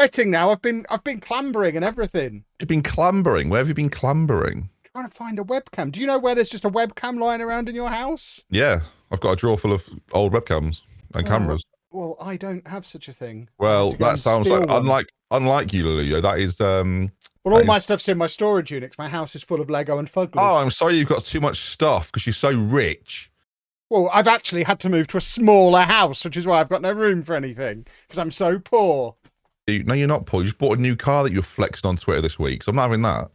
sweating now. I've been clambering and everything. You've been clambering? Where have you been clambering? Trying to find a webcam. Do you know where there's just a webcam lying around in your house? Yeah, I've got a drawer full of old webcams and cameras. Well, I don't have such a thing. Well, that sounds like unlike you, LOLLUJO. That is Well, all my stuff's in my storage units. My house is full of Lego and Fugglers. Oh, I'm sorry you've got too much stuff because you're so rich. Well, I've actually had to move to a smaller house, which is why I've got no room for anything because I'm so poor. No, you're not poor. You just bought a new car that you're flexing on Twitter this week, so I'm not having that.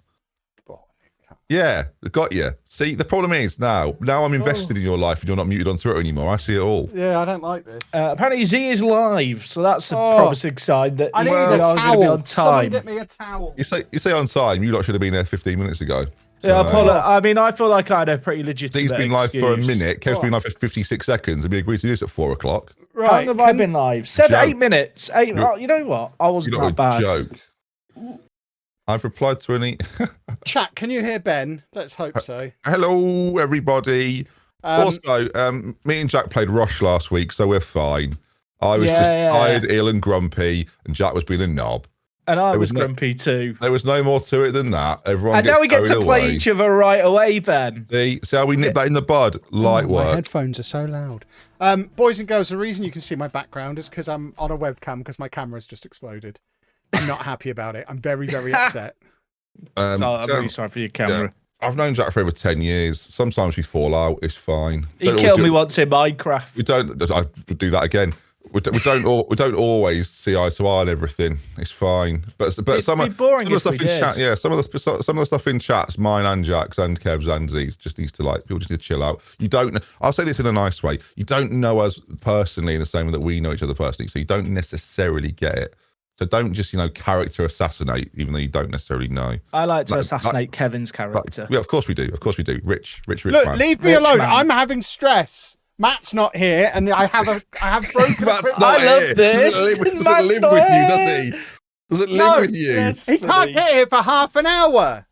Yeah, got you. See, the problem is now I'm invested in your life and you're not muted on Twitter anymore. I see it all. Yeah, I don't like this. Apparently Z is live, so that's a promising sign that I need a towel. Gonna be on time. Someone get me a towel. You say on time. You lot should have been there 15 minutes ago. So, yeah, I mean, I feel like I had a pretty legitimate Z's been live excuse. for a minute. Kev's been live for 56 seconds, and we agreed to do this at 4 o'clock. Right. How long have I been live? 8 minutes. You know what? I wasn't that bad. Joke. I've replied to any... Chat, can you hear Ben? Let's hope so. Hello, everybody. Also, me and Jack played Rush last week, so we're fine. I was just tired, ill and grumpy, and Jack was being a knob. And I was grumpy too. There was no more to it than that. Everyone and now we get to play each other right away, Ben. See how we nip that in the bud? Light work. My headphones are so loud. Boys and girls, the reason you can see my background is because I'm on a webcam because my camera's just exploded. I'm not happy about it. I'm very, very upset. I'm really sorry for your camera. Yeah. I've known Jack for over 10 years. Sometimes we fall out. It's fine. He killed me once in Minecraft. We don't. I would do that again. We don't always see eye to eye on everything. It's fine. But some of the stuff in chat, yeah, some of the stuff in chats, mine and Jack's and Kev's and Z's, just needs to people just need to chill out. You don't. I'll say this in a nice way. You don't know us personally in the same way that we know each other personally, so you don't necessarily get it. So don't just, character assassinate, even though you don't necessarily know. I like to assassinate Kevin's character. Yeah, of course we do. Of course we do. Rich Look, man. Leave me alone. Man. I'm having stress. Matt's not here, and I have broken. Matt's not here. Love this. Doesn't live with you, does he? Doesn't live with you. He can't get here for half an hour.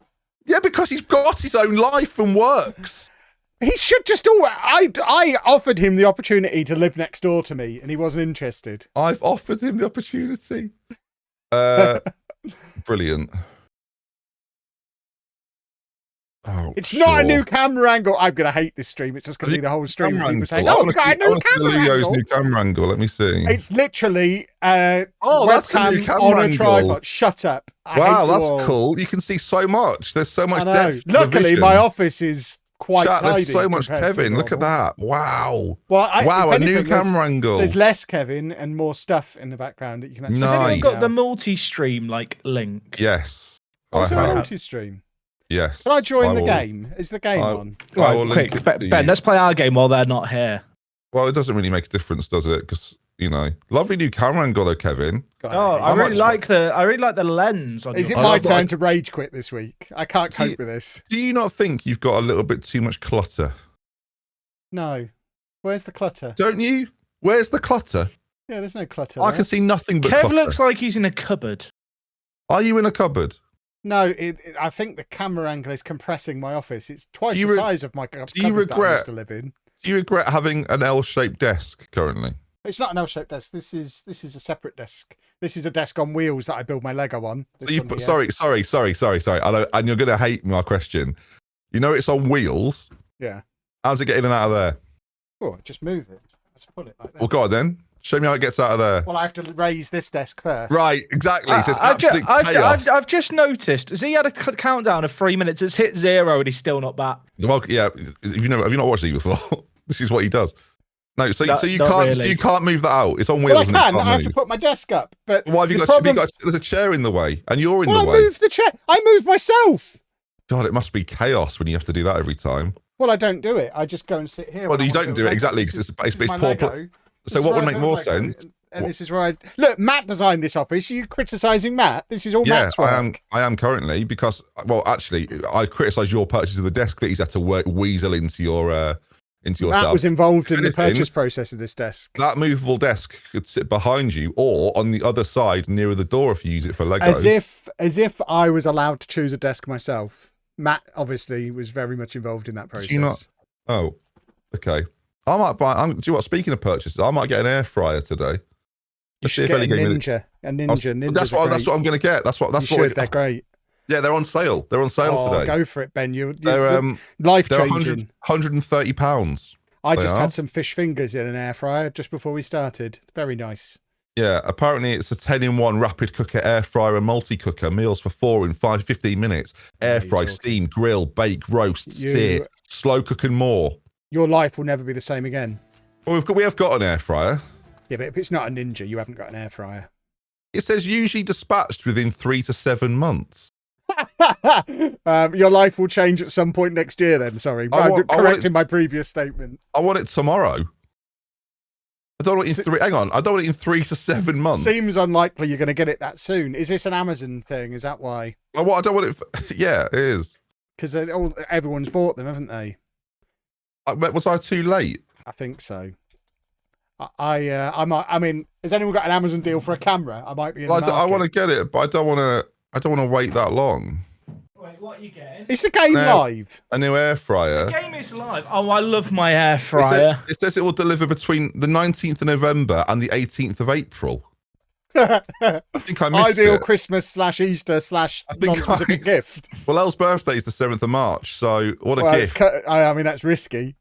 Yeah, because he's got his own life and works. He should just I offered him the opportunity to live next door to me, and he wasn't interested. I've offered him the opportunity. Brilliant. Oh, it's not a new camera angle. I'm going to hate this stream. It's just going to be the whole stream. People saying, "Oh, it's got a new camera angle." New camera angle. Let me see. It's literally that's a new camera on a tripod. Shut up. Wow, that's cool. You can see so much. There's so much depth. Luckily, my office is quite tidy. There's so much Kevin. Look at that. Wow. Well, wow, a new camera angle. There's less Kevin and more stuff in the background that you can actually see. Has anyone got the multi-stream link? Yes. What's a multi-stream? Yes. Can I join the game? Is the game on? Right, quick, Ben, let's play our game while they're not here. Well, it doesn't really make a difference, does it? Because, lovely new camera angle though, Kevin. Oh, I really like the lens. Is it my turn to rage quit this week? I can't cope with this. Do you not think you've got a little bit too much clutter? No. Where's the clutter? Don't you? Where's the clutter? Yeah, there's no clutter. I can see nothing but clutter. Kev looks like he's in a cupboard. Are you in a cupboard? No, I think the camera angle is compressing my office. It's twice the size of my cupboard that I used to live in. Do you regret having an L-shaped desk currently? It's not an L-shaped desk. This is a separate desk. This is a desk on wheels that I build my Lego on. Sorry. And you're going to hate my question. It's on wheels. Yeah. How's it get in and out of there? Oh, just move it. Just pull it like that. Well, go on then. Show me how it gets out of there. Well, I have to raise this desk first. Right, exactly. So I've just noticed. Z had a countdown of 3 minutes. It's hit 0 and he's still not back. Well, yeah. Have you not watched it before? This is what he does. No, so you can't move that out. It's on wheels. Well, I have to put my desk up. But why have you got? There's a chair in the way, and you're in the way. I move the chair. I move myself. God, it must be chaos when you have to do that every time. Well, I don't do it. I just go and sit here. Well, you don't do it exactly because it's poor. So what would make more sense? And this is where look. Matt designed this office. Are you criticising Matt? This is all Matt's work. I am currently because actually, I criticise your purchase of the desk that he's had to weasel into your Matt was involved in the purchase process of this desk. That movable desk could sit behind you or on the other side nearer the door if you use it for Lego. As if I was allowed to choose a desk myself. Matt obviously was very much involved in that process. Did you not? Oh, okay. I might buy. Do you know what? Speaking of purchases, I might get an air fryer today. You should get a Ninja. That's what I'm going to get. That's what. They're great. Yeah, they're on sale. They're on sale today. Go for it, Ben. They're life-changing. £130. I just had some fish fingers in an air fryer just before we started. Very nice. Yeah, apparently it's a 10-in-1 rapid cooker, air fryer, and multi-cooker. Meals for 4 in 15 minutes. Air fry, steam, grill, bake, roast, sear, slow cook, and more. Your life will never be the same again. Well, we have got an air fryer. Yeah, but if it's not a Ninja, you haven't got an air fryer. It says usually dispatched within 3 to 7 months. Your life will change at some point next year then, sorry. I'm correcting my previous statement. I want it tomorrow. I don't want it in I don't want it in 3 to 7 months. Seems unlikely you're going to get it that soon. Is this an Amazon thing? Is that why? I don't want it. Yeah, it is. Because everyone's bought them, haven't they? Was I too late? I think so. I mean, has anyone got an Amazon deal for a camera? I might be in the market. I want to get it, but I don't want to wait that long. Wait, what are you getting? Is the game live? A new air fryer. The game is live. Oh, I love my air fryer. It says it will deliver between the 19th of November and the 18th of April. I think I missed Ideal Christmas / Easter / non-specific gift. Well, Elle's birthday is the 7th of March, so what a gift. I mean, that's risky.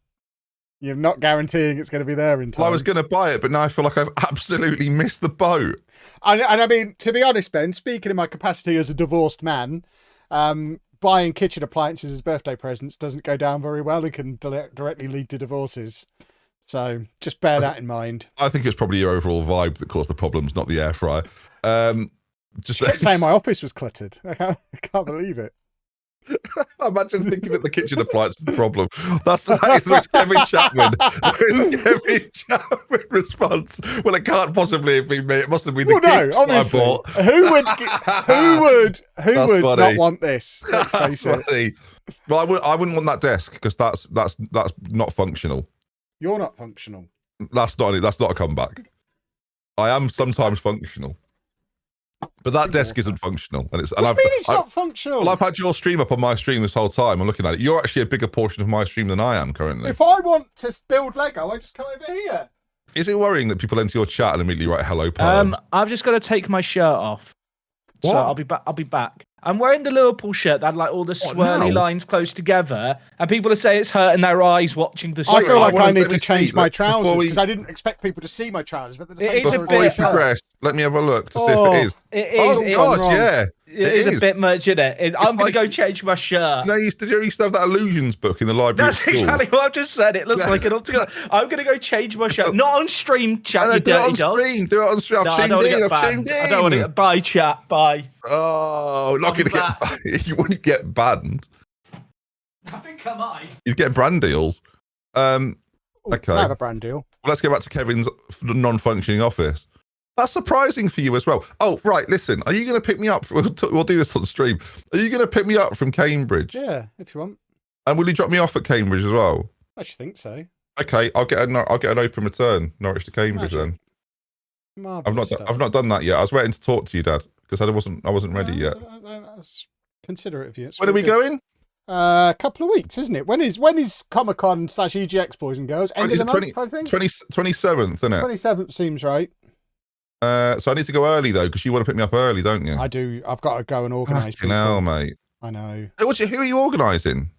You're not guaranteeing it's going to be there in time. Well, I was going to buy it, but now I feel like I've absolutely missed the boat. And I mean, to be honest, Ben, speaking in my capacity as a divorced man, buying kitchen appliances as birthday presents doesn't go down very well and can directly lead to divorces. So just bear that in mind. I think it's probably your overall vibe that caused the problems, not the air fryer. Just saying my office was cluttered. I can't believe it. Imagine thinking that the kitchen appliance is the problem. That is Kevin Chapman. Kevin Chapman response. Well, it can't possibly have been me. It must have been the gift obviously. I bought. Who would not want this? Let's face it. Well, I wouldn't want that desk because that's not functional. You're not functional. That's not a comeback. I am sometimes functional. But that desk isn't functional, and it's not functional. Well, I've had your stream up on my stream this whole time. I'm looking at it. You're actually a bigger portion of my stream than I am currently. If I want to build Lego, I just come over here. Is it worrying that people enter your chat and immediately write hello, Perms? I've just got to take my shirt off. What? So I'll be back. I'm wearing the Liverpool shirt that had like all the swirly lines close together, and people are saying it's hurting their eyes watching the stream. I feel like I need to change my trousers because I didn't expect people to see my trousers. But before we progress, let me have a look to see if it is. It is. Oh God, yeah. It is a bit much, isn't it? I'm going to go change my shirt. No, you used to have that Illusions book in the library. That's exactly what I've just said. It looks like it. I'm going to go change my shirt. Not on stream, chat, you dirty dog. Do it on stream. I've tuned in. I don't want to get... Bye, chat. Bye. Oh, not going to get... You wouldn't get banned. I think I might. You'd get brand deals. Okay. I have a brand deal. Well, let's get back to Kevin's non-functioning office. That's surprising for you as well. Oh, right. Listen, are you going to pick me up? We'll do this on stream. Are you going to pick me up from Cambridge? Yeah, if you want. And will you drop me off at Cambridge as well? I should think so. Okay, I'll get an open return, Norwich to Cambridge then. I've not done that yet. I was waiting to talk to you, Dad, because I wasn't ready yet. That's considerate of you. When are we going? A couple of weeks, isn't it? When is Comic-Con / EGX, boys and girls? End of the month, I think. 27th, isn't it? 27th seems right. So I need to go early though, because you want to pick me up early, don't you? I do. I've got to go and organise. Hell, mate. I know. Who are you organising?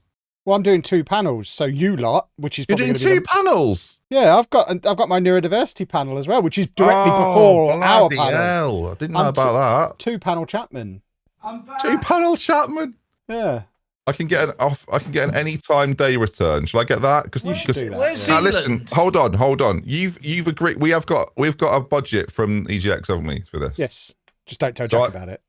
Well, I'm doing 2 panels. So you lot, which is probably you're doing 2 panels. Yeah, I've got my neurodiversity panel as well, which is directly before our panel. Hell, I didn't know about that. 2 panel Chapman. I'm back. 2 panel Chapman. Yeah. I can get an anytime day return. Shall I get that? Because now listen, hold on. You've agreed. We've got a budget from EGX, haven't we, for this? Yes. Just don't tell Jack about it.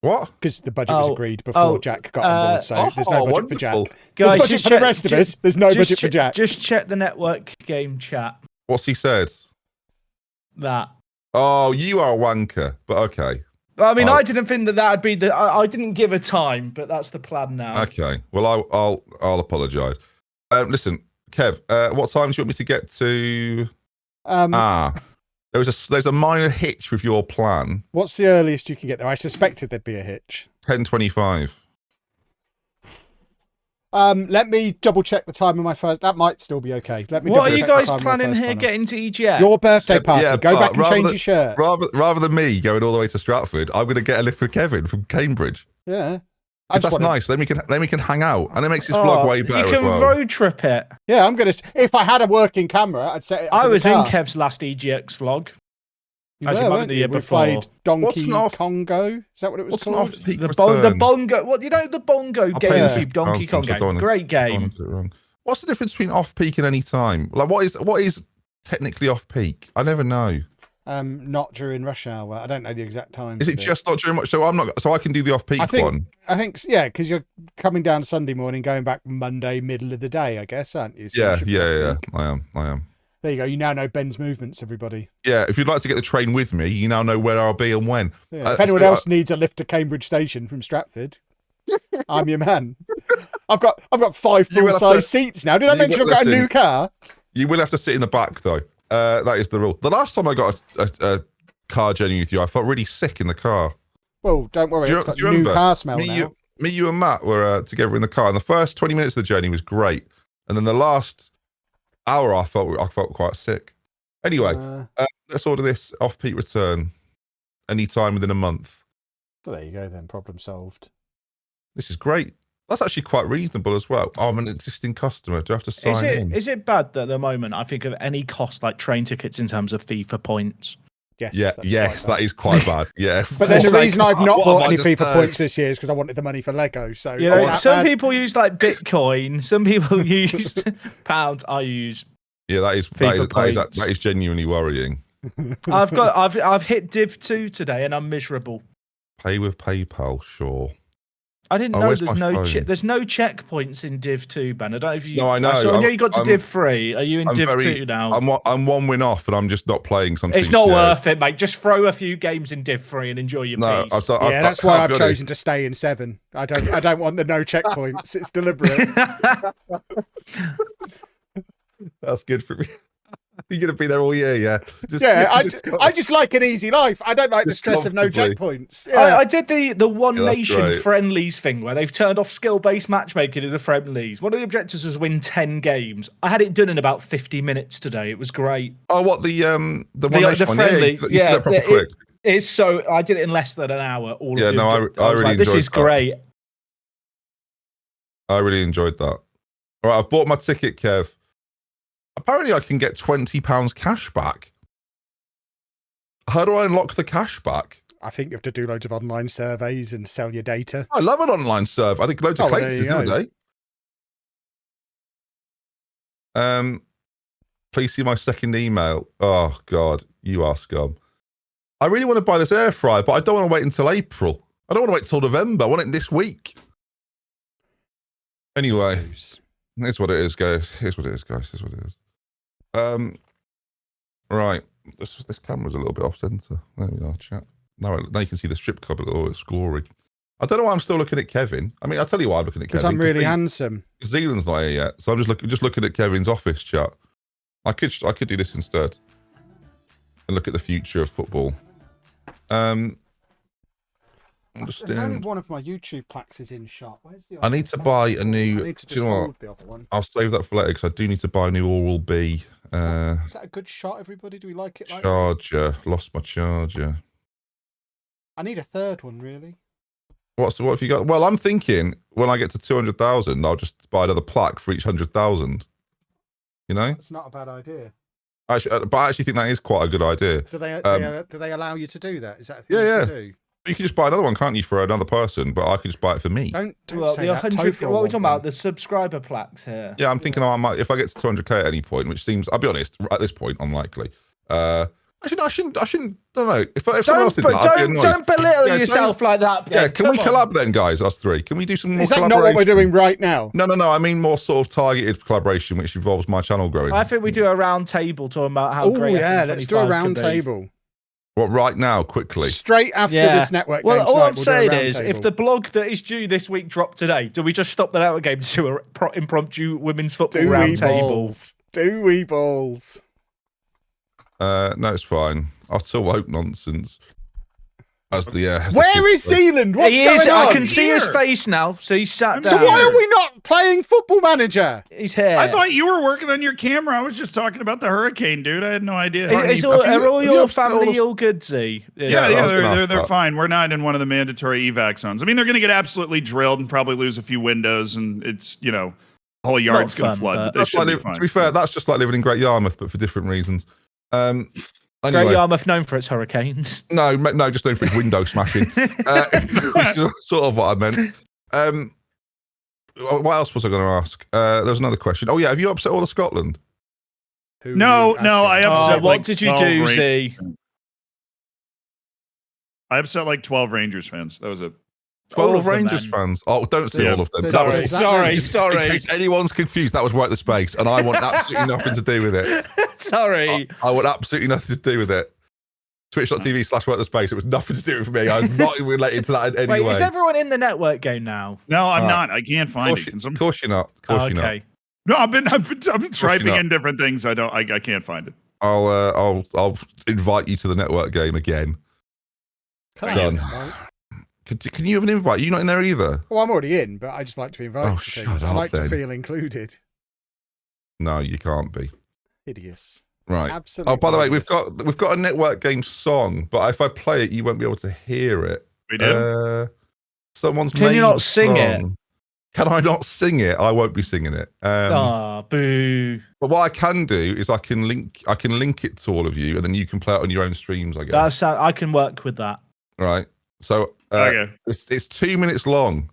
What? Because the budget was agreed before Jack got on board, so there's no budget for Jack. Guys, there's budget for the rest of us. There's no budget for Jack. Just check the network game chat. What's he said? That. Oh, you are a wanker, but okay. I mean, I didn't think that'd be the. I didn't give a time, but that's the plan now. Okay. Well, I'll apologise. Listen, Kev. What time do you want me to get to? There's a minor hitch with your plan. What's the earliest you can get there? I suspected there'd be a hitch. 10:25. Let me double check the time of my first. That might still be okay. Let me. What are you guys planning here? Getting to EGX? Your birthday party. Go back and change your shirt. Rather than me going all the way to Stratford, I'm going to get a lift with Kevin from Cambridge. Yeah. That's nice. Then we can hang out, and it makes this vlog way better as well. You can road trip it. Yeah, I'm gonna. If I had a working camera, I'd set it up. I was in Kev's last EGX vlog. We played Donkey Kongo. Is that what it was called? The Bongo. What the Bongo GameCube Donkey Kong game? Great game. What's the difference between off-peak and any time? Like, what is technically off-peak? I never know. Not during rush hour. I don't know the exact time. Is it just not during much? So I can do the off-peak one. I think yeah, because you're coming down Sunday morning, going back Monday middle of the day, I guess, aren't you? So yeah. I am. There you go. You now know Ben's movements, everybody. Yeah, if you'd like to get the train with me, you now know where I'll be and when. Yeah, if anyone else needs a lift to Cambridge Station from Stratford, I'm your man. I've got 5 full-size seats now. Did I mention I've got a new car? You will have to sit in the back, though. That is the rule. The last time I got a car journey with you, I felt really sick in the car. Well, don't worry. It's got new car smell now. Me, you and Matt were together in the car, and the first 20 minutes of the journey was great. And then the last hour, I felt quite sick. Anyway, let's order this off-peak return anytime within a month. Well, there you go then. Problem solved. This is great. That's actually quite reasonable as well. Oh, I'm an existing customer. Do I have to sign in? Is it bad that at the moment I think of any cost like train tickets in terms of FIFA points? Yes. Yeah. Yes, that is quite bad. Yeah. But then the reason I've not bought any FIFA points this year is because I wanted the money for Lego. So some people use like Bitcoin. Some people use pounds. I use. Yeah, that is genuinely worrying. I've hit Div 2 today and I'm miserable. Pay with PayPal, sure. I didn't know there's no checkpoints in Div 2, Ben. I don't know if you. No, I know. I know you got to Div 3. Are you in Div 2 now? I'm 1 win off, and I'm just not playing something. It's not worth it, mate. Just throw a few games in Div 3 and enjoy your peace. That's why I've chosen to stay in 7. I don't want the no checkpoints. It's deliberate. That's good for me. You're going to be there all year, yeah? I just like an easy life. I don't like the stress of no checkpoints. Yeah. I did the One Nation friendlies thing where they've turned off skill-based matchmaking in the friendlies. One of the objectives was win 10 games. I had it done in about 50 minutes today. It was great. Oh, what, the One Nation one? Friendly, yeah. You proper quick. It's so... I did it in less than an hour. I really enjoyed that. This is great. I really enjoyed that. All right, I've bought my ticket, Kev. Apparently, I can get £20 cash back. How do I unlock the cash back? I think you have to do loads of online surveys and sell your data. I love an online survey. I think loads of places, don't they? Please see my second email. Oh, God, you are scum. I really want to buy this air fryer, but I don't want to wait until April. I don't want to wait until November. I want it this week. Anyway, here's what it is, guys. Here's what it is. Right. This camera's a little bit off center. There we are, chat. Now you can see the strip club in all its glory. I don't know why I'm still looking at Kevin. I mean, I'll tell you why I'm looking at Kevin. Because I'm really handsome. Zealand's not here yet, so I'm just looking at Kevin's office chat. I could do this instead and look at the future of football. There's only one of my YouTube packs is in shop. Where's the I need to buy a new. I need to do you know what? The other one. I'll save that for later because I do need to buy a new Oral-B. Is that a good shot, everybody? Do we like it? Charger. Lost my charger. I need a third one, really. What have you got? Well, I'm thinking when I get to 200,000, I'll just buy another plaque for each 100,000. You know? That's not a bad idea. But I actually think that is quite a good idea. Do they allow you to do that? Is that a thing you can do? You can just buy another one, can't you, for another person? But I can just buy it for me. Don't say that. What are we talking about? The subscriber plaques here. Yeah, I'm thinking I might, if I get to 200k at any point, which seems, I'll be honest, at this point, unlikely. I shouldn't. Don't know. If someone else did that, I'd be annoyed. Don't belittle yourself like that. Yeah, can we collab then, guys? Us three. Can we do some more? Is that not what we're doing right now? No. I mean more sort of targeted collaboration, which involves my channel growing. I think we do a round table talking about how great. Oh yeah, let's do a round table. What, right now, quickly? Straight after this network game all I'm we'll saying is, if the blog that is due this week dropped today, do we just stop the network game to do an impromptu women's football round table? Do we balls? No, it's fine. I'll still woke nonsense. Where is Zealand? What's going on? I can see his face now, so he's sat down. So why are we not playing Football Manager? He's here. I thought you were working on your camera. I was just talking about the hurricane, dude. I had no idea. Are all your family all good, Z? Yeah, they're fine. We're not in one of the mandatory evac zones. I mean, they're going to get absolutely drilled and probably lose a few windows, and it's, the whole yard's going to flood. To be fair, that's just like living in Great Yarmouth, but for different reasons. Anyway. Great Yarmouth known for its hurricanes. No, just known for its window smashing. Which is sort of what I meant. What else was I going to ask? There was another question. Oh yeah, have you upset all of Scotland? No, I upset. What did you do, Z? I upset like 12 Rangers fans. That was it. 12 Rangers fans. Oh, don't say all of them. Sorry. In case anyone's confused, that was WorkTheSpace, and I want absolutely nothing to do with it. Sorry. I want absolutely nothing to do with it. Twitch.tv/WorkTheSpace. It was nothing to do with me. I was not related to that in any way. Wait, is everyone in the network game now? No, I'm not. I can't find it. Of course you're not. Of course you're not. No, I've been typing in different things. I can't find it. I'll invite you to the network game again. Son. Can you have an invite? You're not in there either. Well, I'm already in, but I just like to be invited. Oh, shut up, I like to feel included. No, you can't be. Hideous. Right. Absolutely. Oh, by the way, hideous. we've got a network game song, but if I play it, you won't be able to hear it. We do. Someone's. Can you not sing it? Can I not sing it? I won't be singing it. Boo. But what I can do is I can link it to all of you, and then you can play it on your own streams. I guess. I can work with that. Right. So okay. It's 2 minutes long.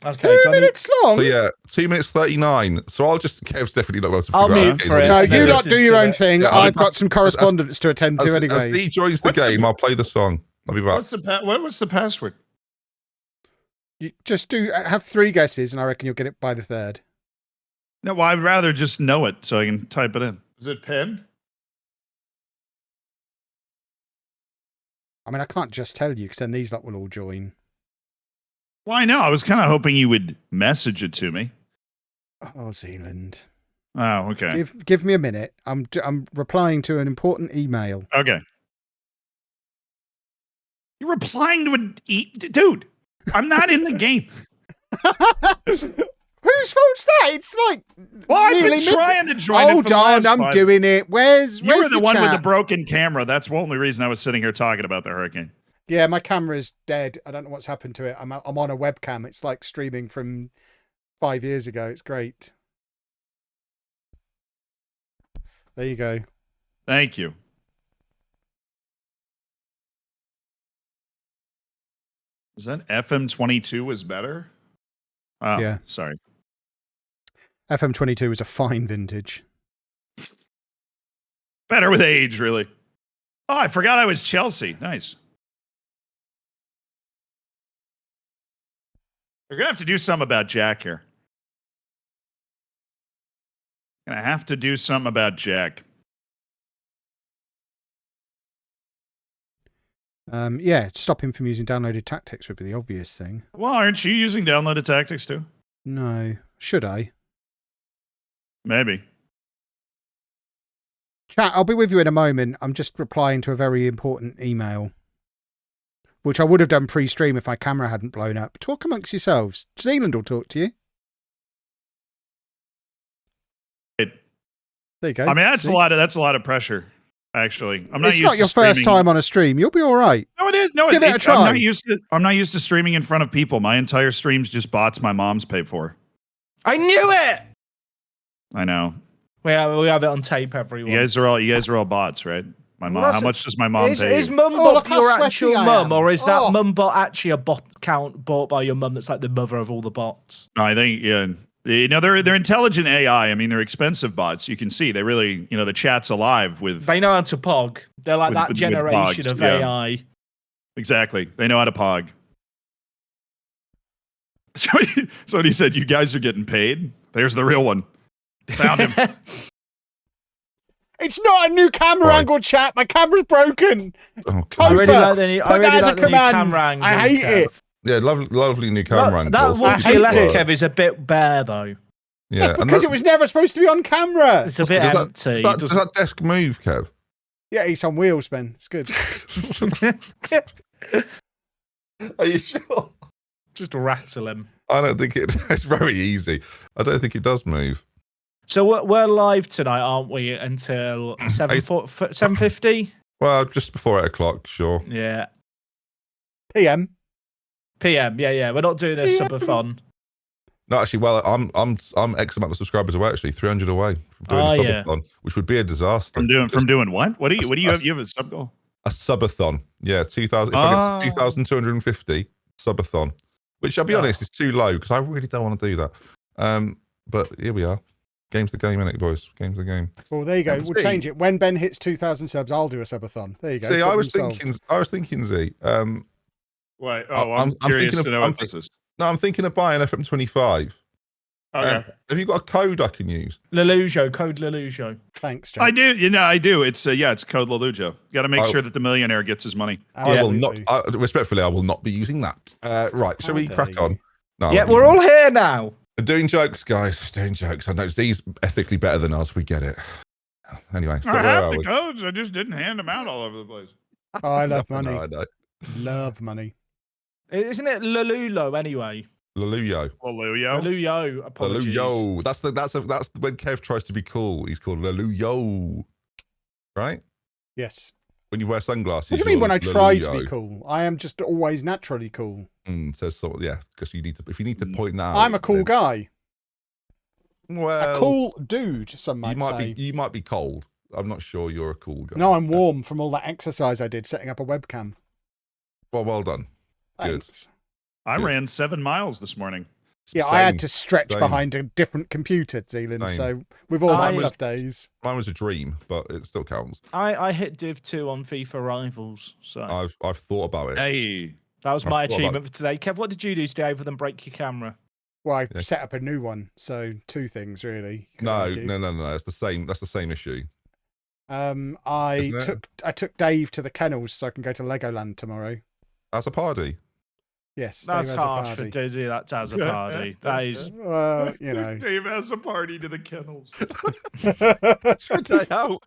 Okay, 2 minutes long. So yeah, 2 minutes 39. So I'll just. Kev's definitely not able to figure I'll out. mute for it. No, you lot do your own thing. Yeah, I've got some correspondence to attend to anyway. As he joins the game, I'll play the song. I'll be back. What's the password? You just have 3 guesses, and I reckon you'll get it by the 3rd. No, well, I'd rather just know it so I can type it in. Is it pen? I mean, I can't just tell you because then these lot will all join. Well, I know. I was kind of hoping you would message it to me. Oh, Zealand. Oh, okay. Give me a minute. I'm replying to an important email. Okay. You're replying to dude. I'm not in the game. Whose fault's that? It's like. Well, I've been trying to join it. Hold on, I'm doing it. Where's you were the one chat? with the broken camera. That's the only reason I was sitting here talking about the hurricane. Yeah, my camera's dead. I don't know what's happened to it. I'm on a webcam. It's like streaming from 5 years ago. It's great. There you go. Thank you. Is that FM22 was better? Oh, yeah. Sorry. FM22 is a fine vintage. Better with age, really. Oh, I forgot I was Chelsea. Nice. We're going to have to do something about Jack here. Going to have to do something about Jack. Yeah, stop him from using downloaded tactics would be the obvious thing. Well, aren't you using downloaded tactics too? No. Should I? Maybe. Chat, I'll be with you in a moment. I'm just replying to a very important email, which I would have done pre-stream if my camera hadn't blown up. Talk amongst yourselves. Zealand will talk to you. There you go. I mean, that's a lot of pressure. Actually, I'm not it's used not to your streaming. first time on a stream. You'll be all right. No, it is. No, give it a try. I'm not used to streaming in front of people. My entire stream's just bots my mom's paid for. I knew it. I know. We have it on tape, everyone. You guys are all bots, right? My mom. How much does my mom pay? Is Mumbot your actual mum, or is that Oh. Mumbot actually a bot account bought by your mum that's like the mother of all the bots? No, I think they're intelligent AI. I mean, they're expensive bots. You can see they really the chat's alive with. They know how to pog. They're like that generation pogs, of yeah. AI. Exactly. They know how to pog. So he said, "You guys are getting paid." There's the real one. Found him. It's not a new camera angle, chat. My camera's broken. Oh, Topher, I really like the new command. camera angle. I hate it. Yeah, lovely new camera angle. That one to your left, Kev, is a bit bare though. Yeah, that's because it was never supposed to be on camera. It's a bit empty. Does that desk move, Kev? Yeah, it's on wheels, Ben. It's good. Are you sure? Just rattle him. I don't think it's very easy. I don't think it does move. So we're live tonight, aren't we? Until 7:50. Well, just before 8 o'clock, sure. Yeah. PM. Yeah. We're not doing a subathon. No, actually, well, I'm X amount of subscribers away. Actually, 300 away from doing a subathon, which would be a disaster. From doing what? What do you have? You have a sub goal? A subathon, yeah, 2,000. If I get to 2,250 subathon, which I'll be honest is too low because I really don't want to do that. But here we are. Game's the game, innit, boys? Game's the game. Well, there you go. We'll change it. When Ben hits 2,000 subs, I'll do a subathon. There you go. See, I was thinking, Z. Why? Oh, I'm curious to know what this is. No, I'm thinking of buying FM25. Okay. Have you got a code I can use? LOLLUJO, code LOLLUJO. Thanks, John. I do. I do. It's it's code LOLLUJO. Got to make sure that the millionaire gets his money. I will not. Respectfully, I will not be using that. Right. Shall we crack on? No. Yeah, we're all here now. We're doing jokes, guys. Doing jokes. I know Z's ethically better than us. We get it. Anyway, so I have the codes. I just didn't hand them out all over the place. Oh, I love money. No, I know. Love money. Isn't it LOLLUJO anyway? LOLLUJO. LOLLUJO. Apologies. LOLLUJO. That's when Kev tries to be cool. He's called LOLLUJO. Right? Yes. When you wear sunglasses. What do you mean when I try to be cool? I am just always naturally cool. Says so, yeah, because you need to. If you need to point that out, I'm a cool guy. Well, a cool dude. Some might say. You might be cold. I'm not sure you're a cool guy. No, I'm warm from all that exercise I did setting up a webcam. Well done. Thanks. Good. I ran 7 miles this morning. Yeah, I had to stretch behind a different computer, Zealand. So we've all had tough days. Mine was a dream, but it still counts. I hit Div 2 on FIFA Rivals. So I've thought about it. Hey, that was my achievement for today. Kev, what did you do today other than break your camera? Well, I set up a new one, so 2 things really. No. It's the same. That's the same issue. I took Dave to the kennels so I can go to Legoland tomorrow. As a party. Yes, that's harsh for to do that as a party. That is, you know. Dave has a party to the kennels. That's for a day out.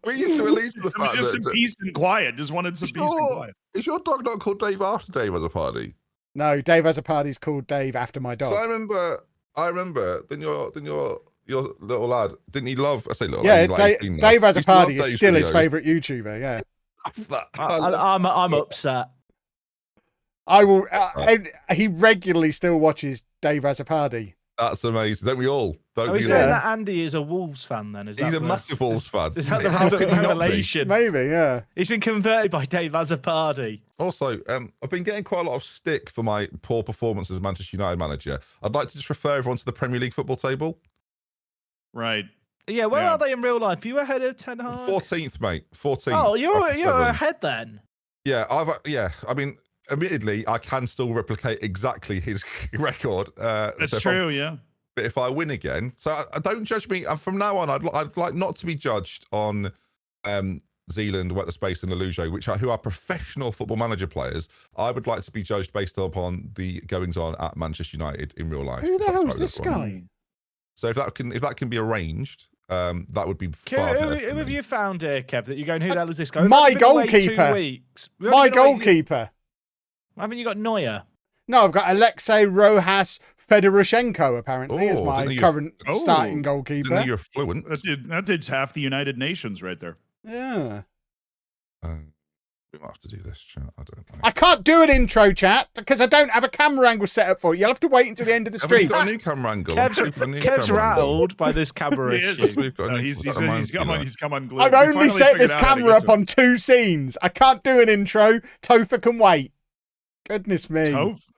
We used to release the fact just some peace and quiet. Just wanted some peace and quiet. Is your dog not called Dave after Dave as a party? No, Dave as a party is called Dave after my dog. So I remember. Then your little lad, didn't he love? I say little. Yeah, lad, Dave as a party is still his favourite YouTuber. Yeah. I'm upset. I will. He regularly still watches Dave as a party. That's amazing. Don't we all? Are we saying that Andy is a Wolves fan then? He's a massive Wolves fan. Is that the revelation? Maybe, yeah. He's been converted by Dave as a party. Also, I've been getting quite a lot of stick for my poor performance as Manchester United manager. I'd like to just refer everyone to the Premier League football table. Right. Yeah, where are they in real life? You ahead of Ten Hag? 14th, mate. 14th. Oh, you're ahead then. Yeah, I mean, admittedly, I can still replicate exactly his record. That's true, yeah. But if I win again, so don't judge me. From now on, I'd like not to be judged on Zealand, WorkTheSpace, and LOLLUJO, who are professional football manager players. I would like to be judged based upon the goings on at Manchester United in real life. Who the hell is this guy? So if that can be arranged, that would be far better. Who have you found here, Kev? That you're going? Who the hell is this guy? My goalkeeper. My goalkeeper. Haven't you got Neuer? No, I've got Alexei Rojas Fedorushenko, apparently, as my current starting goalkeeper. Didn't know you're fluent. That did's half the United Nations right there. Yeah. We might have to do this, chat. I don't know. I can't do an intro, chat, because I don't have a camera angle set up for it. You'll have to wait until the end of the stream. We've got a new camera angle. Kev's rattled by this camera issue. He's come unglued. I've only set this camera up on 2 scenes. I can't do an intro. Topher can wait. Goodness me.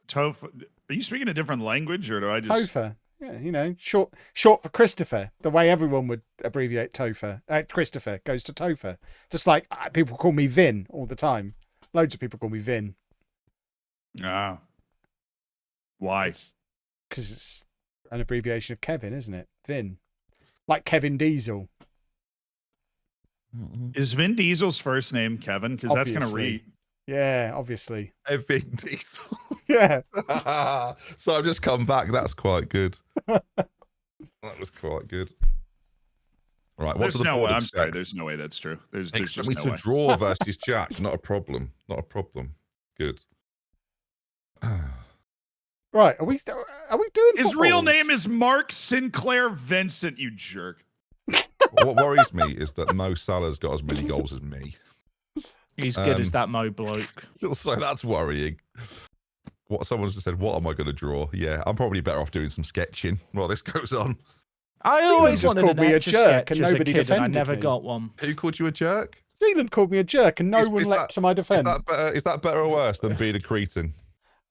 Topher. Are you speaking a different language, or do I just... Topher. Yeah, you know, short for Christopher. The way everyone would abbreviate Topher. Christopher goes to Topher. Just like people call me Vin all the time. Loads of people call me Vin. Ah. Why? Because it's an abbreviation of Kevin, isn't it? Vin. Like Kevin Diesel. Is Vin Diesel's first name Kevin? Because that's going to read... Yeah, obviously. Vin Diesel. Yeah. So I've just come back. That's quite good. That was quite good. Right. There's no way. I'm sorry. There's no way that's true. There's just no way. Draw versus Jack. Not a problem. Not a problem. Good. Right. Are we doing His real name is Mark Sinclair Vincent, you jerk. What worries me is that Mo Salah's got as many goals as me. He's good as that Mo bloke. So that's worrying. Someone's just said, what am I going to draw? Yeah, I'm probably better off doing some sketching while this goes on. I always just wanted called me a jerk and nobody defended I never me. got one. Who called you a jerk? Zealand called me a jerk and no one leapt to my defence. Is that better or worse than being a cretin?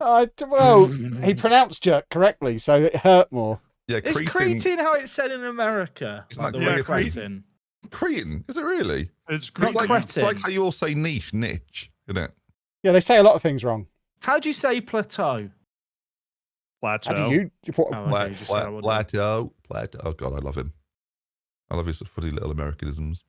Well, he pronounced jerk correctly, so it hurt more. Yeah, Is cretin how it's said in America? Isn't that word cretin? Cretin? Is it really? It's like how you all say niche, isn't it? Yeah, they say a lot of things wrong. How do you say plateau? Plateau. How do you? Plateau. Oh God, I love him. I love his funny little Americanisms.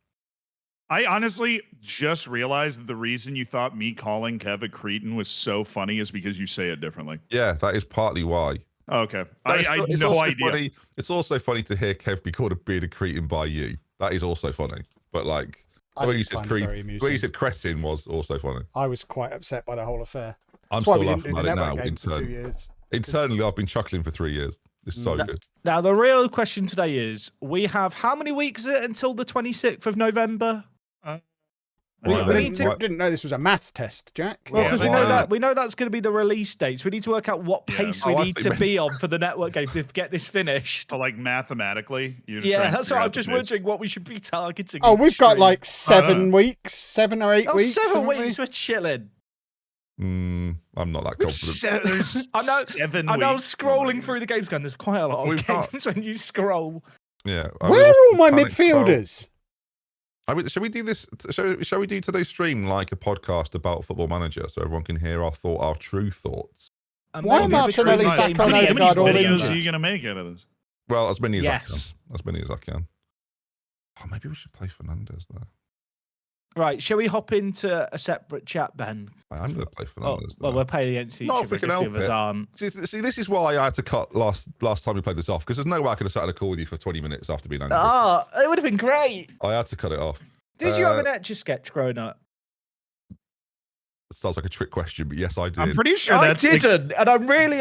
I honestly just realized that the reason you thought me calling Kev a cretin was so funny is because you say it differently. Yeah, that is partly why. Okay. I had no idea. Funny. It's also funny to hear Kev be called a bearded cretin by you. That is also funny. But like, the way you said cretin was also funny. I was quite upset by the whole affair. I'm still laughing at it now. Internally, I've been chuckling for 3 years. It's so good. Now, the real question today is, we have how many weeks is it until the 26th of November? We didn't know this was a maths test, Jack. Well, because we know that's going to be the release dates. We need to work out what pace we need to be on for the network games to get this finished. So, like, mathematically? That's what I'm just wondering what we should be targeting. Oh, we've got like 7 weeks, 7 or 8 weeks. 7 weeks, we're chilling. I'm not that confident. I know scrolling through the games going, there's quite a lot of games when you scroll. Yeah. Where are all my midfielders? Shall we do this? Shall we do today's stream like a podcast about Football Manager so everyone can hear our true thoughts? Why am I Martinelli, Saka, and Odegaard all injured? What are you going to make out of this? Well, as many as I can. As many as I can. Oh, maybe we should play Fernandes there. Right, shall we hop into a separate chat, Ben? I'm going to play Fernandes. Well, we're playing against each other because the others aren't. See, this is why I had to cut last time we played this off, because there's no way I could have sat on a call with you for 20 minutes after being angry. It would have been great. I had to cut it off. Did you have an Etch-a-Sketch growing up? It sounds like a trick question, but yes, I did. I'm pretty sure I didn't, and I'm really.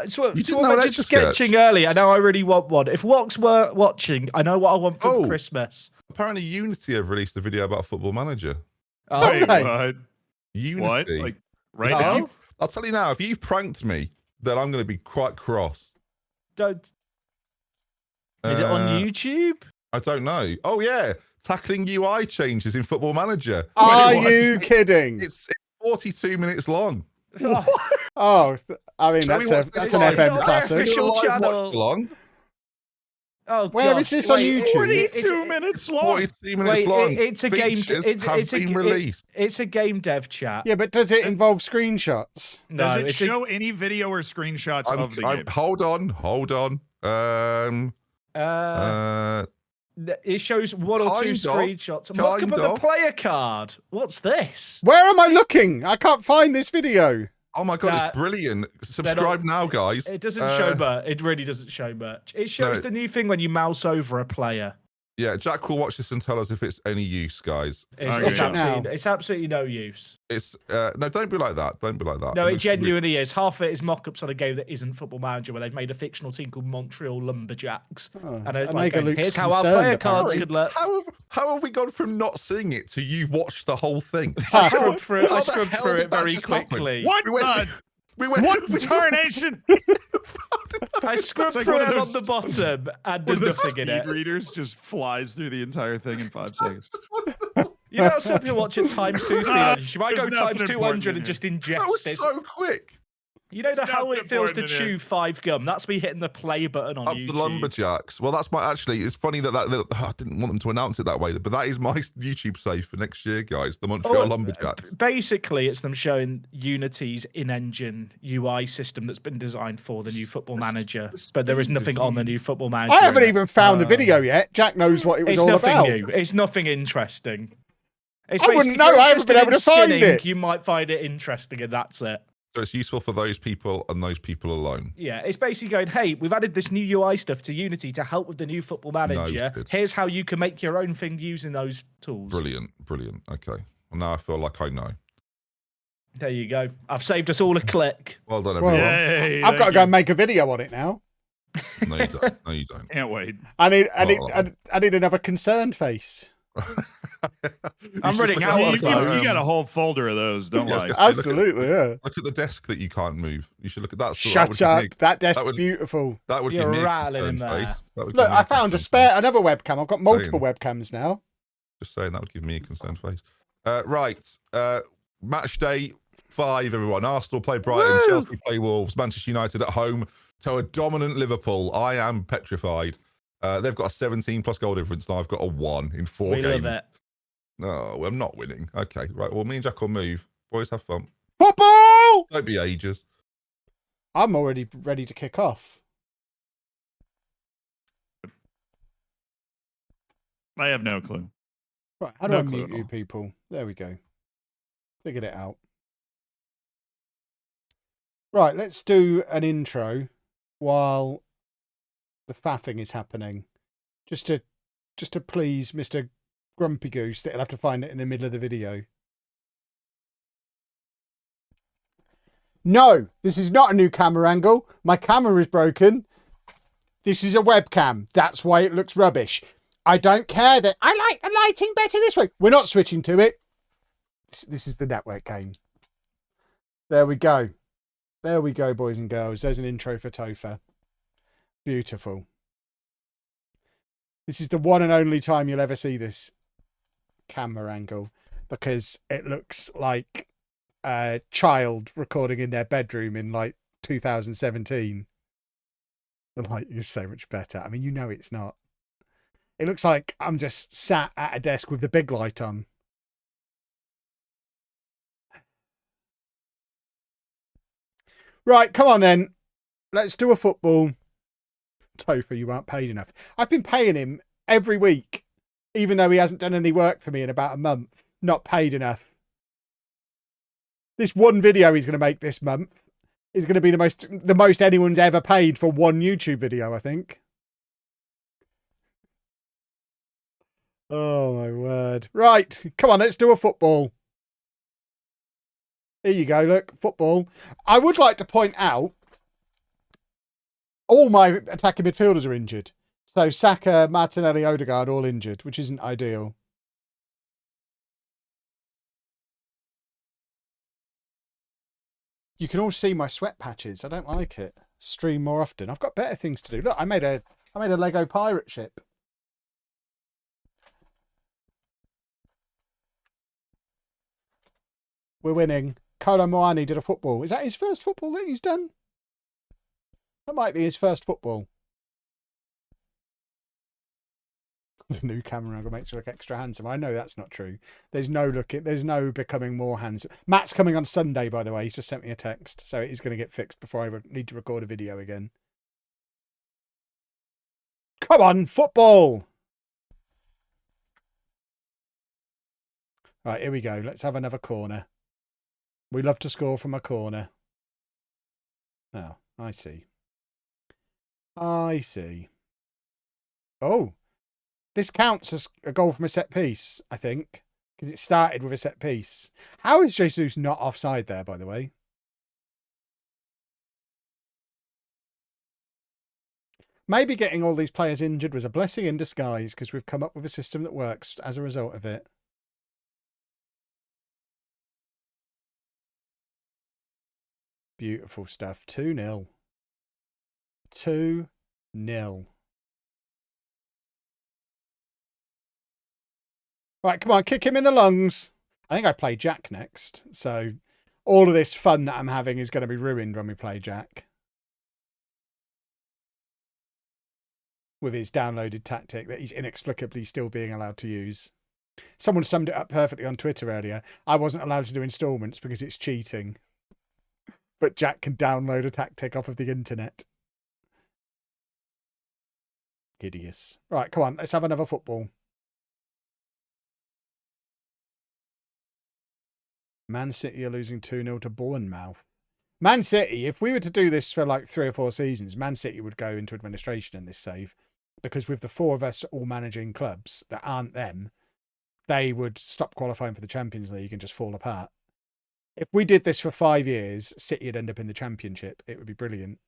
So I mentioned sketching earlier. I know I really want one. If Woks were watching, I know what I want for Christmas. Apparently, Unity have released a video about Football Manager. Oh, what? Unity. What? Like right now? I'll tell you now. If you've pranked me, then I'm going to be quite cross. Don't. Is it on YouTube? I don't know. Oh yeah, tackling UI changes in Football Manager. Are you kidding? It's 42 minutes long. I mean, that's an FM classic. Official channel. Long. Oh, where is this on YouTube? 42 minutes long. 42 minutes long. It's a game. It's a game dev chat. Yeah, but does it involve screenshots? Does it show any video or screenshots of the game? Hold on. It shows one or two screenshots. Look at the player card. What's this? Where am I looking? I can't find this video. Oh my god, it's brilliant. Subscribe now, guys. It doesn't show much. It really doesn't show much. It shows the new thing when you mouse over a player. Yeah, Jack will watch this and tell us if it's any use, guys. It's absolutely no use. It's no, don't be like that. Don't be like that. No, it genuinely is. Half of it is mock-ups on a game that isn't Football Manager, where they've made a fictional team called Montreal Lumberjacks. And it's like, here's how our player cards could look. How have we gone from not seeing it to you've watched the whole thing? I scrubbed through it very quickly. What tarnation? I scrubbed through it on the bottom, and there's nothing in it. Readers just flies through the entire thing in 5 seconds. You know, some people watch it times 2 speed. You might go times 200 and just ingest it. That was so quick. You know how it feels to chew 5 gum? That's me hitting the play button on YouTube. The Lumberjacks. Well, that's actually, it's funny that I didn't want them to announce it that way, but that is my YouTube save for next year, guys. The Montreal Lumberjacks. Basically, it's them showing Unity's in-engine UI system that's been designed for the new Football Manager, but there is nothing on the new Football Manager. I haven't even found the video yet. Jack knows what it was all about. It's nothing new. It's nothing interesting. I wouldn't know. I haven't been able to find it. You might find it interesting, and that's it. So it's useful for those people and those people alone. Yeah, it's basically going, hey, we've added this new UI stuff to Unity to help with the new Football Manager. Noted. Here's how you can make your own thing using those tools. Brilliant. Okay. Well, now I feel like I know. There you go. I've saved us all a click. Well done, everyone. Yay, I've got to go and make a video on it now. No, you don't. No, you don't. Can't wait. I need another concerned face. I'm running out of You got a whole folder of those, don't lie. Absolutely, yeah. Look at the desk that you can't move. You should look at that. Shut up. That desk's beautiful. That would You're give me rattling a in concerned there. face. Look, I found another webcam. I've got multiple webcams now. Just saying, that would give me a concerned face. Right. Match day 5, everyone. Arsenal play Brighton. Woo! Chelsea play Wolves. Manchester United at home to a dominant Liverpool. I am petrified. They've got a 17+ goal difference, and I've got a 1 in 4 games. Love it. No, I'm not winning. Okay, right. Well, me and Jack will move. Boys, have fun. Football! Don't be ages. I'm already ready to kick off. I have no clue. Right, how do I mute you people? There we go. Figured it out. Right, let's do an intro while the faffing is happening. Just to please Mr. Grumpy Goose that he'll have to find it in the middle of the video. No, this is not a new camera angle. My camera is broken. This is a webcam. That's why it looks rubbish. I don't care that I like the lighting better this way. We're not switching to it. This is the network game. There we go. There we go, boys and girls. There's an intro for Topher. Beautiful. This is the one and only time you'll ever see this camera angle because it looks like a child recording in their bedroom in like 2017. The lighting is so much better. I mean, you know it's not. It looks like I'm just sat at a desk with the big light on. Right, come on then. Let's do a football. Topher, you aren't paid enough. I've been paying him every week, even though he hasn't done any work for me in about a month. Not paid enough. This one video he's going to make this month is going to be the most anyone's ever paid for one YouTube video, I think. Oh my word. Right, come on, let's do a football. Here you go, look, football. I would like to point out all my attacking midfielders are injured. So Saka, Martinelli, Odegaard all injured, which isn't ideal. You can all see my sweat patches. I don't like it. Stream more often. I've got better things to do. Look, I made a Lego pirate ship. We're winning. Kolo Muani did a football. Is that his first football that he's done? That might be his first football. The new camera angle makes you look extra handsome. I know that's not true. There's no becoming more handsome. Matt's coming on Sunday, by the way. He's just sent me a text. So it is going to get fixed before I need to record a video again. Come on, football! Right, here we go. Let's have another corner. We love to score from a corner. Oh, I see. I see. Oh, this counts as a goal from a set piece, I think, because it started with a set piece. How is Jesus not offside there, by the way? Maybe getting all these players injured was a blessing in disguise because we've come up with a system that works as a result of it. Beautiful stuff. 2-0. 2-0. Right, come on, kick him in the lungs. I think I play Jack next. So all of this fun that I'm having is going to be ruined when we play Jack. With his downloaded tactic that he's inexplicably still being allowed to use. Someone summed it up perfectly on Twitter earlier. I wasn't allowed to do installments because it's cheating. But Jack can download a tactic off of the internet. Hideous. Right, come on, let's have another football. Man City are losing 2-0 to Bournemouth. Man City, if we were to do this for like 3 or 4 seasons, Man City would go into administration in this save, because with the 4 of us all managing clubs that aren't them, they would stop qualifying for the Champions League and just fall apart. If we did this for 5 years, City would end up in the Championship. It would be brilliant,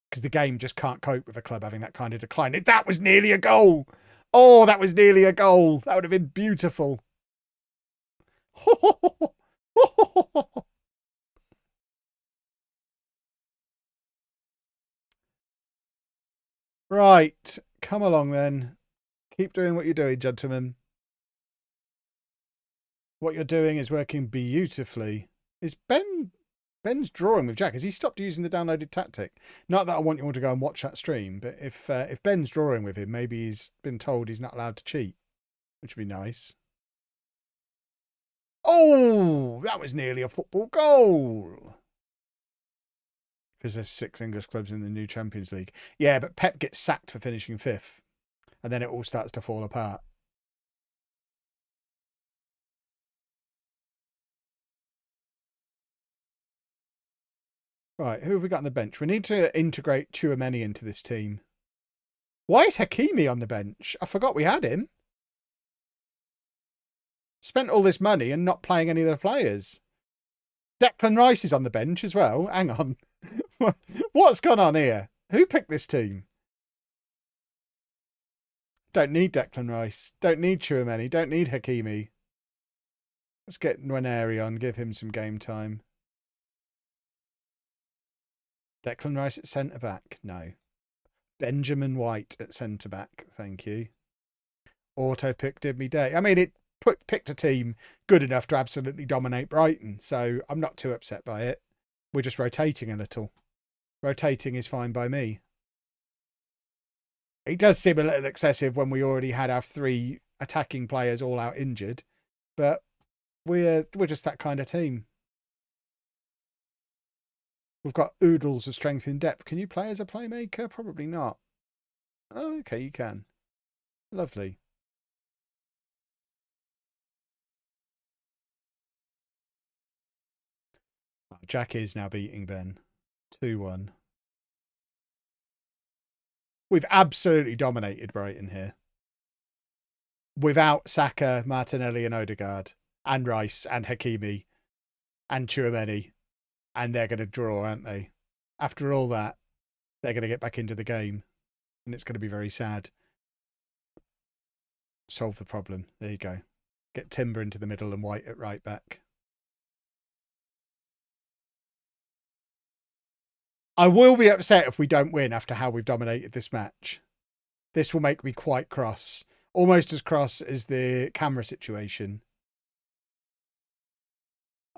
because the game just can't cope with a club having that kind of decline. That was nearly a goal. Oh, that was nearly a goal. That would have been beautiful. Right, come along then. Keep doing what you're doing, gentlemen. What you're doing is working beautifully. Is Ben's drawing with Jack? Has he stopped using the downloaded tactic? Not that I want you all to go and watch that stream, but if Ben's drawing with him, maybe he's been told he's not allowed to cheat, which would be nice. Oh, that was nearly a football goal. Because there's 6 English clubs in the new Champions League. Yeah, but Pep gets sacked for finishing 5th. And then it all starts to fall apart. Right, who have we got on the bench? We need to integrate Tchouaméni into this team. Why is Hakimi on the bench? I forgot we had him. Spent all this money and not playing any of the players. Declan Rice is on the bench as well. Hang on. What's gone on here? Who picked this team? Don't need Declan Rice. Don't need Tchouaméni. Don't need Hakimi. Let's get Nwaneri on. Give him some game time. Declan Rice at centre-back? No. Benjamin White at centre-back. Thank you. Auto-pick did me day. I mean, it picked a team good enough to absolutely dominate Brighton, so I'm not too upset by it. We're just rotating a little. Rotating is fine by me. It does seem a little excessive when we already had our 3 attacking players all out injured, but we're just that kind of team. We've got oodles of strength in depth. Can you play as a playmaker? Probably not. Oh, okay, you can. Lovely. Jack is now beating Ben. 2-1. We've absolutely dominated Brighton here. Without Saka, Martinelli and Odegaard, and Rice, and Hakimi, and Tchouaméni. And they're going to draw, aren't they? After all that, they're going to get back into the game. And it's going to be very sad. Solve the problem. There you go. Get Timber into the middle and White at right back. I will be upset if we don't win after how we've dominated this match. This will make me quite cross. Almost as cross as the camera situation.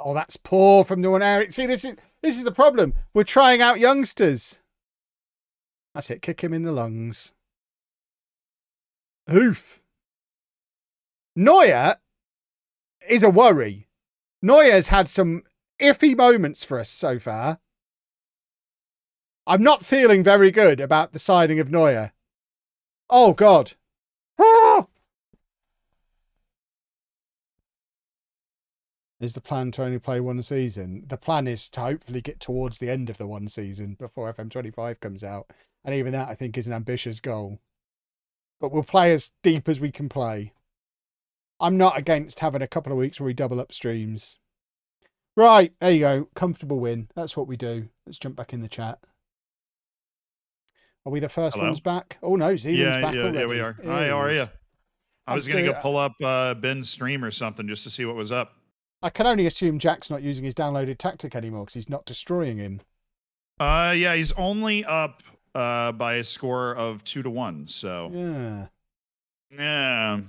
Oh, that's poor from Nwaneri. See, this is the problem. We're trying out youngsters. That's it. Kick him in the lungs. Oof. Neuer is a worry. Neuer's had some iffy moments for us so far. I'm not feeling very good about the signing of Neuer. Oh, God. Ah! Is the plan to only play 1 season? The plan is to hopefully get towards the end of the 1 season before FM25 comes out. And even that, I think, is an ambitious goal. But we'll play as deep as we can play. I'm not against having a couple of weeks where we double up streams. Right, there you go. Comfortable win. That's what we do. Let's jump back in the chat. Are we the first ones back? Oh, no, Zealand's back already. Yeah, we are. Hi, how are you? I was going to go pull up Ben's stream or something just to see what was up. I can only assume Jack's not using his downloaded tactic anymore because he's not destroying him. Yeah, he's only up by a score of 2-1. So yeah.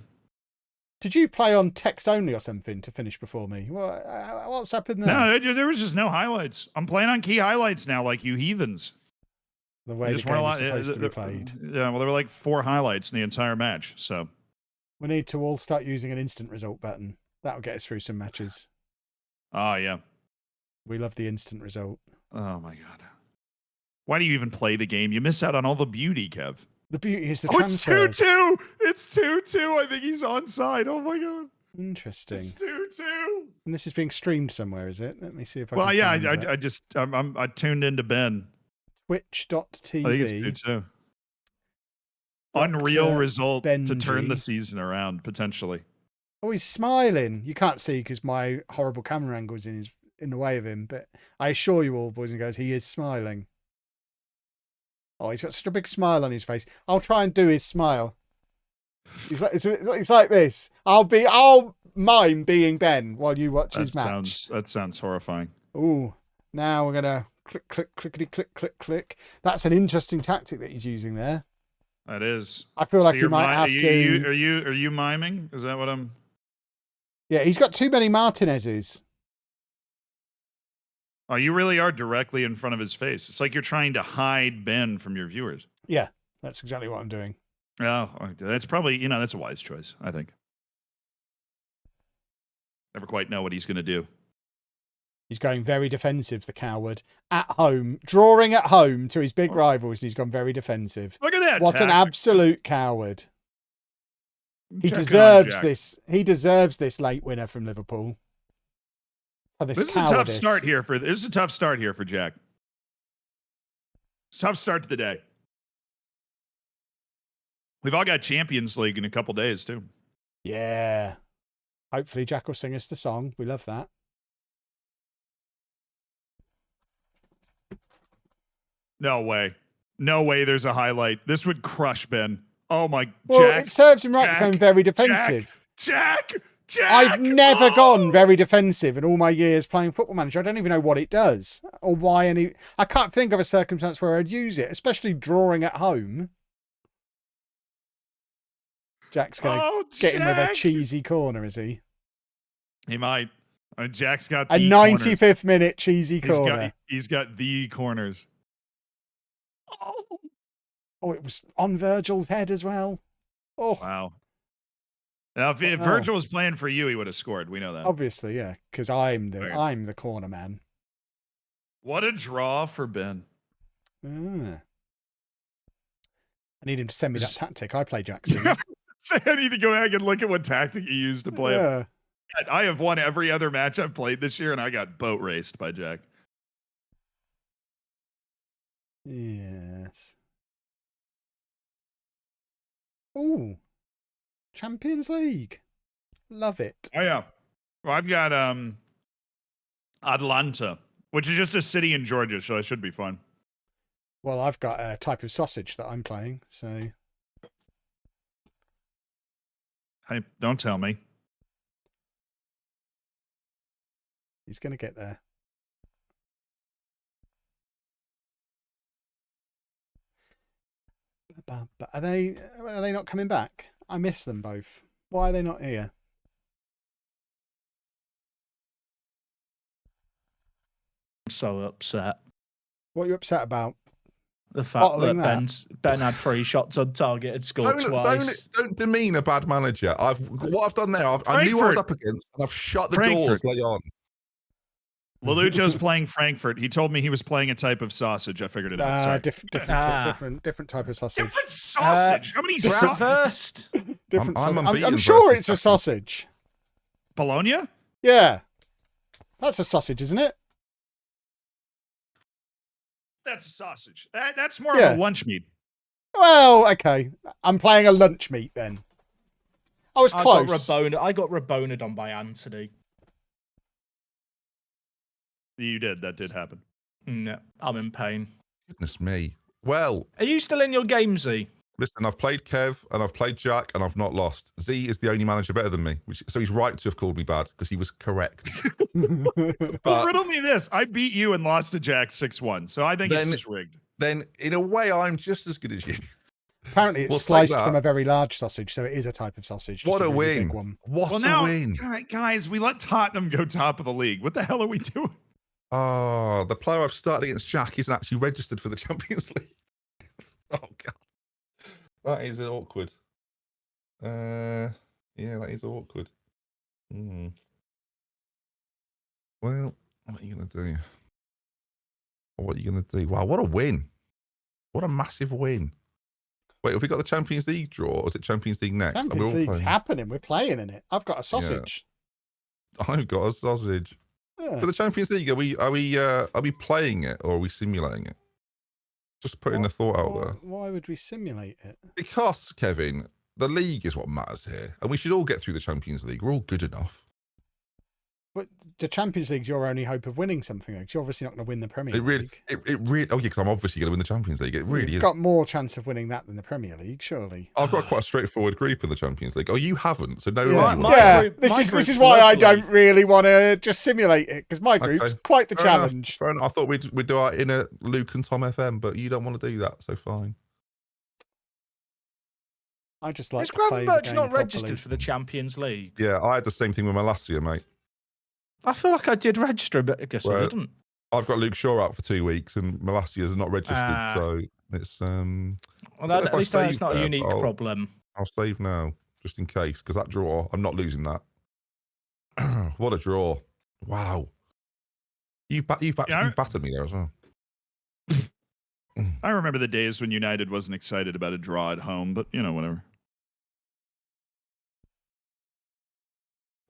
Did you play on text only or something to finish before me? What's happened there? No, there was just no highlights. I'm playing on key highlights now, like you heathens. The way the game is supposed to be played. Yeah, well, there were like 4 highlights in the entire match. So we need to all start using an instant result button. That'll get us through some matches. Oh, yeah. We love the instant result. Oh, my God. Why do you even play the game? You miss out on all the beauty, Kev. The beauty is the transfers. It's 2-2. It's 2-2. I think he's onside. Oh, my God. Interesting. It's 2-2. And this is being streamed somewhere, is it? Let me see if I Well, can yeah, find I tuned into Ben. Twitch.tv. I think it's 2-2. Unreal result to turn the season around, potentially. Oh, he's smiling. You can't see because my horrible camera angle is in the way of him, but I assure you all, boys and girls, he is smiling. Oh, he's got such a big smile on his face. I'll try and do his smile. He's like this. I'll mime being Ben while you watch his match. That sounds horrifying. Ooh, now we're gonna clickety click click. That's an interesting tactic that he's using there. That is. I feel like he might have to. Are you miming? Is that what I'm? Yeah, he's got too many Martinez's. Oh, you really are directly in front of his face. It's like you're trying to hide Ben from your viewers. Yeah, that's exactly what I'm doing. Oh, that's probably, that's a wise choice, I think. Never quite know what he's going to do. He's going very defensive, the coward. At home, drawing at home to his big rivals, and he's gone very defensive. Look at that. What an absolute coward. He deserves this. He deserves this late winner from Liverpool. This is a tough start here for Jack. It's a tough start to the day. We've all got Champions League in a couple days too. Yeah. Hopefully Jack will sing us the song. We love that. No way. No way there's a highlight. This would crush Ben. Oh my, well, Jack. It serves him right to become very defensive. Jack! I've never gone very defensive in all my years playing Football Manager. I don't even know what it does or why any. I can't think of a circumstance where I'd use it, especially drawing at home. Jack's going to get him with a cheesy corner, is he? He might. Jack's got a 95th corners. Minute cheesy corner. He's got the corners. Oh, it was on Virgil's head as well. Oh, wow. Now, if Virgil was playing for you, he would have scored. We know that. Obviously, yeah, because I'm the corner man. What a draw for Ben. I need him to send me that tactic. I play Jackson. I need to go back and look at what tactic he used to play. Yeah. I have won every other match I've played this year, and I got boat raced by Jack. Yes. Ooh. Champions League. Love it. Oh, yeah. Well, I've got Atlanta, which is just a city in Georgia, so it should be fun. Well, I've got a type of sausage that I'm playing, so... Hey, don't tell me. He's going to get there. Are they not coming back? I miss them both. Why are they not here? I'm so upset. What are you upset about? The fact that Ben had 3 shots on target and scored twice. Don't demean a bad manager. What I've done there, I knew what I was up against, and I've shut the doors late on. LOLLUJO's playing Frankfurt. He told me he was playing a type of sausage. I figured it out. Different type of sausage. Different sausage. How many first? Different. I'm sure it's a sausage. Bologna? Yeah, that's a sausage, isn't it? That's a sausage. That's more of a lunch meat. Well, okay. I'm playing a lunch meat then. I was close. I got Rabona'd on by Anthony. You did. That did happen. No, I'm in pain. Goodness me. Well, are you still in your game, Z? Listen, I've played Kev and I've played Jack and I've not lost. Z is the only manager better than me, so he's right to have called me bad because he was correct. Well, riddle me this: I beat you and lost to Jack 6-1, so I think it's just rigged. Then, in a way, I'm just as good as you. Apparently, it's sliced from a very large sausage, so it is a type of sausage. What a win! Big one. What a win! Guys, we let Tottenham go top of the league. What the hell are we doing? Oh, the player I've started against Jack isn't actually registered for the Champions League. Oh, God. That is awkward. Yeah, that is awkward. Well, what are you going to do? What are you going to do? Wow, what a win. What a massive win. Wait, have we got the Champions League draw, or is it Champions League next? Champions League's happening. We're playing in it. I've got a sausage. Yeah. I've got a sausage. Yeah. For the Champions League, are we playing it or are we simulating it? Just putting a thought out there. Why would we simulate it? Because, Kevin, the league is what matters here, and we should all get through the Champions League. We're all good enough. But the Champions League's your only hope of winning something, because you're obviously not going to win the Premier League. It really. Oh yeah, because I'm obviously going to win the Champions League. It really is. You've got more chance of winning that than the Premier League, surely. I've got quite a straightforward group in the Champions League. Oh, you haven't, so no. This is why I don't really want to just simulate it, because my group's quite the challenge. Fair enough. I thought we'd do our inner Luke and Tom FM, but you don't want to do that, so fine. I just like. Is Gravenberch not registered for the Champions League? Yeah, I had the same thing with my last year, mate. I feel like I did register, but I guess I didn't. I've got Luke Shaw out for 2 weeks, and Malassia's not registered, so it's Well, at least that's not a unique problem. I'll save now, just in case, because that draw, I'm not losing that. What a draw! Wow, you battered me there as well. I remember the days when United wasn't excited about a draw at home, but whatever.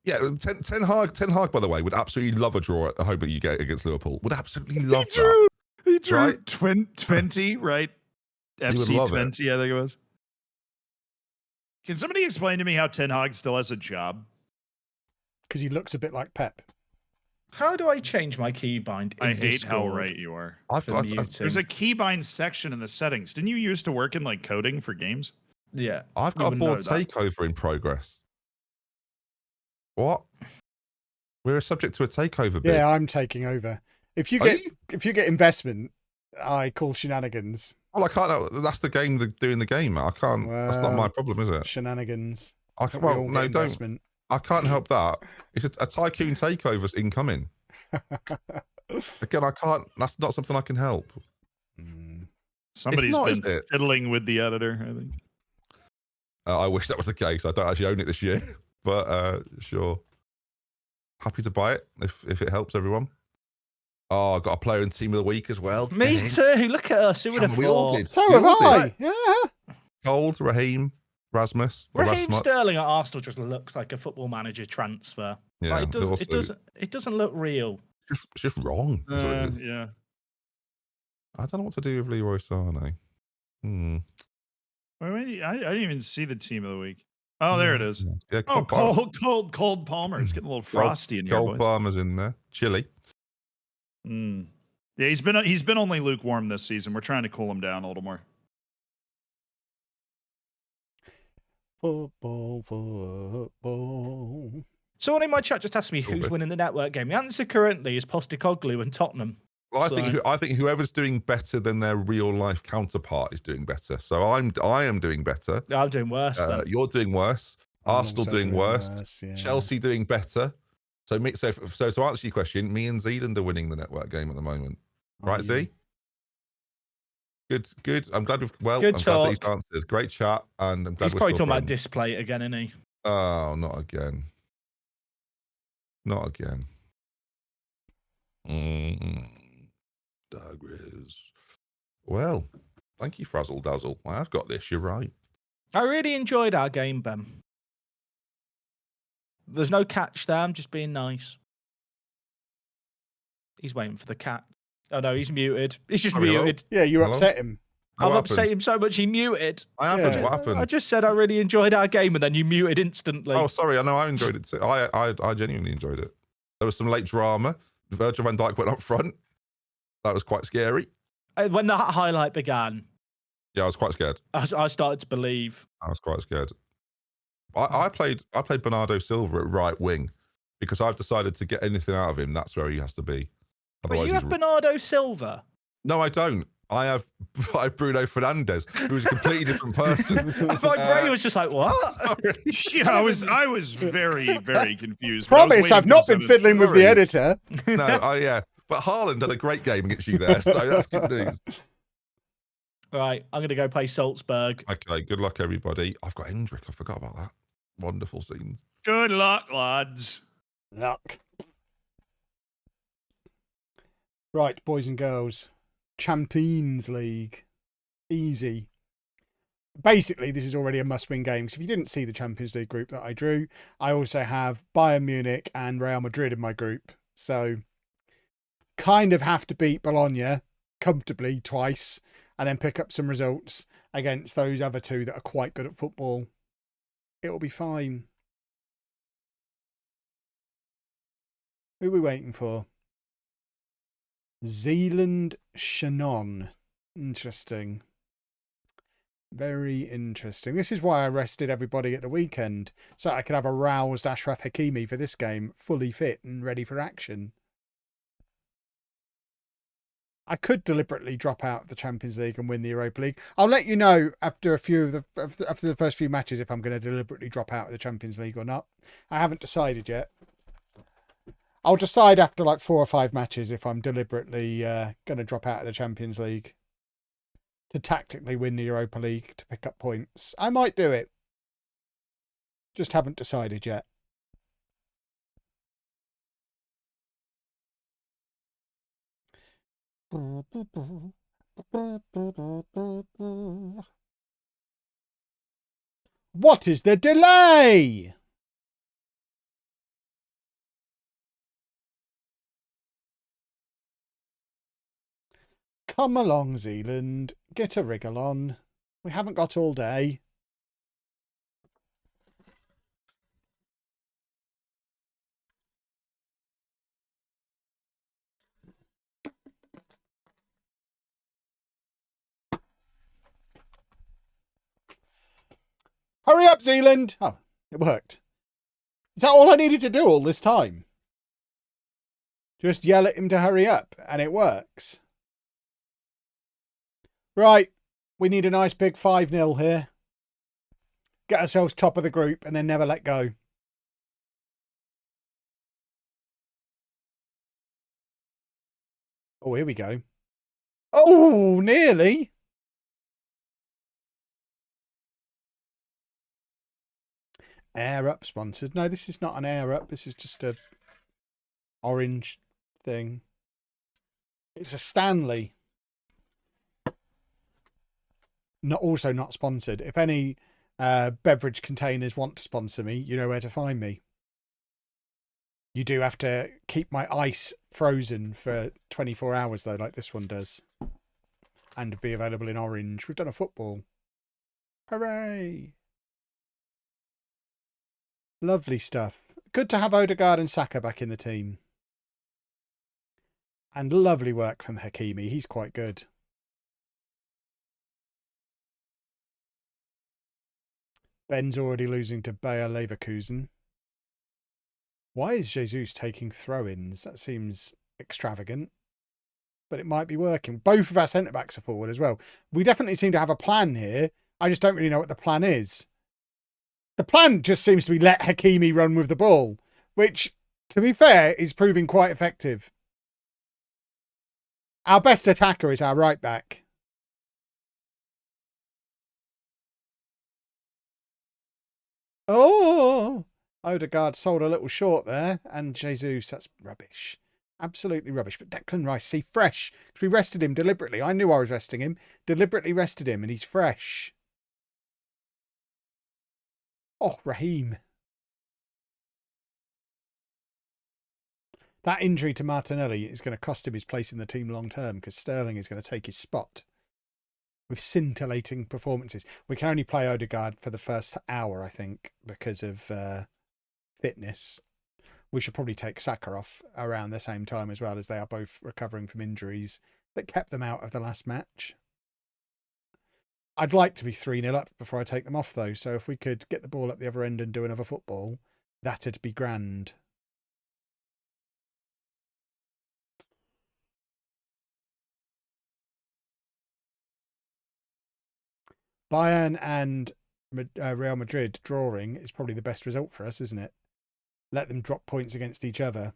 Yeah, Ten Hag, by the way, would absolutely love a draw at home that you get against Liverpool. Would absolutely love that. He drew right? 20, right? FC 20, I think it was. Can somebody explain to me how Ten Hag still has a job? Because he looks a bit like Pep. How do I change my keybind? I hate how right you are. There's a keybind section in the settings. Didn't you used to work in like coding for games? Yeah. I've got a board takeover in progress. What? We're subject to a takeover bid. Yeah, I'm taking over. If you get investment, I call shenanigans. Well, I can't. That's the game. Doing the game. I can't. That's not my problem, is it? Shenanigans. I can't, well, no, don't. I can't help that. It's a tycoon takeover's incoming. Again, I can't. That's not something I can help. Somebody's been fiddling with the editor, I think. I wish that was the case. I don't actually own it this year. But sure, happy to buy it if it helps everyone. Oh, I got a player in team of the week as well. Me too. Look at us. Who would have thought? So have I. Yeah. Cold, Raheem, Rasmus. Raheem Sterling at Arsenal just looks like a Football Manager transfer. Yeah, like, it doesn't look real. It's just wrong. Yeah. I don't know what to do with Leroy Sané. Wait, I didn't even see the team of the week. Oh, there it is. Yeah, cold Palmer. It's getting a little frosty in here, boys. Cold Palmer's in there. Chilly. Yeah, he's been only lukewarm this season. We're trying to cool him down a little more. Football. Someone in my chat just asked me who's winning the network game. The answer currently is Postecoglou and Tottenham. Well, I think whoever's doing better than their real life counterpart is doing better. So I am doing better. I'm doing worse. You're doing worse. Arsenal doing worse. Yeah. Chelsea doing better. So to answer your question, me and Zealand are winning the network game at the moment. Right, Z? Good. I'm glad glad these answers. Great chat, and I'm glad he's probably talking about display again, isn't he? Oh, not again. Not again. Dagriz. Well, thank you, Frazzle Dazzle. I have got this. You're right. I really enjoyed our game, Ben. There's no catch there. I'm just being nice. He's waiting for the cat. Oh no, he's muted. He's just muted. Yeah, you upset him. I've upset him so much he muted. I haven't. Yeah. What happened? I just said I really enjoyed our game, and then you muted instantly. Oh, sorry. I know I enjoyed it too. I genuinely enjoyed it. There was some late drama. Virgil van Dijk went up front. That was quite scary. When the highlight began. Yeah, I was quite scared. I started to believe. I was quite scared. I played Bernardo Silva at right wing because I've decided to get anything out of him. That's where he has to be. But you have Bernardo Silva? No, I don't. I have Bruno Fernandes, who's a completely different person. My brain was just like, what? Yeah, I was very, very confused. Promise, I've not been fiddling with the editor. No, yeah. But Haaland had a great game against you there, so that's good news. Right, I'm going to go play Salzburg. Okay, good luck, everybody. I've got Hendrick. I forgot about that. Wonderful scenes. Good luck, lads. Luck. Right, boys and girls. Champions League. Easy. basically, this is already a must-win game. Because if you didn't see the Champions League group that I drew, I also have Bayern Munich and Real Madrid in my group. So kind of have to beat Bologna comfortably twice and then pick up some results against those other two that are quite good at football. It'll be fine. Who are we waiting for? Zealand Shannon. Interesting. Very interesting. This is why I rested everybody at the weekend, so I could have a roused Achraf Hakimi for this game, fully fit and ready for action. I could deliberately drop out of the Champions League and win the Europa League. I'll let you know after after the first few matches if I'm going to deliberately drop out of the Champions League or not. I haven't decided yet. I'll decide after like 4 or 5 matches if I'm deliberately going to drop out of the Champions League to tactically win the Europa League to pick up points. I might do it. Just haven't decided yet. What is the delay? Come along, Zealand. Get a wriggle on. We haven't got all day. Hurry up, Zealand! Oh, it worked. Is that all I needed to do all this time? Just yell at him to hurry up, and it works. Right, we need a nice big 5-0 here. Get ourselves top of the group and then never let go. Oh, here we go. Oh, nearly. Air Up sponsored. No, this is not an Air Up. This is just a orange thing. It's a Stanley. Also not sponsored. If any beverage containers want to sponsor me, you know where to find me. You do have to keep my ice frozen for 24 hours, though, like this one does. And be available in orange. We've done a football. Hooray! Lovely stuff. Good to have Odegaard and Saka back in the team. And lovely work from Hakimi. He's quite good. Ben's already losing to Bayer Leverkusen. Why is Jesus taking throw-ins? That seems extravagant. But it might be working. Both of our centre-backs are forward as well. We definitely seem to have a plan here. I just don't really know what the plan is. The plan just seems to be let Hakimi run with the ball, which, to be fair, is proving quite effective. Our best attacker is our right-back. Oh, Odegaard sold a little short there. And Jesus, that's rubbish. Absolutely rubbish. But Declan Rice, see, fresh. Because we rested him deliberately. I knew I was resting him. Deliberately rested him, and he's fresh. Oh, Raheem. That injury to Martinelli is going to cost him his place in the team long term because Sterling is going to take his spot. With scintillating performances. We can only play Odegaard for the first hour, I think, because of fitness. We should probably take Saka off around the same time as well, as they are both recovering from injuries that kept them out of the last match. I'd like to be 3-0 up before I take them off, though. So if we could get the ball at the other end and do another football, that'd be grand. Bayern and Real Madrid drawing is probably the best result for us, isn't it? Let them drop points against each other,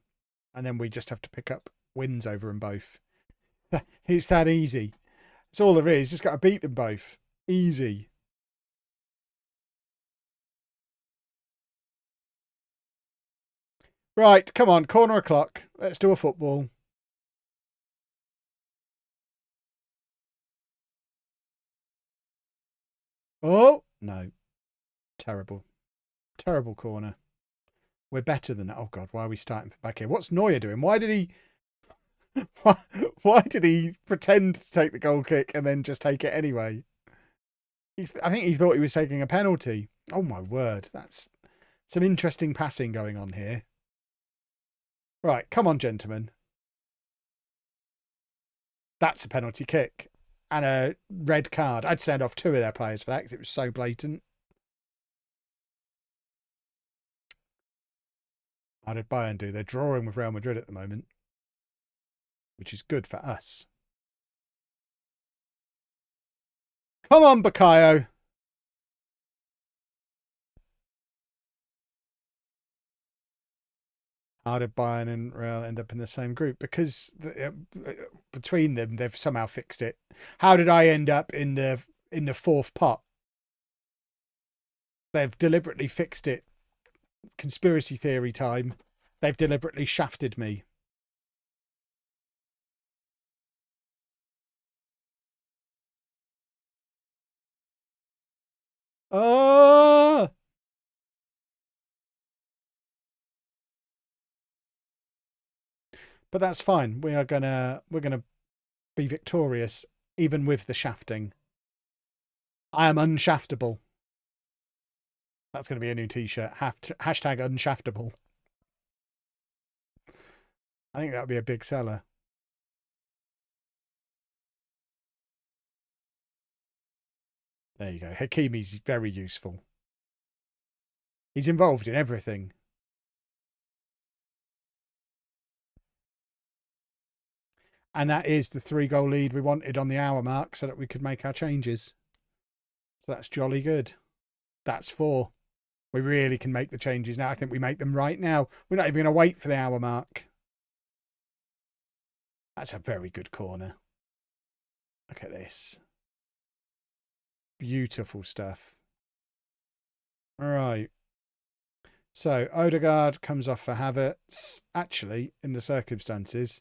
and then we just have to pick up wins over them both. It's that easy. It's all there is. Just got to beat them both. Easy. Right, come on, corner o'clock. Let's do a football. Oh, no. Terrible. Terrible corner. We're better than that. Oh, God, why are we starting from back here? What's Neuer doing? Why did he... why did he pretend to take the goal kick and then just take it anyway? I think he thought he was taking a penalty. Oh, my word. That's some interesting passing going on here. Right, come on, gentlemen. That's a penalty kick. And a red card. I'd send off 2 of their players for that because it was so blatant. How did Bayern do? They're drawing with Real Madrid at the moment, which is good for us. Come on, Bukayo. How did Bayern and Real end up in the same group? Because between them, they've somehow fixed it. How did I end up in the 4th pot? They've deliberately fixed it. Conspiracy theory time. They've deliberately shafted me. Oh! But that's fine. We're gonna be victorious even with the shafting. I am unshaftable. That's going to be a new t-shirt. Hashtag unshaftable. I think that would be a big seller. There you go. Hakimi's very useful. He's involved in everything. And that is the 3-goal lead we wanted on the hour mark so that we could make our changes. So that's jolly good. That's 4. We really can make the changes now. I think we make them right now. We're not even going to wait for the hour mark. That's a very good corner. Look at this. Beautiful stuff. All right. So Odegaard comes off for Havertz. Actually, in the circumstances...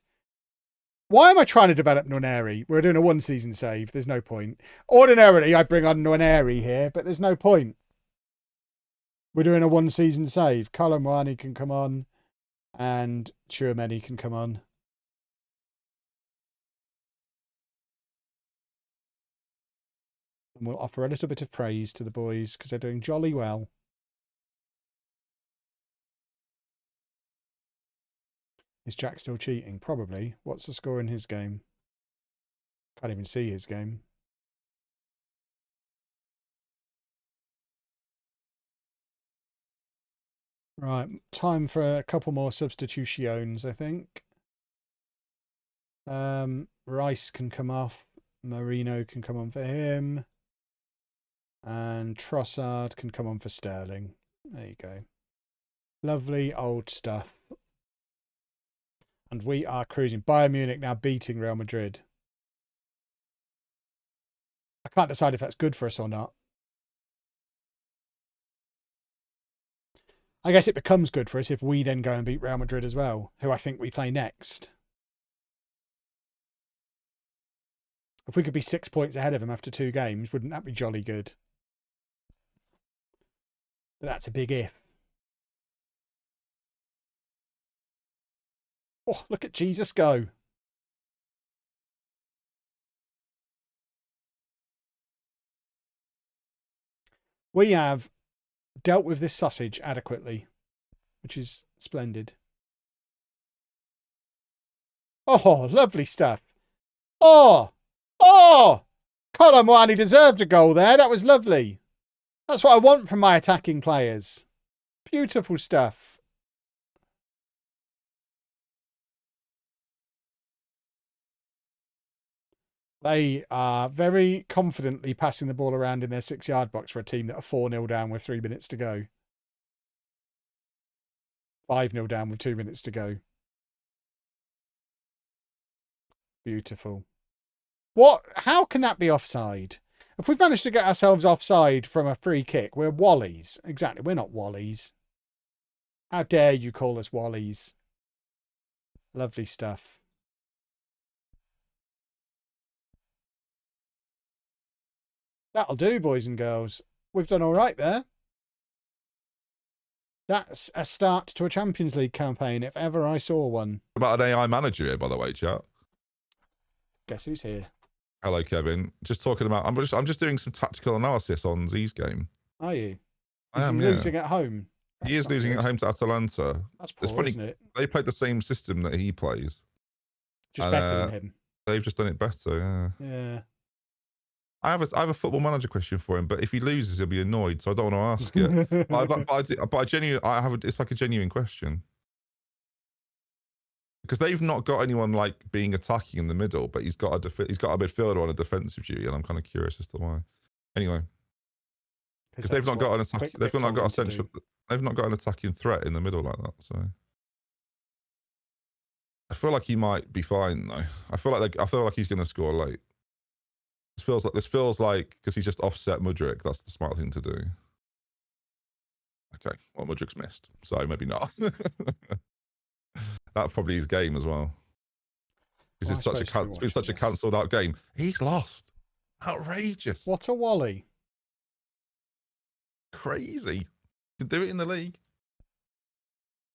Why am I trying to develop Nwaneri? We're doing a 1-season save. There's no point. Ordinarily, I bring on Nwaneri here, but there's no point. We're doing a 1-season save. Kalamwani can come on and Chouameni can come on. And we'll offer a little bit of praise to the boys because they're doing jolly well. Is Jack still cheating? Probably. What's the score in his game? Can't even see his game. Right, time for a couple more substitutions, I think. Rice can come off. Marino can come on for him. And Trossard can come on for Sterling. There you go. Lovely old stuff. And we are cruising. Bayern Munich now beating Real Madrid. I can't decide if that's good for us or not. I guess it becomes good for us if we then go and beat Real Madrid as well, who I think we play next. If we could be 6 points ahead of them after 2 games, wouldn't that be jolly good? But that's a big if. Oh, look at Jesus go. We have dealt with this sausage adequately, which is splendid. Oh, lovely stuff. Oh, Colomwani deserved a goal there. That was lovely. That's what I want from my attacking players. Beautiful stuff. They are very confidently passing the ball around in their 6-yard box for a team that are 4-0 down with 3 minutes to go. 5-0 down with 2 minutes to go. Beautiful. What? How can that be offside? If we've managed to get ourselves offside from a free kick, we're Wallies. Exactly, we're not Wallies. How dare you call us Wallies? Lovely stuff. That'll do, boys and girls. We've done all right there. That's a start to a Champions League campaign, if ever I saw one. About an AI manager here, by the way, chat. Guess who's here? Hello, Kevin. Just talking about. I'm just doing some tactical analysis on Z's game. Are you? I am. Is he losing at home? He is losing at home to Atalanta. That's poor, it's funny, isn't it? They played the same system that he plays. Just better than him. They've just done it better. Yeah. Yeah. I have a football manager question for him, but if he loses, he'll be annoyed, so I don't want to ask it. It's like a genuine question. Because they've not got anyone like being attacking in the middle, but he's got a midfielder on a defensive duty, and I'm kind of curious as to why. Anyway, because they've not got an attacking threat in the middle like that. So I feel like he might be fine though. I feel like he's going to score late. This feels like because he's just offset Mudryk. That's the smart thing to do. Okay, well Mudryk's missed, so maybe not. That's probably his game as well. Because it's been such a cancelled out game. He's lost. Outrageous. What a wally. Crazy. Could do it in the league.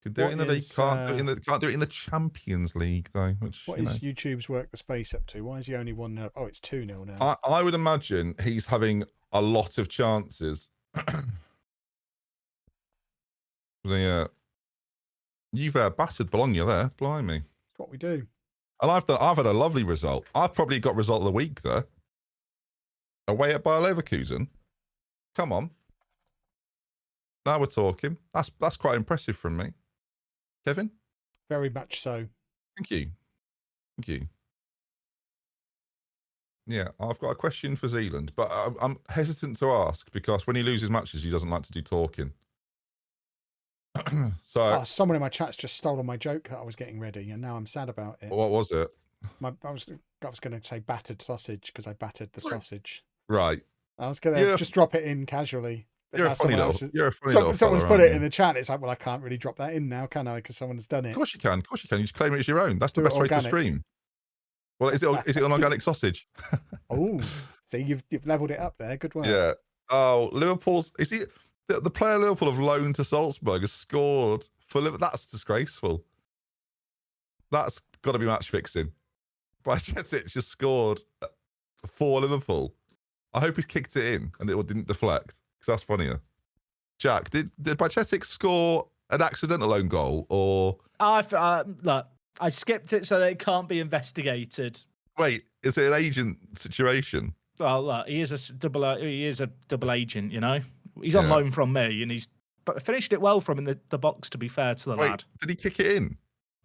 Could do it in the league. Can't do it in the Champions League though. What is YouTube's WorkTheSpace up to? Why is he only 1-0? Oh, it's 2-0 now. I would imagine he's having a lot of chances. You've battered Bologna there, blimey. That's what we do. And I've had a lovely result. I've probably got result of the week there. Away at Bayer Leverkusen. Come on. Now we're talking. That's quite impressive from me. Kevin? Very much so. Thank you. Thank you. Yeah, I've got a question for Zealand, but I'm hesitant to ask because when he loses matches, he doesn't like to do talking. So someone in my chat's just stolen my joke that I was getting ready, and now I'm sad about it. What was it? I was going to say battered sausage because I battered the sausage. Right. I was going to just drop it in casually. You're a funny little someone's put it in the chat. It's like, well, I can't really drop that in now, can I? Because someone's done it. Of course you can. Of course you can. You just claim it as your own. That's the best way to stream. Well, is it an organic sausage? Oh, see, you've leveled it up there. Good work. Yeah. Oh, Liverpool's. Is he the player Liverpool have loaned to Salzburg has scored for Liverpool? That's disgraceful. That's got to be match fixing. Bajcetic just scored for Liverpool. I hope he's kicked it in and it didn't deflect. Because that's funnier. Jack, did Bajcetic score an accidental own goal or? Look, I skipped it so that it can't be investigated. Wait, is it an agent situation? Well, look, he is a double agent. You know, he's on loan from me, and he's finished it well from in the box. To be fair to the lad, did he kick it in?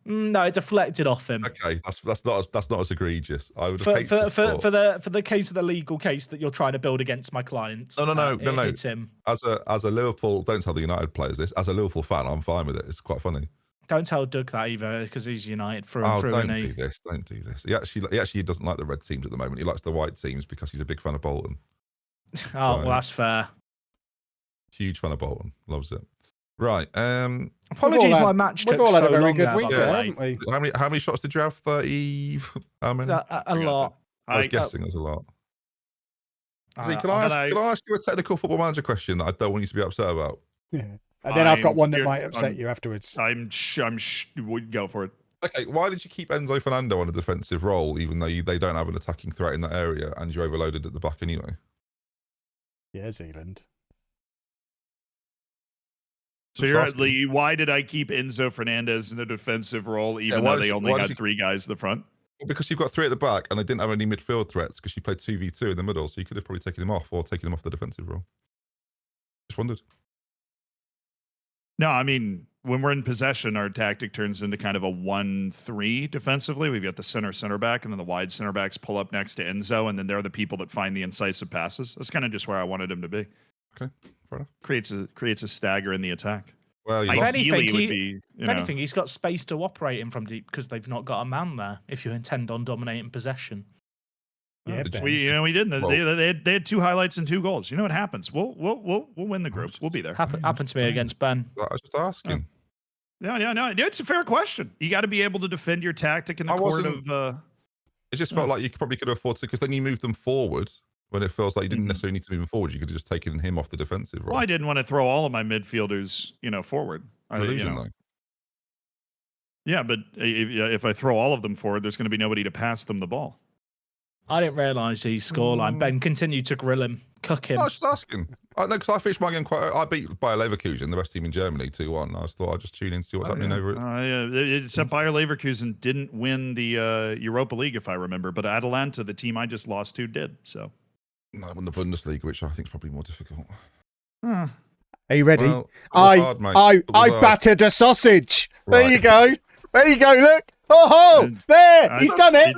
No, it deflected off him. Okay, that's not as egregious. I would have for the case of the legal case that you're trying to build against my client. No. It's him. As a Liverpool, don't tell the United players this. As a Liverpool fan, I'm fine with it. It's quite funny. Don't tell Doug that either, because he's United through and through. Don't do this. Don't do this. He actually doesn't like the red teams at the moment. He likes the white teams because he's a big fan of Bolton. Well, that's fair. Huge fan of Bolton. Loves it. Right. Apologies, my match took so long. We've all had a very good week there, haven't we? How many shots did you have? 30? How many? A lot. I was guessing there's a lot. Can I ask you a technical football manager question that I don't want you to be upset about? Yeah. And then I've got one that might upset you afterwards. Would go for it. Okay, why did you keep Enzo Fernando on a defensive role, even though they don't have an attacking threat in that area, and you're overloaded at the back anyway? Yeah, Zealand. So why did I keep Enzo Fernandez in a defensive role, even though they only had three guys at the front? Well, because you've got three at the back, and they didn't have any midfield threats because you played 2v2 in the middle, so you could have probably taken him off or taken him off the defensive role. Just wondered. No, I mean, when we're in possession, our tactic turns into kind of a 1-3 defensively. We've got the center back, and then the wide center backs pull up next to Enzo, and then they're the people that find the incisive passes. That's kind of just where I wanted him to be. Okay, fair enough. Creates a stagger in the attack. Well, if anything, he's got space to operate in from deep because they've not got a man there. If you intend on dominating possession. Yeah, we didn't. They had 2 highlights and 2 goals. You know what happens? We'll win the group. We'll be there. Happened to me against Ben. I was just asking. No. It's a fair question. You got to be able to defend your tactic in the court of. It just felt like you probably could afford to, because then you move them forward when it feels like you didn't necessarily need to move him forward. You could have just taken him off the defensive role. Well, I didn't want to throw all of my midfielders, forward. Though. Yeah, but if I throw all of them forward, there's going to be nobody to pass them the ball. I didn't realise his scoreline. Ben continued to grill him, cook him. I was just asking. No, because I finished my game I beat Bayer Leverkusen, the best team in Germany, 2-1. I just thought I'd just tune in and see what's happening over it. Except Bayer Leverkusen didn't win the Europa League, if I remember, but Atalanta, the team I just lost to, did. So. No, I won the Bundesliga, which I think is probably more difficult. Are you ready? Well, I battered a sausage. Right. There you go. There you go. Look. Oh, there. He's done it.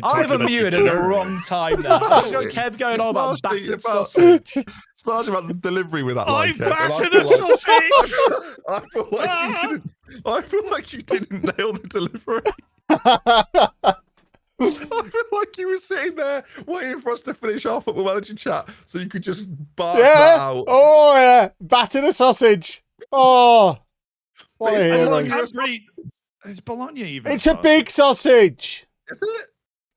I've unmuted at the wrong time now. Kev going on about battered sausage. It's largely about the delivery with that. I battered a sausage. I feel like you didn't nail the delivery. I feel like you were sitting there waiting for us to finish our Football Manager chat so you could just bark that out. Oh, yeah. Battered a sausage. Oh. What It's Bologna even. It's a big sausage. Is it?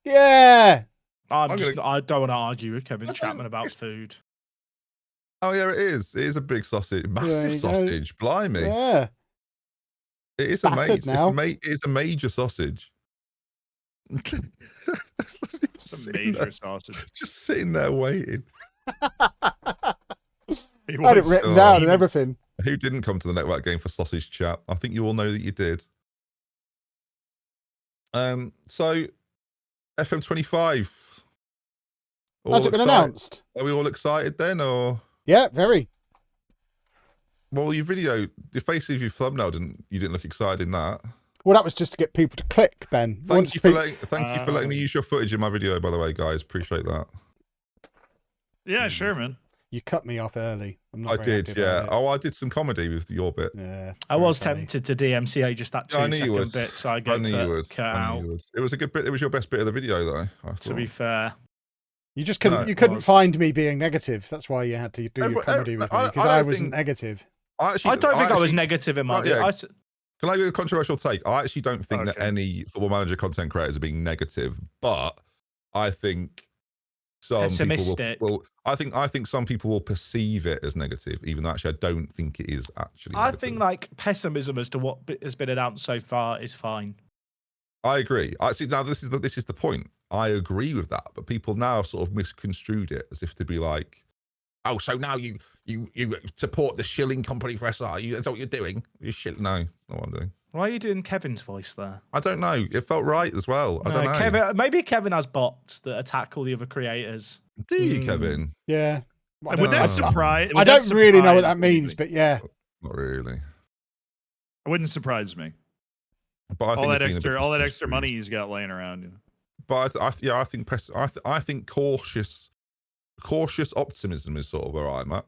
Yeah. I don't want to argue with Kevin Chapman about food. Oh, yeah, it is. It is a big sausage. Massive sausage. Blimey. Yeah. It is it is a major sausage. It's a major sausage. Just sitting there waiting. Had it written down and everything. Who didn't come to the network game for sausage chat? I think you all know that you did. So FM25. Has it been announced? Are we all excited then, or? Yeah, very. Well, your video, the face of your thumbnail you didn't look excited in that. Well, that was just to get people to click, Ben. Thank you for letting me use your footage in my video, by the way, guys. Appreciate that. Yeah, sure, man. You cut me off early. I did, yeah. Oh, I did some comedy with your bit. Yeah. I was tempted to DMCA just that 2-second bit, so I cut out. It was a good bit. It was your best bit of the video, though. To be fair. You just couldn't. You couldn't find me being negative. That's why you had to do your comedy with me, because I wasn't negative. I don't think I was negative in my video. Can I give a controversial take? I actually don't think that any Football Manager content creators are being negative, but I think some people will. I think some people will perceive it as negative, even though actually I don't think it is actually. I think like pessimism as to what has been announced so far is fine. I agree. I see. Now this is the point. I agree with that, but people now sort of misconstrued it as if to be like, oh, so now you support the shilling company for SR? That's what you're doing? No, that's not what I'm doing. Why are you doing Kevin's voice there? I don't know. It felt right as well. I don't know. Maybe Kevin has bots that attack all the other creators. Do you, Kevin? Yeah. Would that surprise? I don't really know what that means, but yeah. Not really. It wouldn't surprise me. But I think all that extra money he's got laying around. You know. But I think cautious optimism is sort of where I'm at.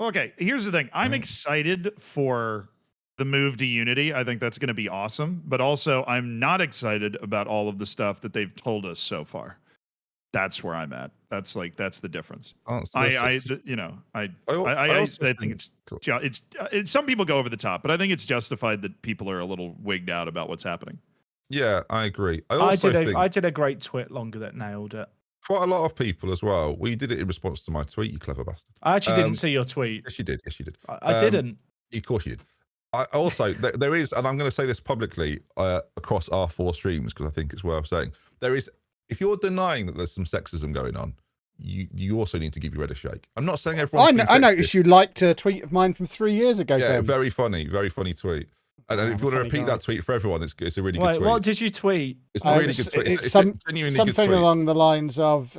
Okay, here's the thing. I'm excited for the move to Unity. I think that's going to be awesome. But also, I'm not excited about all of the stuff that they've told us so far. That's where I'm at. That's the difference. I think it's some people go over the top, but I think it's justified that people are a little wigged out about what's happening. Yeah, I agree. I did a great tweet longer that nailed it. Quite a lot of people as well. We did it in response to my tweet, you clever bastard. I actually didn't see your tweet. Yes, you did. I didn't. Of course you did. I also, there is, and I'm going to say this publicly across our 4 streams because I think it's worth saying. There is, if you're denying that there's some sexism going on, you also need to give your head a shake. I'm not saying everyone. I noticed you liked a tweet of mine from 3 years ago. Yeah, Ben. very funny tweet. And if you want to repeat that tweet for everyone, it's a really good tweet. What did you tweet? It's a really good tweet. It's something along the lines of,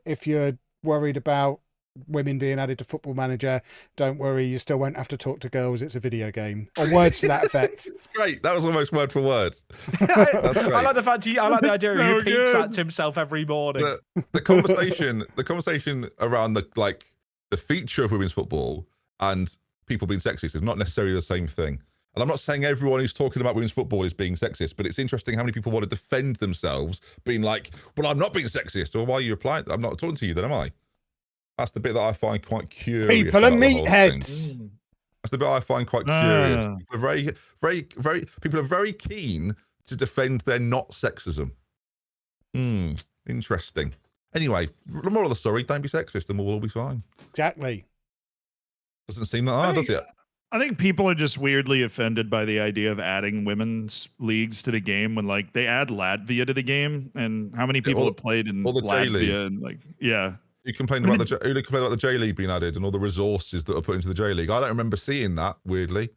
if you're worried about women being added to Football Manager, don't worry, you still won't have to talk to girls. It's a video game, or words to that effect. It's great. That was almost word for word. That's great. I like the fact I like the idea he repeats that to himself every morning. The conversation around the feature of women's football and people being sexist is not necessarily the same thing. And I'm not saying everyone who's talking about women's football is being sexist, but it's interesting how many people want to defend themselves, being like, "Well, I'm not being sexist." Well, why are you replying? I'm not talking to you, then, am I? That's the bit that I find quite curious. People are meatheads. That's the bit I find quite curious. People are very keen to defend their not sexism. Interesting. Anyway, the moral of the story, don't be sexist and we'll all be fine. Exactly. Doesn't seem that hard, does it? I think people are just weirdly offended by the idea of adding women's leagues to the game when, like, they add Latvia to the game, and how many people have played in Latvia and, like, yeah. You complained about the J League being added and all the resources that are put into the J League. I don't remember seeing that, weirdly.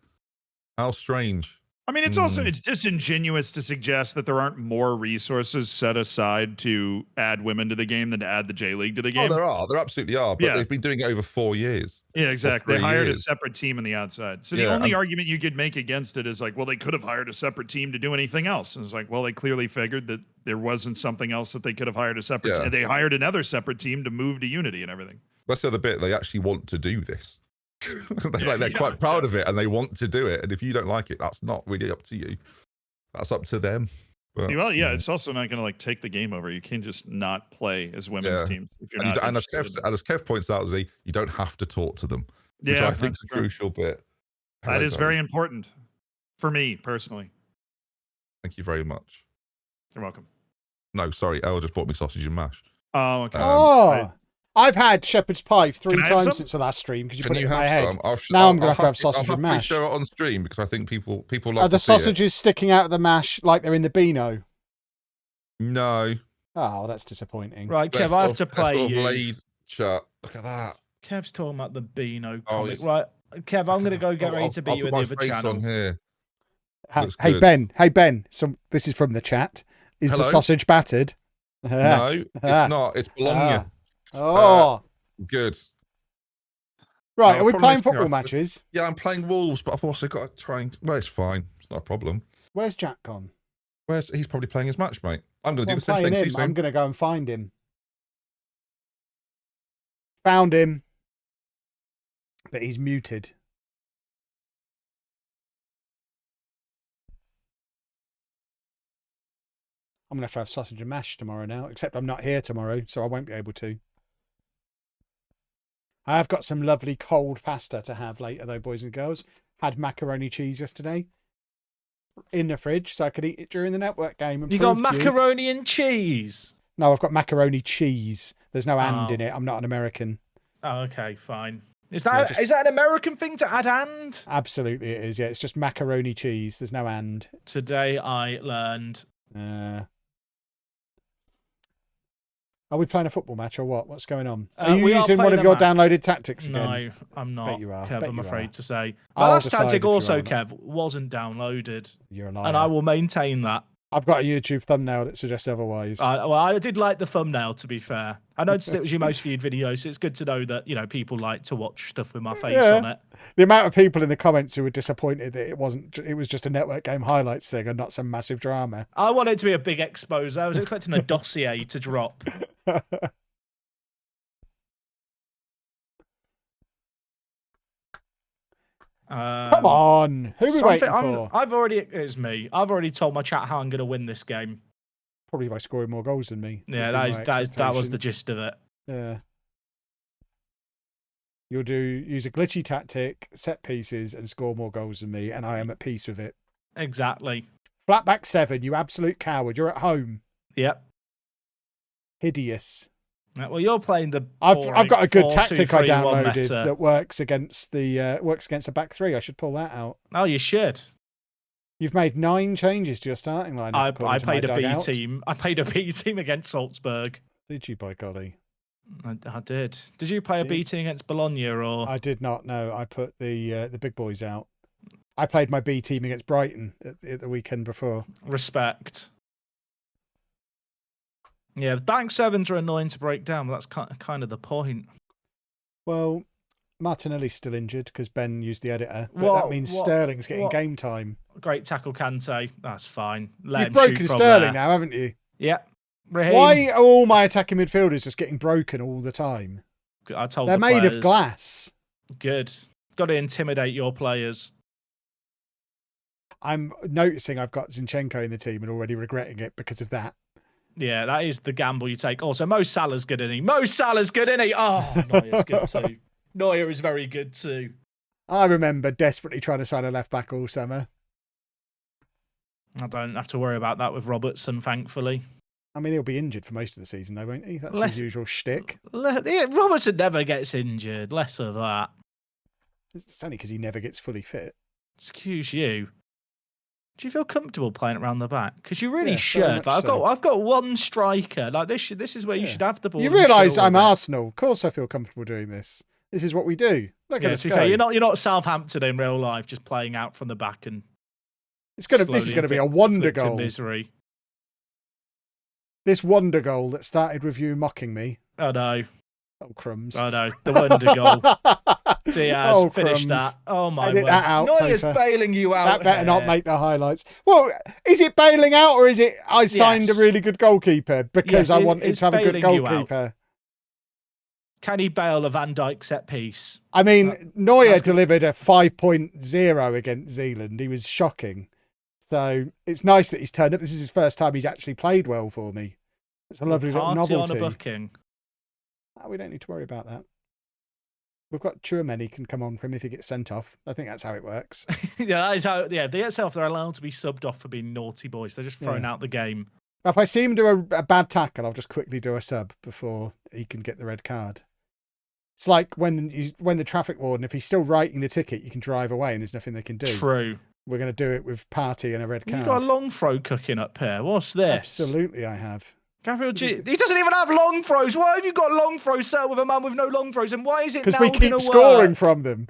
How strange. I mean, it's also, it's disingenuous to suggest that there aren't more resources set aside to add women to the game than to add the J League to the game. Oh, there are. There absolutely are. But they've been doing it over 4 years. Yeah, exactly. They hired a separate team on the outside. So the only argument you could make against it is like, well, they could have hired a separate team to do anything else. And it's like, well, they clearly figured that there wasn't something else that they could have hired a separate team. They hired another separate team to move to Unity and everything. That's the other bit. They actually want to do this. They're quite proud of it and they want to do it. And if you don't like it, that's not really up to you. That's up to them. But, well, it's also not going to like take the game over. You can't just not play as women's teams if you're not. And as Kev points out, Z, you don't have to talk to them, which I think is a crucial bit. That is very important for me personally. Thank you very much. You're welcome. No, sorry, Elle just bought me sausage and mash. Oh, okay. I've had shepherd's pie 3 times since the last stream because you put it in my head. Now I'm going to have sausage and mash. Show it on stream because I think people like the sausages sticking out of the mash like they're in the Beano? No. Oh, that's disappointing. Right, Kev, I have to play you. Look at that. Kev's talking about the Beano comic. Right, Kev, I'm going to go get ready to beat you in the other channel. On here. Hey, Ben. This is from the chat. Is the sausage battered? No, it's not. It's Bologna. Good. Right, are we playing football matches? Yeah, I'm playing Wolves, but I've also got to try and... Well, it's fine. It's not a problem. Where's Jack gone? He's probably playing his match, mate. I'm going to do the same thing. I'm going to go and find him. Found him. But he's muted. I'm going to have sausage and mash tomorrow now, except I'm not here tomorrow, so I won't be able to. I have got some lovely cold pasta to have later, though, boys and girls. Had macaroni cheese yesterday in the fridge, so I could eat it during the network game. You got macaroni and cheese? No, I've got macaroni cheese. There's no and in it. I'm not an American. Oh, okay, fine. Is that an American thing to add and? Absolutely it is, yeah. It's just macaroni cheese. There's no and. Today I learned. Are we playing a football match or what? What's going on? Are you using one of your downloaded tactics again? No, I'm not. Bet you are. Kev, I'm afraid to say. My last tactic also, Kev, wasn't downloaded. You're a liar. And I will maintain that. I've got a YouTube thumbnail that suggests otherwise. Well, I did like the thumbnail, to be fair. I noticed it was your most viewed video, so it's good to know that, people like to watch stuff with my face on it. The amount of people in the comments who were disappointed that it was just a network game highlights thing and not some massive drama. I wanted it to be a big expose. I was expecting a dossier to drop. Come on, who are we waiting for? It's me. I've already told my chat how I'm going to win this game. Probably by scoring more goals than me. Yeah, that was the gist of it. Yeah. You'll use a glitchy tactic, set pieces, and score more goals than me, and I am at peace with it. Exactly. Flatback 7, you absolute coward. You're at home. Yep. Hideous. Well, you're playing the. I've got a good tactic I downloaded that works against the back 3. I should pull that out. Oh, you should. You've made 9 changes to your starting line. I played a B team. I played a B team against Salzburg. Did you, by golly? I did. Did you play a B team against Bologna or? I did not. No, I put the big boys out. I played my B team against Brighton at the weekend before. Respect. Yeah, bank 7s are annoying to break down, but that's kind of the point. Well, Martinelli's still injured because Ben used the editor. But that means Sterling's getting game time. Great tackle, Kante. That's fine. You've broken Sterling now, haven't you? Yep. Raheem. Why are all my attacking midfielders just getting broken all the time? I told they're made of glass. Good. Got to intimidate your players. I'm noticing I've got Zinchenko in the team and already regretting it because of that. Yeah, that is the gamble you take. Also, Mo Salah's good, isn't he? Mo Salah's good, isn't he? Oh, Neuer's good too. Neuer is very good too. I remember desperately trying to sign a left back all summer. I don't have to worry about that with Robertson, thankfully. I mean, he'll be injured for most of the season, though, won't he? That's his usual shtick. Robertson never gets injured. Less of that. It's only because he never gets fully fit. Excuse you. Do you feel comfortable playing around the back? Because you really should. Like, so. I've got one striker. Like this is where you should have the ball. You realise I'm Arsenal. Of course, I feel comfortable doing this. This is what we do. Look at us go. Fair, you're not Southampton in real life, just playing out from the back and. This is going to be a wonder goal. Misery. This wonder goal that started with you mocking me. Oh no. Oh crumbs. Oh no, the wonder goal. Diaz finished that. Oh my word. That out, Neuer's bailing you out. That better not make the highlights. Well, is it bailing out or is it I signed a really good goalkeeper because I wanted to have a good goalkeeper? Can he bail a Van Dijk set piece? I mean, Neuer delivered a 5.0 against Zealand. He was shocking. So it's nice that he's turned up. This is his first time he's actually played well for me. It's a lovely little novelty. On a booking. Oh, we don't need to worry about that. We've got Chouameni can come on for him if he gets sent off. I think that's how it works. Yeah, that is how. Yeah, they get sent off. They're allowed to be subbed off for being naughty boys. They're just thrown out the game. If I see him do a bad tackle, I'll just quickly do a sub before he can get the red card. It's like when the traffic warden, if he's still writing the ticket, you can drive away and there's nothing they can do. True. We're going to do it with Party and a red card. You've got a long throw cooking up here. What's this? Absolutely, I have. Gabriel G. He doesn't even have long throws. Why have you got long throws set with a man with no long throws? And why is it now because we keep scoring from them.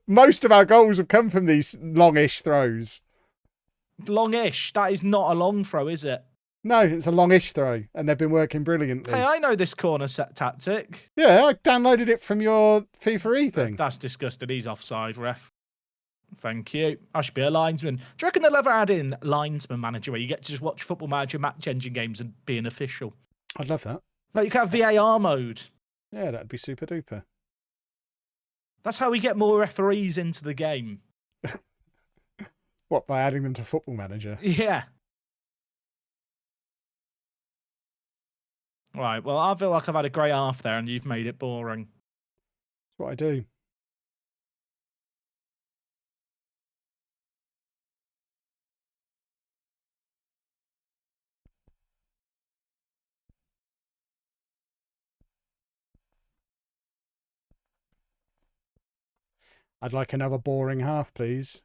Most of our goals have come from these longish throws. Longish? That is not a long throw, is it? No, it's a longish throw, and they've been working brilliantly. Hey, I know this corner set tactic. Yeah, I downloaded it from your FIFA E thing. That's disgusting. He's offside, ref. Thank you. I should be a linesman. Do you reckon they'll ever add in linesman manager where you get to just watch Football Manager match engine games and be an official? I'd love that. Like you can have VAR mode. Yeah, that'd be super duper. That's how we get more referees into the game. What, by adding them to Football Manager? Yeah. Right, well, I feel like I've had a great half there and you've made it boring. That's what I do. I'd like another boring half, please.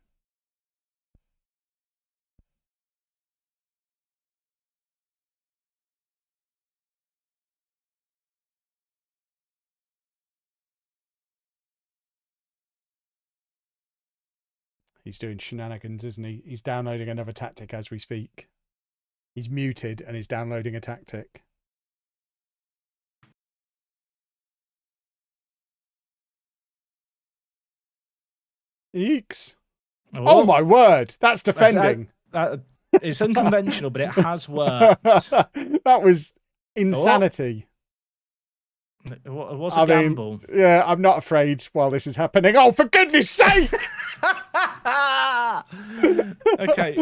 He's doing shenanigans, isn't he? He's downloading another tactic as we speak. He's muted and he's downloading a tactic. Eeks. Oh my word. That's defending. It's unconventional, but it has worked. That was insanity. It was a gamble. Yeah, I'm not afraid while this is happening. Oh, for goodness sake! Okay,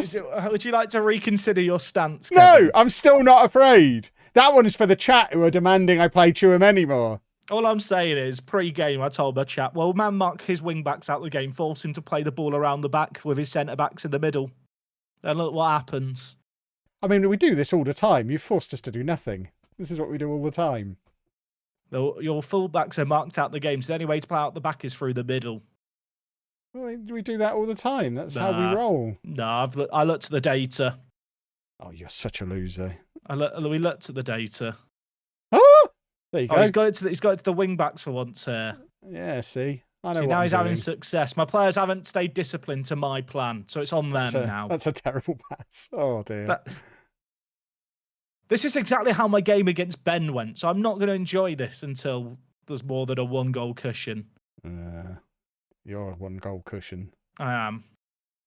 would you like to reconsider your stance, Kevin? No, I'm still not afraid. That one is for the chat who are demanding I play Chouameni more. All I'm saying is, pre-game, I told my chat, well, man mark his wing-backs out the game, force him to play the ball around the back with his centre-backs in the middle. And look what happens. I mean, we do this all the time. You've forced us to do nothing. This is what we do all the time. Your full-backs are marked out the game, so the only way to play out the back is through the middle. Well, we do that all the time. That's how we roll. No, I looked at the data. Oh, you're such a loser. We looked at the data. Oh! There you go. He's got it to the wing backs for once here. Yeah, see? I know. See, now he's having success. My players haven't stayed disciplined to my plan, so it's on them now. That's a terrible pass. Oh, dear. This is exactly how my game against Ben went, so I'm not going to enjoy this until there's more than a one-goal cushion. You're a one-goal cushion. I am.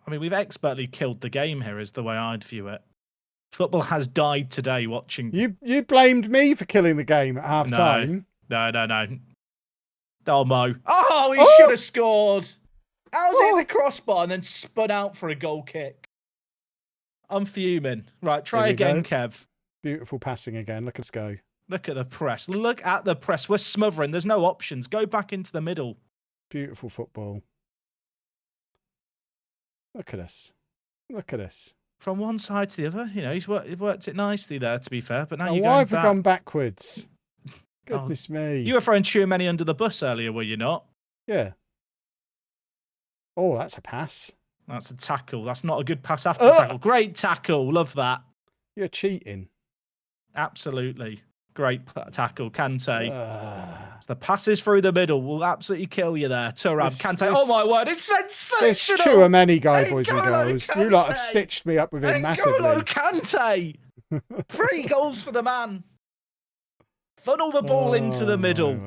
I mean, we've expertly killed the game here, is the way I'd view it. Football has died today watching. You blamed me for killing the game at half time. No. Oh, Mo. Oh, he should have scored. How's he hit the crossbar and then spun out for a goal kick? I'm fuming. Right, try again, Kev. Beautiful passing again. Look at us go. Look at the press. Look at the press. We're smothering. There's no options. Go back into the middle. Beautiful football. Look at us. Look at us. from one side to the other. You know, he worked it nicely there, to be fair. But now you're why going have we back. gone backwards? Goodness me. You were throwing Tchouaméni under the bus earlier, were you not? Yeah. Oh, that's a pass. That's a tackle. That's not a good pass after the tackle. Great tackle. Love that. You're cheating. Absolutely. Great tackle. Kante. The passes through the middle will absolutely kill you there. Turam, Kante. Oh my word, it's sensational. This Tchouaméni guy, boys and girls. You lot have stitched me up with him massively. Kante. 3 goals for the man. Funnel the ball into the middle.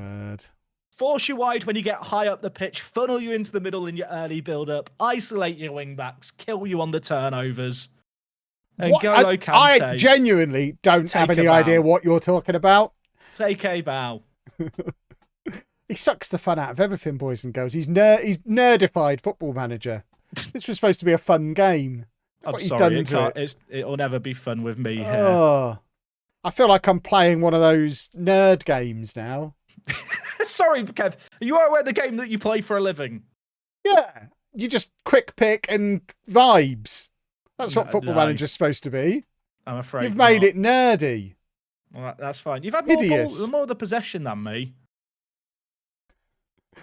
Force you wide when you get high up the pitch. Funnel you into the middle in your early build-up. Isolate your wing-backs. Kill you on the turnovers. And Kante. I genuinely don't have any idea what you're talking about. Take a bow. He sucks the fun out of everything, boys and girls. He's nerdified football manager. This was supposed to be a fun game. I'm sorry, it'll never be fun with me here. I feel like I'm playing one of those nerd games now. Sorry, Kev. Are you aware of the game that you play for a living? Yeah. You just quick pick and vibes. That's what Football Manager's supposed to be. I'm afraid you've made it nerdy. Well, that's fine. You've had more of the possession than me.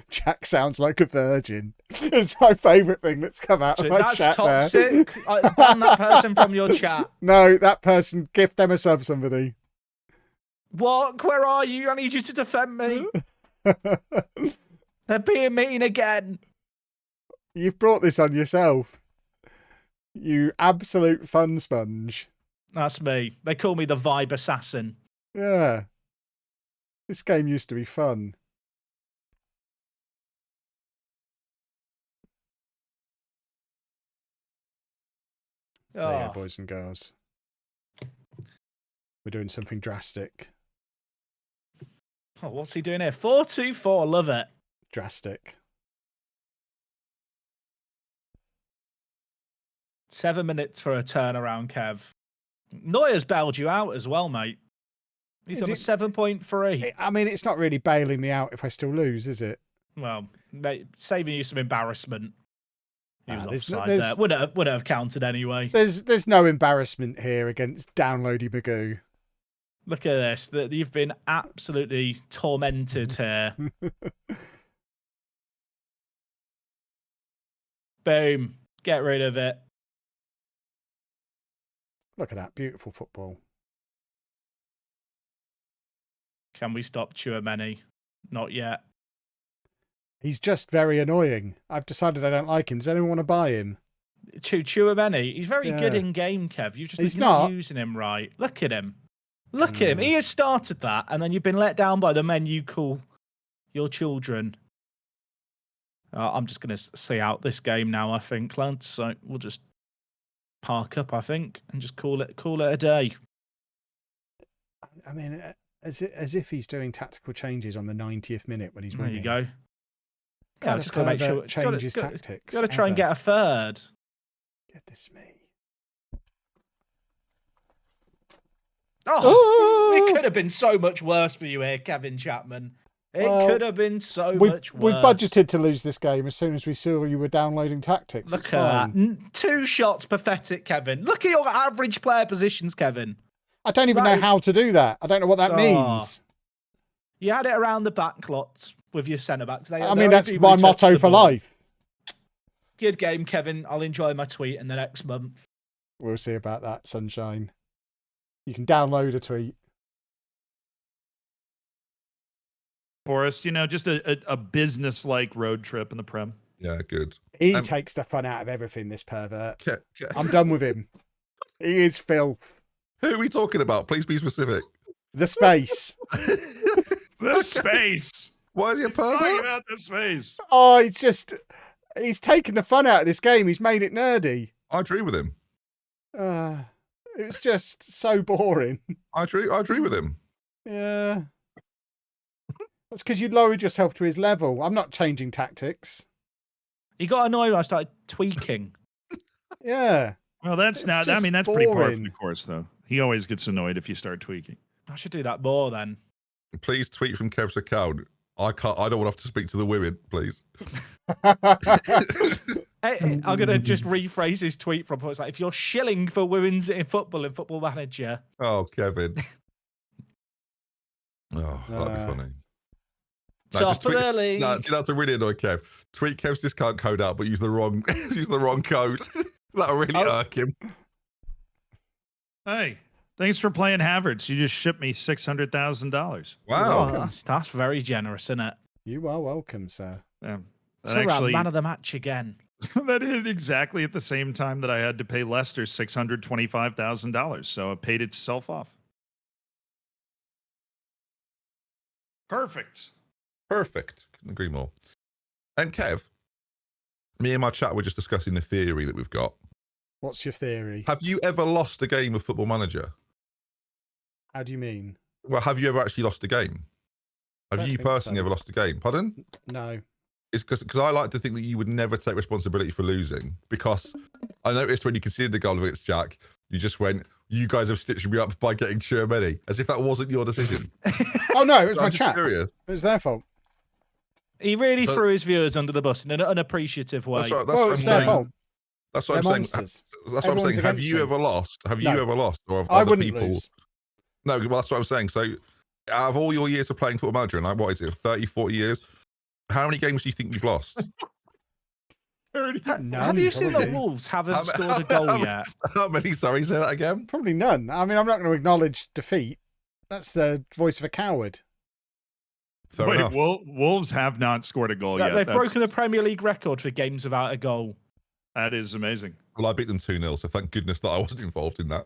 Jack sounds like a virgin. It's my favourite thing that's come out of my chat there. That's toxic. Ban that person from your chat. No, that person, give them a sub, somebody. What? Where are you? I need you to defend me. They're being mean again. You've brought this on yourself. You absolute fun sponge. That's me. They call me the Vibe Assassin. Yeah. This game used to be fun. Oh. Yeah, boys and girls. We're doing something drastic. Oh, what's he doing here? 4-2-4. Love it. Drastic. 7 minutes for a turnaround, Kev. Neuer's bailed you out as well, mate. He's on a 7.3. I mean, it's not really bailing me out if I still lose, is it? Well, mate, saving you some embarrassment. He was offside there. Wouldn't have counted anyway. There's no embarrassment here against Downloady Magoo. Look at this. You've been absolutely tormented here. Boom. Get rid of it. Look at that. Beautiful football. Can we stop Tchouaméni? Not yet. He's just very annoying. I've decided I don't like him. Does anyone want to buy him? Tchouaméni, he's very good in game, Kev. You're not using him right. Look at him. Look at him. He has started that, and then you've been let down by the men you call your children. I'm just going to see out this game now, I think, lads. So we'll just park up, I think, and just call it a day. I mean, as if he's doing tactical changes on the 90th minute when he's winning. There you go. Yeah, just got to make sure change his tactics. Got to try and get a third. Goodness me. Oh, it could have been so much worse for you here, Kevin Chapman. It could have been so much worse. We budgeted to lose this game as soon as we saw you were downloading tactics. Look at that. 2 shots, pathetic, Kevin. Look at your average player positions, Kevin. I don't even know how to do that. I don't know what that means. You had it around the back lots with your centre-backs. I mean, that's my motto for life. Good game, Kevin. I'll enjoy my tweet in the next month. We'll see about that, sunshine. You can download a tweet. Forrest, just a business-like road trip in the Prem. Yeah, good. He takes the fun out of everything, this pervert. I'm done with him. He is filth. Who are we talking about? Please be specific. The space. The space. Why is he a pervert? Talking about the space. Oh, he's taken the fun out of this game. He's made it nerdy. I agree with him. It's just so boring. I agree with him. Yeah. That's because you lowered yourself to his level. I'm not changing tactics. He got annoyed when I started tweaking. Yeah. Well, that's pretty par for the course, though. He always gets annoyed if you start tweaking. I should do that more then. Please tweet from Kev's account. I don't want to have to speak to the women, please. I'm going to just rephrase his tweet from it's like, if you're shilling for women's in Football Manager. Oh, Kevin. Oh, that'd be funny. Top of the league. No, that's a really annoying Kev. Tweet Kev's discount code out, but use the wrong code. That'll really irk him. Hey, thanks for playing Havertz. You just shipped me $600,000. Wow, that's very generous, isn't it? You are welcome, sir. Yeah, so actually, man of the match again. That hit exactly at the same time that I had to pay Leicester $625,000. So it paid itself off. Perfect. Couldn't agree more. And Kev, me and my chat were just discussing the theory that we've got. What's your theory? Have you ever lost a game of Football Manager? How do you mean? Well, have you ever actually lost a game? Have you personally ever lost a game? Pardon? No. It's because I like to think that you would never take responsibility for losing, because I noticed when you conceded the goal against Jack, you just went, you guys have stitched me up by getting Chirmeni, as if that wasn't your decision. Oh, no, it was So my chat. Curious. It was their fault. He really threw his viewers under the bus in an unappreciative way. That's well, it's their fault. That's what I'm saying. That's what I'm saying. Have you ever lost? Have you ever lost? Or have other people? Lose. No, well, that's what I'm saying. So, out of all your years of playing Football Manager, and what is it, 30, 40 years, how many games do you think you've lost? None, have you seen probably. the Wolves haven't scored a goal yet? How many? Sorry, say that again. Probably none. I mean, I'm not going to acknowledge defeat. That's the voice of a coward. Fair Wait, Wolves have not scored a goal yet. They've broken the Premier League record for games without a goal. That is amazing. Well, I beat them 2-0, so thank goodness that I wasn't involved in that.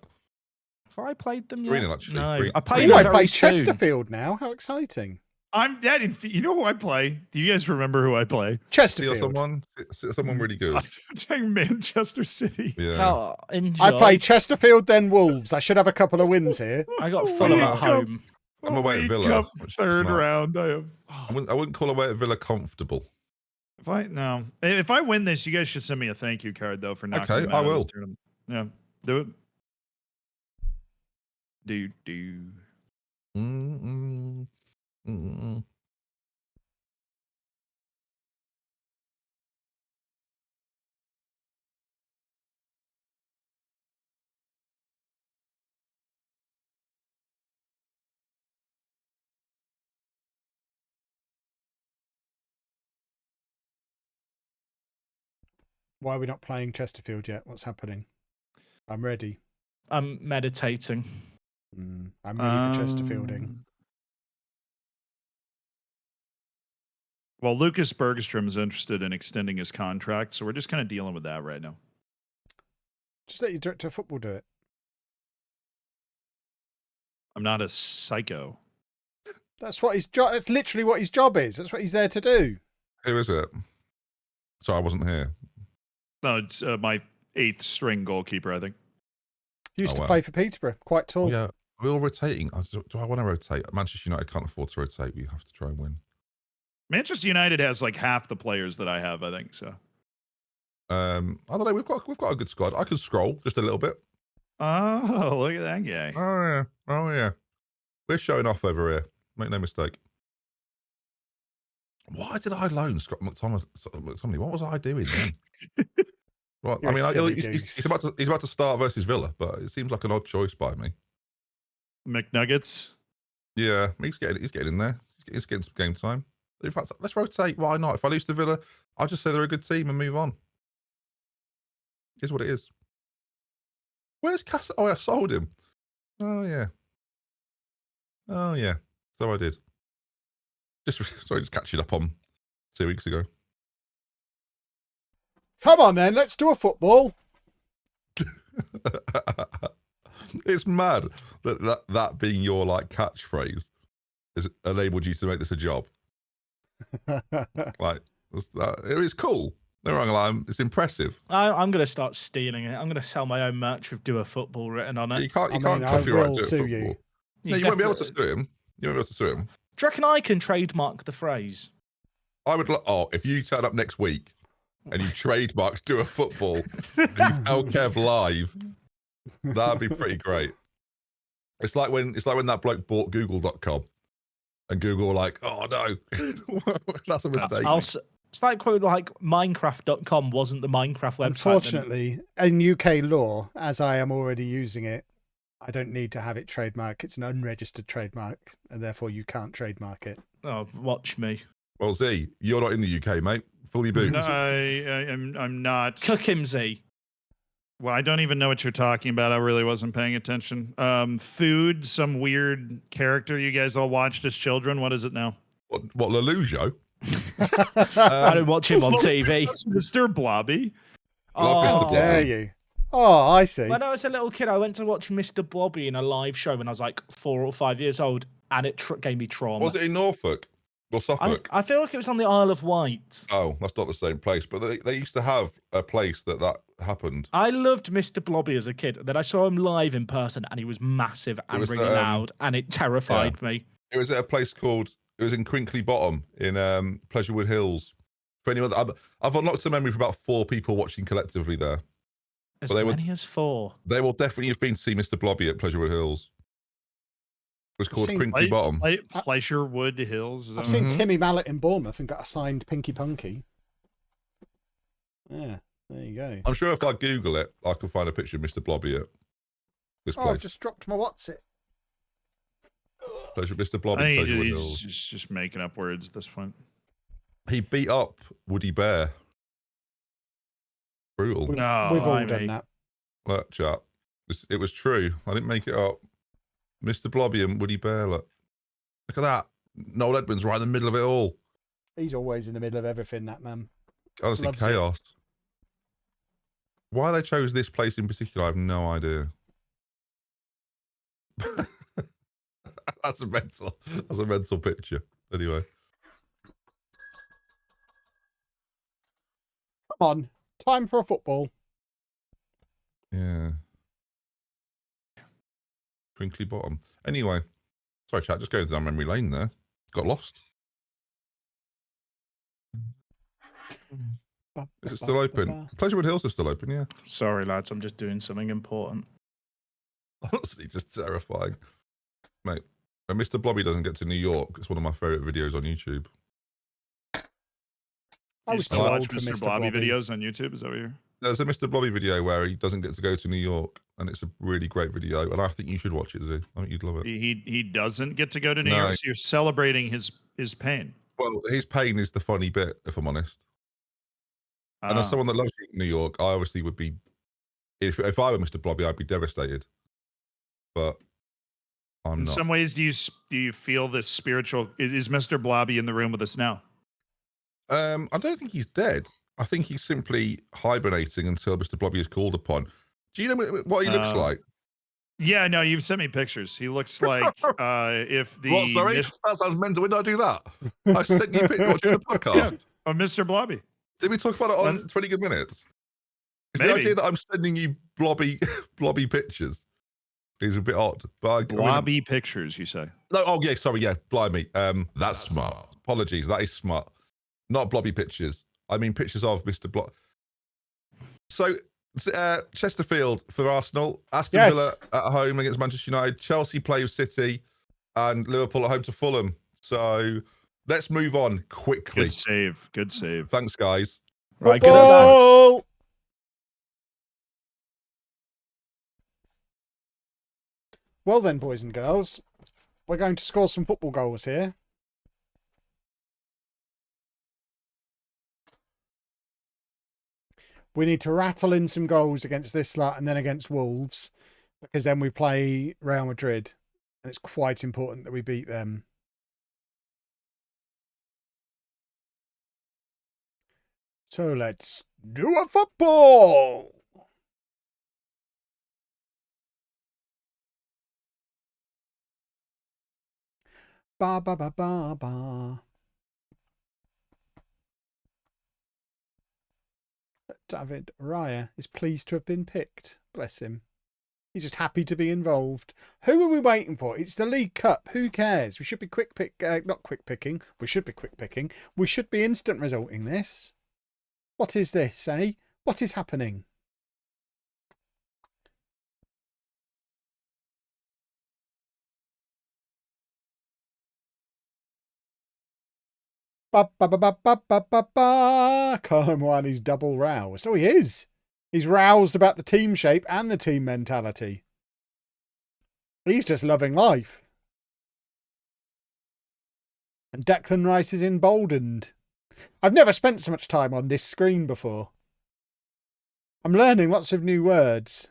Have I played them 3-0 yet? actually. No, 3-0. I played I them play very soon. Chesterfield now. How exciting. I'm dead. You know who I play? Do you guys remember who I play? Chesterfield. Someone really good. I'm saying Manchester City. Yeah. Oh, enjoy. I played Chesterfield, then Wolves. I should have a couple of wins here. I got Fulham at home. I'm away at Villa. Third round. I wouldn't call away at Villa comfortable. If I win this, you guys should send me a thank you card though for knocking me out I of will. this tournament. Yeah, do it. Do. Why are we not playing Chesterfield yet? What's happening? I'm ready. I'm meditating. I'm ready for Chesterfielding. Well, Lucas Bergstrom is interested in extending his contract, so we're just kind of dealing with that right now. Just let your director of football do it. I'm not a psycho. That's what his job. That's literally what his job is. That's what he's there to do. Who is it? Sorry, I wasn't here. No, it's my 8th string goalkeeper, I think. Used to play for Peterborough. Quite tall. Yeah, we're all rotating. Do I want to rotate? Manchester United can't afford to rotate. We have to try and win. Manchester United has like half the players that I have, I think. So, I don't know. We've got a good squad. I can scroll just a little bit. Oh, look at that guy! Oh yeah. We're showing off over here. Make no mistake. Why did I loan Scott McTominay? What was I doing then? Well, I mean, he's about to start versus Villa, but it seems like an odd choice by me. McNuggets. Yeah, he's getting in there. He's getting some game time. In fact, let's rotate. Why not? If I lose to Villa, I'll just say they're a good team and move on. Here's what it is. Where's Cass? Oh, I sold him. Oh yeah. So I did. Just catching up on 2 weeks ago. Come on then, let's do a football. It's mad that being your like catchphrase has enabled you to make this a job. Like it's cool. No wrong line. It's impressive. I'm going to start stealing it. I'm going to sell my own merch with "Do a Football" written on it. You can't copyright "Do a Football." You. No, you won't be able to sue him. You won't be able to sue him. Do you reckon I can trademark the phrase? I would. If you turn up next week and you trademark "Do a Football" and you tell Kev live, that'd be pretty great. It's like when that bloke bought Google.com and Google were like, oh no, that's a mistake. It's like Minecraft.com wasn't the Minecraft website. Unfortunately, in UK law, as I am already using it, I don't need to have it trademarked. It's an unregistered trademark, and therefore you can't trademark it. Oh, watch me. Well, Z, you're not in the UK, mate. Fully booked. No, I'm not. Cook him, Z. Well, I don't even know what you're talking about. I really wasn't paying attention. Food, some weird character you guys all watched as children. What is it now? What LOLLUJO? I don't watch him on TV. Mr. Blobby. How dare you? Oh, I see. When I was a little kid, I went to watch Mr. Blobby in a live show when I was like 4 or 5 years old, and it gave me trauma. Was it in Norfolk or Suffolk? I feel like it was on the Isle of Wight. Oh, that's not the same place, but they used to have a place that happened. I loved Mr. Blobby as a kid. Then I saw him live in person, and he was massive and really loud, and it terrified me. It was at a place called. It was in Crinkly Bottom in Pleasurewood Hills. For anyone, I've unlocked a memory for about 4 people watching collectively there. As many as 4. They will definitely have been to see Mr. Blobby at Pleasurewood Hills. It was called Crinkly Bottom. Pleasurewood Hills. I've seen Timmy Mallet in Bournemouth and got a signed Pinky Punky. Yeah, there you go. I'm sure if I Google it, I can find a picture of Mr. Blobby at this place. I've just dropped my what's it. Mr. Blobby. He's just making up words at this point. He beat up Woody Bear. Brutal. No, we've all done that. Look, chat. It was true. I didn't make it up. Mr. Blobby and Woody Bear. Look at that. Noel Edmonds right in the middle of it all. He's always in the middle of everything, that man. Honestly, chaos. Why they chose this place in particular, I have no idea. That's a mental picture. Anyway. Come on. Time for a football. Yeah. Crinkly Bottom. Anyway. Sorry, chat. Just going down memory lane there. Got lost. Is it still open? Pleasurewood Hills is still open, yeah. Sorry, lads. I'm just doing something important. Honestly, just terrifying. Mate, when Mr. Blobby doesn't get to New York, it's one of my favourite videos on YouTube. I was to watch Mr. Blobby videos on YouTube. Is that what you're? There's a Mr. Blobby video where he doesn't get to go to New York, and it's a really great video. And I think you should watch it, Z. I think you'd love it. He doesn't get to go to New York, so you're celebrating his pain. Well, his pain is the funny bit, if I'm honest. And as someone that loves New York, I obviously would be. If I were Mr. Blobby, I'd be devastated. But I'm not. In some ways, do you feel this spiritual? Is Mr. Blobby in the room with us now? I don't think he's dead. I think he's simply hibernating until Mr. Blobby is called upon. Do you know what he looks like? Yeah, no, you've sent me pictures. He looks like if the... What, sorry? That sounds mental. When did I do that? I sent you pictures during the podcast. Yeah, of Mr. Blobby. Did we talk about it on 20 Good Minutes? Is the idea that I'm sending you blobby pictures is a bit odd. But Blobby pictures, you say? No, oh yeah, sorry, yeah, blimey. That's smart. Apologies, that is smart. Not blobby pictures. I mean pictures of Mr. Blob. So, Chesterfield for Arsenal, Aston Villa at home against Manchester United, Chelsea play with City, and Liverpool at home to Fulham. So, let's move on quickly. Good save. Good save. Thanks, guys. Right, good lads. Well then, boys and girls, we're going to score some football goals here. We need to rattle in some goals against this lot and then against Wolves, because then we play Real Madrid, and it's quite important that we beat them. So let's do a football! Ba ba ba ba ba. David Raya is pleased to have been picked. Bless him. He's just happy to be involved. Who are we waiting for? It's the League Cup. Who cares? We should be not quick picking. We should be quick picking. We should be instant resulting this. What is this, eh? What is happening? Ba ba ba ba ba ba ba ba. Kolo Muani's double roused. Oh, he is. He's roused about the team shape and the team mentality. He's just loving life. And Declan Rice is emboldened. I've never spent so much time on this screen before. I'm learning lots of new words.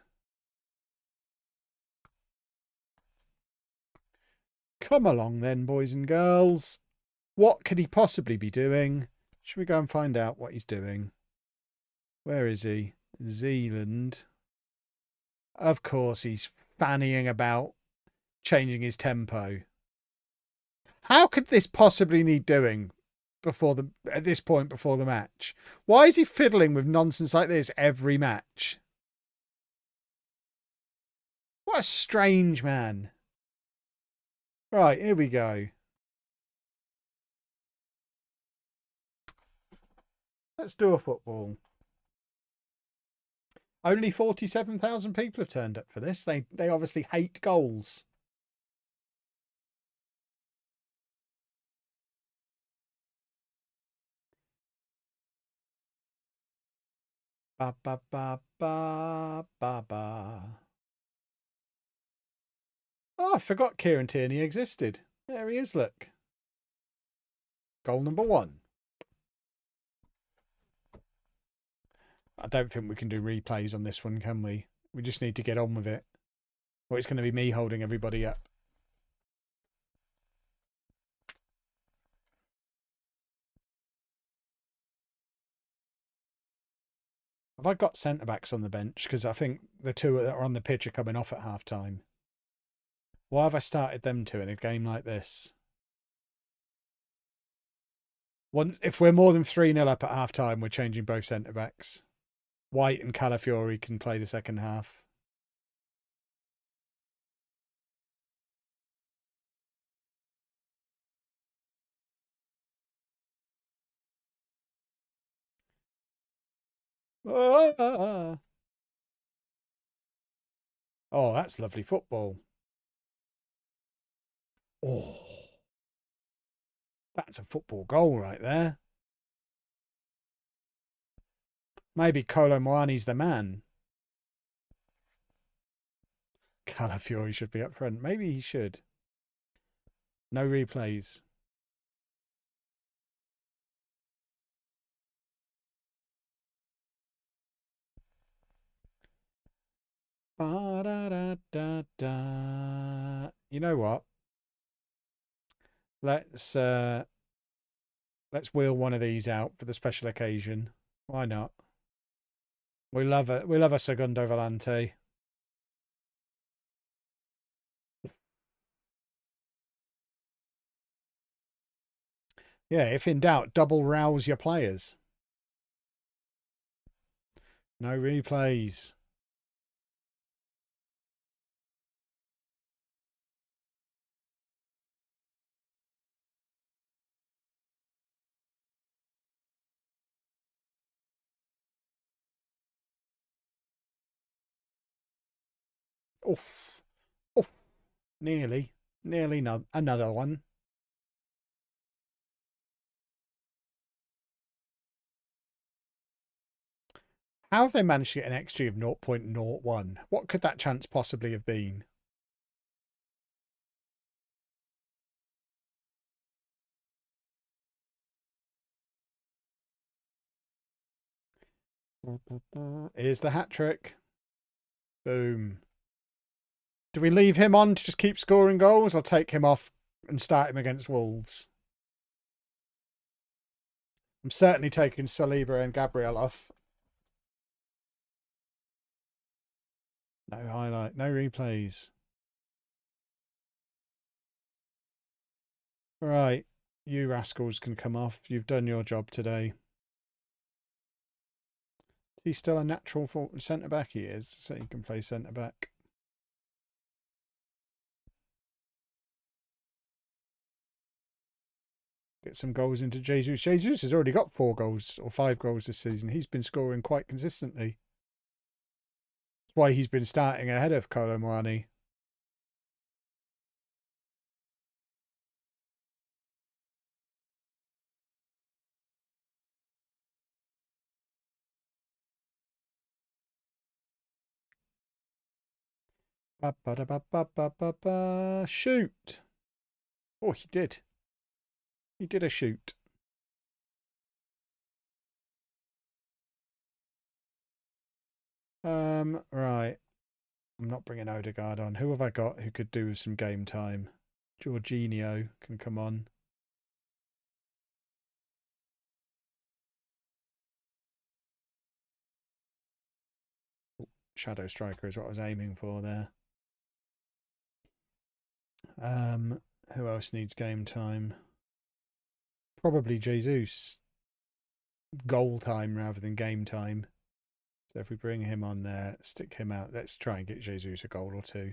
Come along then, boys and girls. What could he possibly be doing? Should we go and find out what he's doing? Where is he? Zealand. Of course, he's fannying about, changing his tempo. How could this possibly need doing at this point before the match? Why is he fiddling with nonsense like this every match? What a strange man. Right, here we go. Let's do a football. Only 47,000 people have turned up for this. They obviously hate goals. Ba ba ba ba ba ba. Oh, I forgot Kieran Tierney existed. There he is, look. Goal number 1. I don't think we can do replays on this one, can we? We just need to get on with it. Or it's going to be me holding everybody up. Have I got centre-backs on the bench? Because I think the two that are on the pitch are coming off at half-time. Why have I started them two in a game like this? If we're more than 3-0 up at half-time, we're changing both centre-backs. White and Calafiori can play the second half. Oh, that's lovely football. Oh, that's a football goal right there. Maybe Kolo Muani's the man. Calafiori should be up front. Maybe he should. No replays. Ba-da-da-da-da. You know what? Let's wheel one of these out for the special occasion. Why not? We love it. We love a Segundo Volante. Yeah, if in doubt, double rouse your players. No replays. Oof. Oof. Nearly. Nearly another one. How have they managed to get an XG of 0.01? What could that chance possibly have been? Here's the hat trick. Boom. Do we leave him on to just keep scoring goals or take him off and start him against Wolves? I'm certainly taking Saliba and Gabriel off. No highlight, no replays. Right, you rascals can come off. You've done your job today. He's still a natural centre-back, he is, so he can play centre-back. Get some goals into Jesus. Jesus has already got 4 goals or 5 goals this season. He's been scoring quite consistently. That's why he's been starting ahead of Kolo Muani. Shoot. Oh, he did. He did a shoot. Right. I'm not bringing Odegaard on. Who have I got who could do with some game time? Jorginho can come on. Shadow striker is what I was aiming for there. Who else needs game time? Probably Jesus. Goal time rather than game time. So if we bring him on there, stick him out, let's try and get Jesus a goal or two.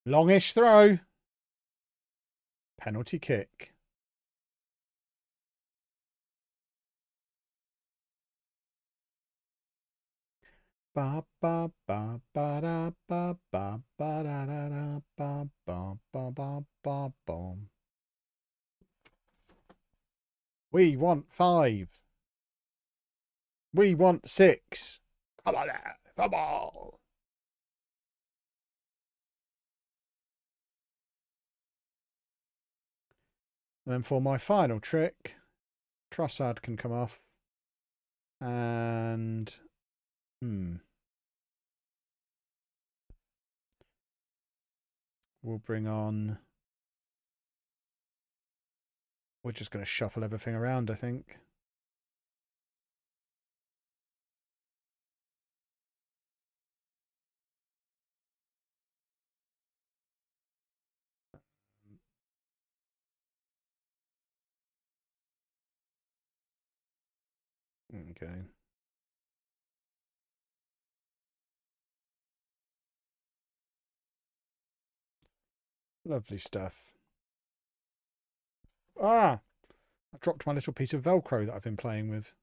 Longish throw. Penalty kick. Ba ba ba ba da ba ba ba da da da ba ba ba ba ba bom. We want 5. We want 6. Come on there. Come on. And then for my final trick, Trossard can come off. And we'll bring on. We're just going to shuffle everything around, I think. Okay. Lovely stuff. Ah! I dropped my little piece of Velcro that I've been playing with.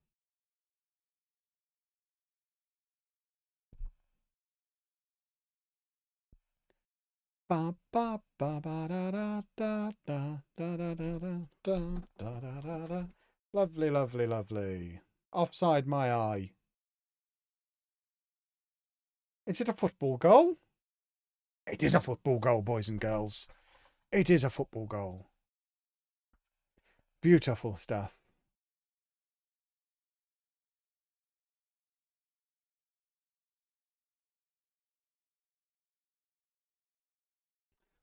Ba ba ba ba da da da da da da da da da da da da. Lovely, lovely, lovely. Offside my eye. Is it a football goal? It is a football goal, boys and girls. It is a football goal. Beautiful stuff.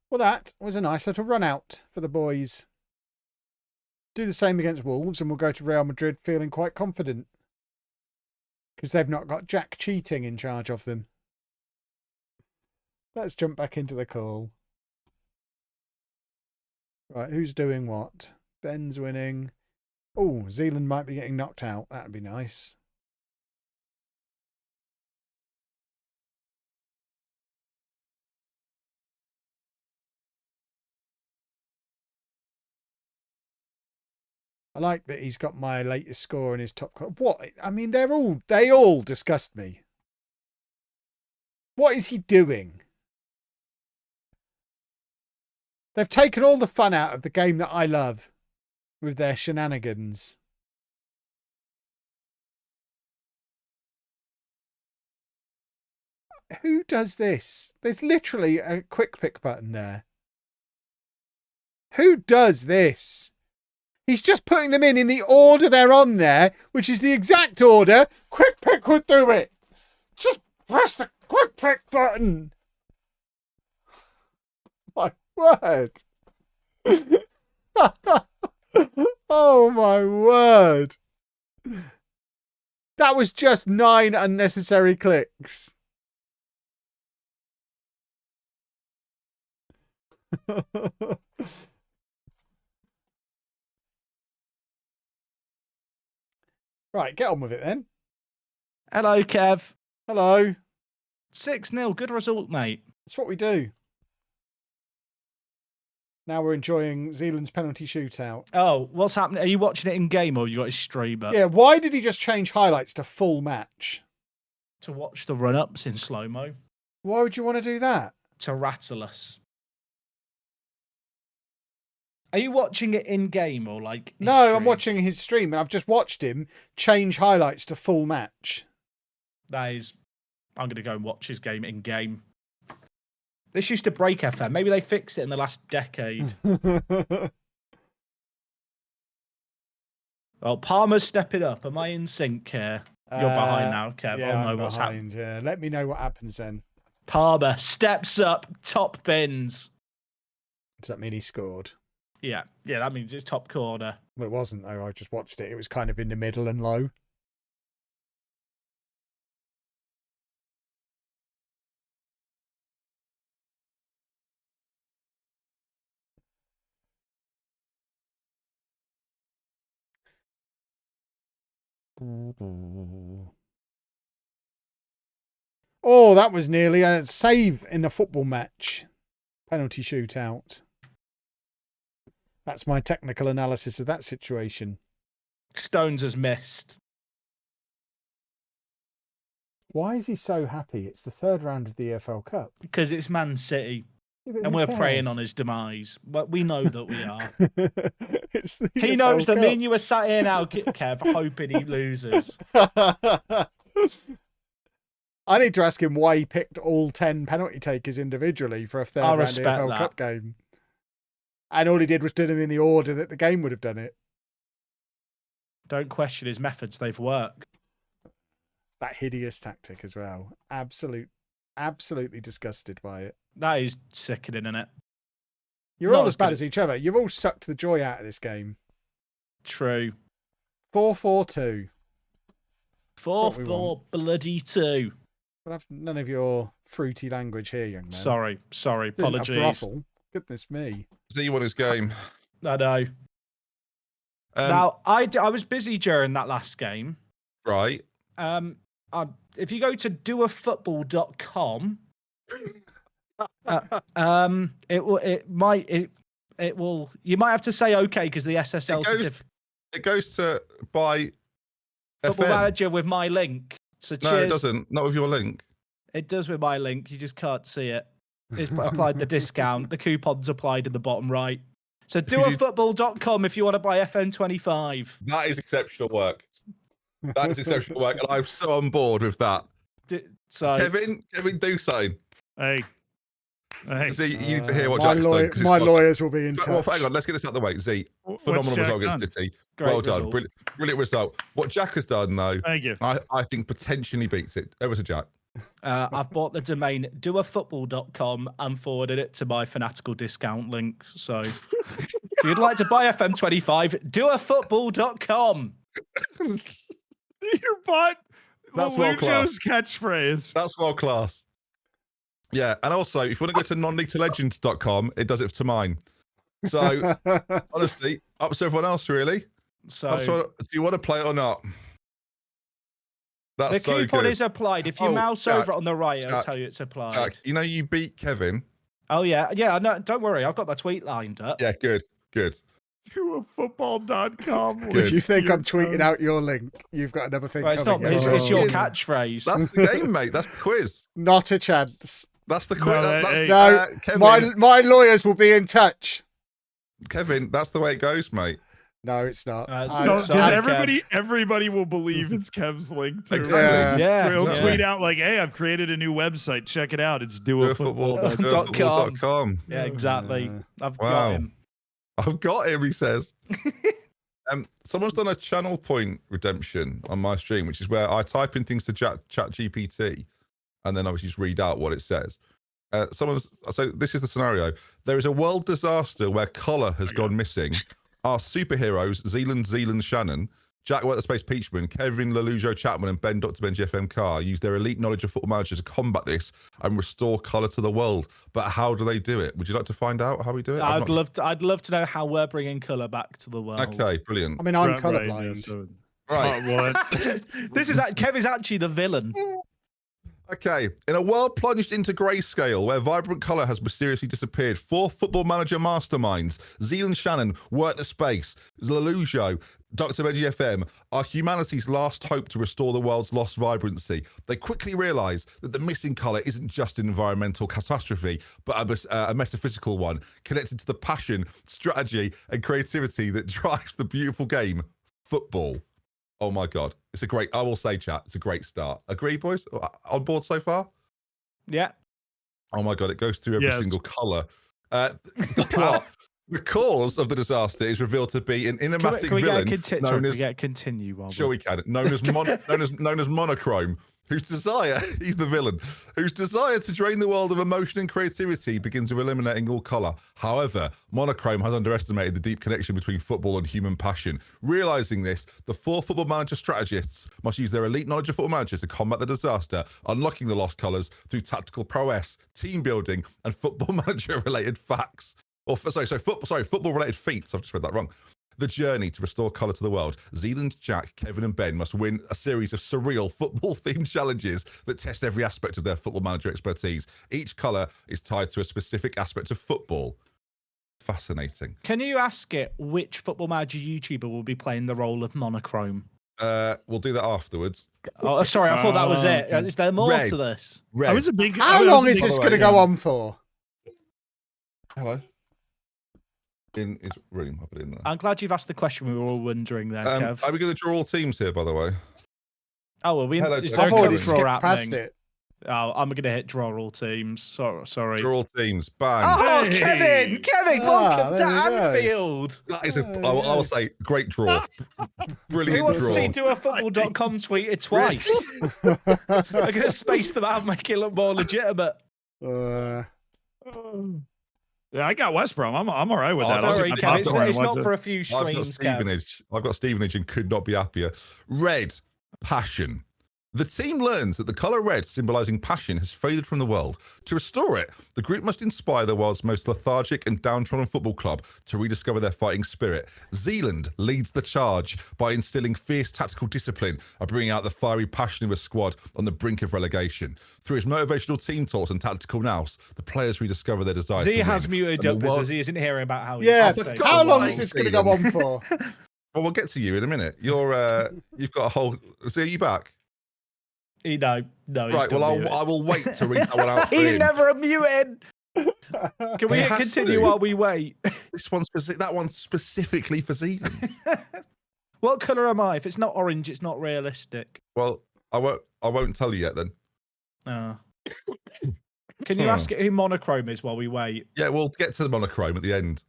Well, that was a nice little run out for the boys. Do the same against Wolves and we'll go to Real Madrid feeling quite confident. Because they've not got Jack Cheating in charge of them. Let's jump back into the call. Right, who's doing what? Ben's winning. Oh, Zealand might be getting knocked out. That'd be nice. I like that he's got my latest score in his top. What? I mean, they all disgust me. What is he doing? They've taken all the fun out of the game that I love with their shenanigans. Who does this? There's literally a quick pick button there. Who does this? He's just putting them in the order they're on there, which is the exact order. Quick pick would do it. Just press the quick pick button. My word. Oh my word. That was just 9 unnecessary clicks. Right, get on with it then. Hello, Kev. Hello. 6-0, good result, mate. That's what we do. Now we're enjoying Zealand's penalty shootout. Oh, what's happening? Are you watching it in game or you got his stream up? Yeah, why did he just change highlights to full match? To watch the run-ups in slow-mo. Why would you want to do that? To rattle us. Are you watching it in game or like? No, I'm watching his stream, and I've just watched him change highlights to full match. That is, I'm going to go and watch his game in game. This used to break FM. Maybe they fixed it in the last decade. Well, Palmer's stepping up. Am I in sync here? You're behind now, Kev. Yeah, I'll know what's happening. Yeah, let me know what happens then. Palmer steps up, top bins. Does that mean he scored? Yeah, that means it's top corner. Well, it wasn't, though. I just watched it. It was kind of in the middle and low. Oh, that was nearly a save in a football match. Penalty shootout. That's my technical analysis of that situation. Stones has missed. Why is he so happy? It's the third round of the EFL Cup. Because it's Man City. Yeah, and we're preying on his demise. But we know that we are. He knows that me and you are sat here now, Kev, hoping he loses. I need to ask him why he picked all 10 penalty takers individually for a third round EFL Cup game. And all he did was do them in the order that the game would have done it. Don't question his methods. They've worked. That hideous tactic as well. Absolutely disgusted by it. That is sickening, isn't it? You're all as bad as each other. You've all sucked the joy out of this game. True. 4-4-2. 4-4-2. We'll have none of your fruity language here, young man. Sorry. Apologies. A brothel. Goodness me. Z won his game. I know. Now, I was busy during that last game. Right. If you go to doafootball.com, it will. You might have to say okay because the SSL certificate. It goes to buy Football Manager with my link. So no, it doesn't. Not with your link. It does with my link. You just can't see it. It's applied the discount. The coupon's applied in the bottom right. So doafootball.com if you want to buy FN25. That is exceptional work. That is exceptional work, and I'm so on board with that. Kevin, do something. Hey. Z, you need to hear what Jack's done. My lawyers will be in touch. Well, hang on, let's get this out of the way. Z, phenomenal result against City. Well done. Brilliant result. What Jack has done, though, thank you. I think potentially beats it. Over to Jack. I've bought the domain doafootball.com and forwarded it to my fanatical discount link. So if you'd like to buy FM25, doafootball.com. You bought LOLLUJO's catchphrase. That's world class. Yeah, and also, if you want to go to nonleaguetolegends.com, it does it to mine. So, honestly, up to everyone else, really. So, do you want to play it or not? That's the coupon is applied. If you mouse Jack, over on the right, it'll tell you it's applied. Jack, you know you beat Kevin. Oh, yeah. Yeah, no, don't worry. I've got my tweet lined up. Yeah, good. doafootball.com. If you think I'm tweeting out your link, you've got another thing coming. It's your catchphrase. That's the game, mate. That's the quiz. Not a chance. That's the quiz. Kevin, my lawyers will be in touch. Kevin, that's the way it goes, mate. No, it's not. Because everybody will believe it's Kev's link too. Exactly. He'll tweet out like, "Hey, I've created a new website. Check it out. It's doafootball.com." Yeah, exactly. I've got him. I've got him. He says. Someone's done a channel point redemption on my stream, which is where I type in things to chat GPT, and then obviously just read out what it says. So this is the scenario. There is a world disaster where colour has gone missing. Our superheroes, Zealand Shannon, Jack WorkTheSpace Peachman, Kevin LOLLUJO Chapman, and Ben DoctorBenjy FM Carr use their elite knowledge of Football Manager to combat this and restore colour to the world. But how do they do it? Would you like to find out how we do it? I'd love to know how we're bringing colour back to the world. Okay, brilliant. I mean, I'm colourblind. Right. Kev is actually the villain. Okay, in a world plunged into grayscale where vibrant colour has mysteriously disappeared, 4 Football Manager masterminds, Zealand Shannon, WorkTheSpace, LOLLUJO, DoctorBenjy FM are humanity's last hope to restore the world's lost vibrancy. They quickly realise that the missing colour isn't just an environmental catastrophe, but a metaphysical one, connected to the passion, strategy and creativity that drives the beautiful game, football. Oh my God. It's a great, I will say, chat, it's a great start. Agree, boys? On board so far? Yeah. Oh my God, it goes through every single colour. The plot. The cause of the disaster is revealed to be an enigmatic villain known as Monochrome, whose desire, he's the villain, whose desire to drain the world of emotion and creativity begins with eliminating all colour. However, Monochrome has underestimated the deep connection between football and human passion. Realising this, the 4 football manager strategists must use their elite knowledge of football managers to combat the disaster, unlocking the lost colours through tactical prowess, team building, and football manager-related facts. Football-related feats. I've just read that wrong. The journey to restore colour to the world. Zealand, Jack, Kevin and Ben must win a series of surreal football-themed challenges that test every aspect of their football manager expertise. Each colour is tied to a specific aspect of football. Fascinating. Can you ask it which football manager YouTuber will be playing the role of Monochrome? We'll do that afterwards. Oh, sorry, I thought that was it. Is there more to this? How long is this going to go on for? Hello. In his room. I'll put it in there. I'm glad you've asked the question we were all wondering there, Kev. Are we going to draw all teams here, by the way? Oh, well, I've already skipped past it. Oh, I'm going to hit draw all teams. Sorry. Draw all teams. Bang. Oh, hey. Kevin, welcome to Anfield. That is I will say, great draw. Brilliant draw. Who wants to see doafootball.com tweeted twice? I'm going to space them out and make it look more legitimate. Yeah, I got West Brom. I'm all right with that. Sorry, Kev, it's not for a few streams, I've got Stevenage and could not be happier. Red, passion. The team learns that the colour red, symbolising passion, has faded from the world. To restore it, the group must inspire the world's most lethargic and downtrodden football club to rediscover their fighting spirit. Zealand leads the charge by instilling fierce tactical discipline and bringing out the fiery passion of a squad on the brink of relegation. Through his motivational team talks and tactical nous, the players rediscover their desire to win. Z has muted up because he isn't hearing about how how long is this going to go on for? Well, we'll get to you in a minute. You've got a whole... So are you back? No. Right, well, I will wait to read that one out for He's him. never unmuted. Can we continue while we wait? That one's specifically for Zealand. What colour am I? If it's not orange, it's not realistic. Well, I won't tell you yet then. Can you ask it who Monochrome is while we wait? Yeah, we'll get to the Monochrome at the end.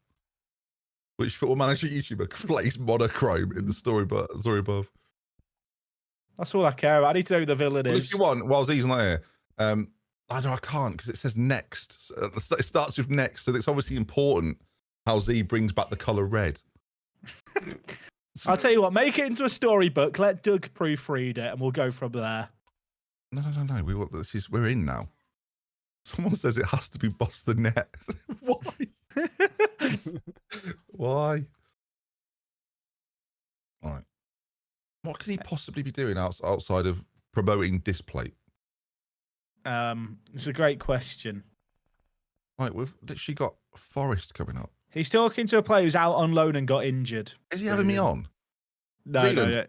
Which football manager YouTuber plays Monochrome in the story above? That's all I care about. I need to know who the villain is. If you want, while Z's not here, I can't because it says next. It starts with next, so it's obviously important how Z brings back the colour red. I'll tell you what, make it into a storybook, let Doug proofread it, and we'll go from there. No. We're in now. Someone says it has to be Boss the Net. Why? Why? All right. What can he possibly be doing outside of promoting Displate? It's a great question. Right, we've literally got Forest coming up. He's talking to a player who's out on loan and got injured. Is he having me on? No, Zealand, no,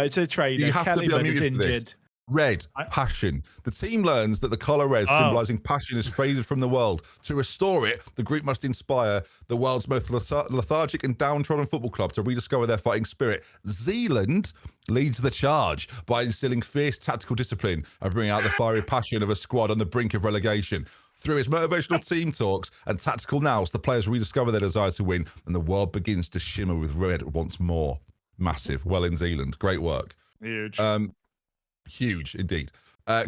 it's a trader. You have Kelly to be unmuted injured. for this. Red, passion. The team learns that the colour red, symbolising passion, has faded from the world. To restore it, the group must inspire the world's most lethargic and downtrodden football club to rediscover their fighting spirit. Zealand leads the charge by instilling fierce tactical discipline and bringing out the fiery passion of a squad on the brink of relegation. Through his motivational team talks and tactical nous, the players rediscover their desire to win, and the world begins to shimmer with red once more. Massive. Well in Zealand. Great work. Huge. Huge indeed.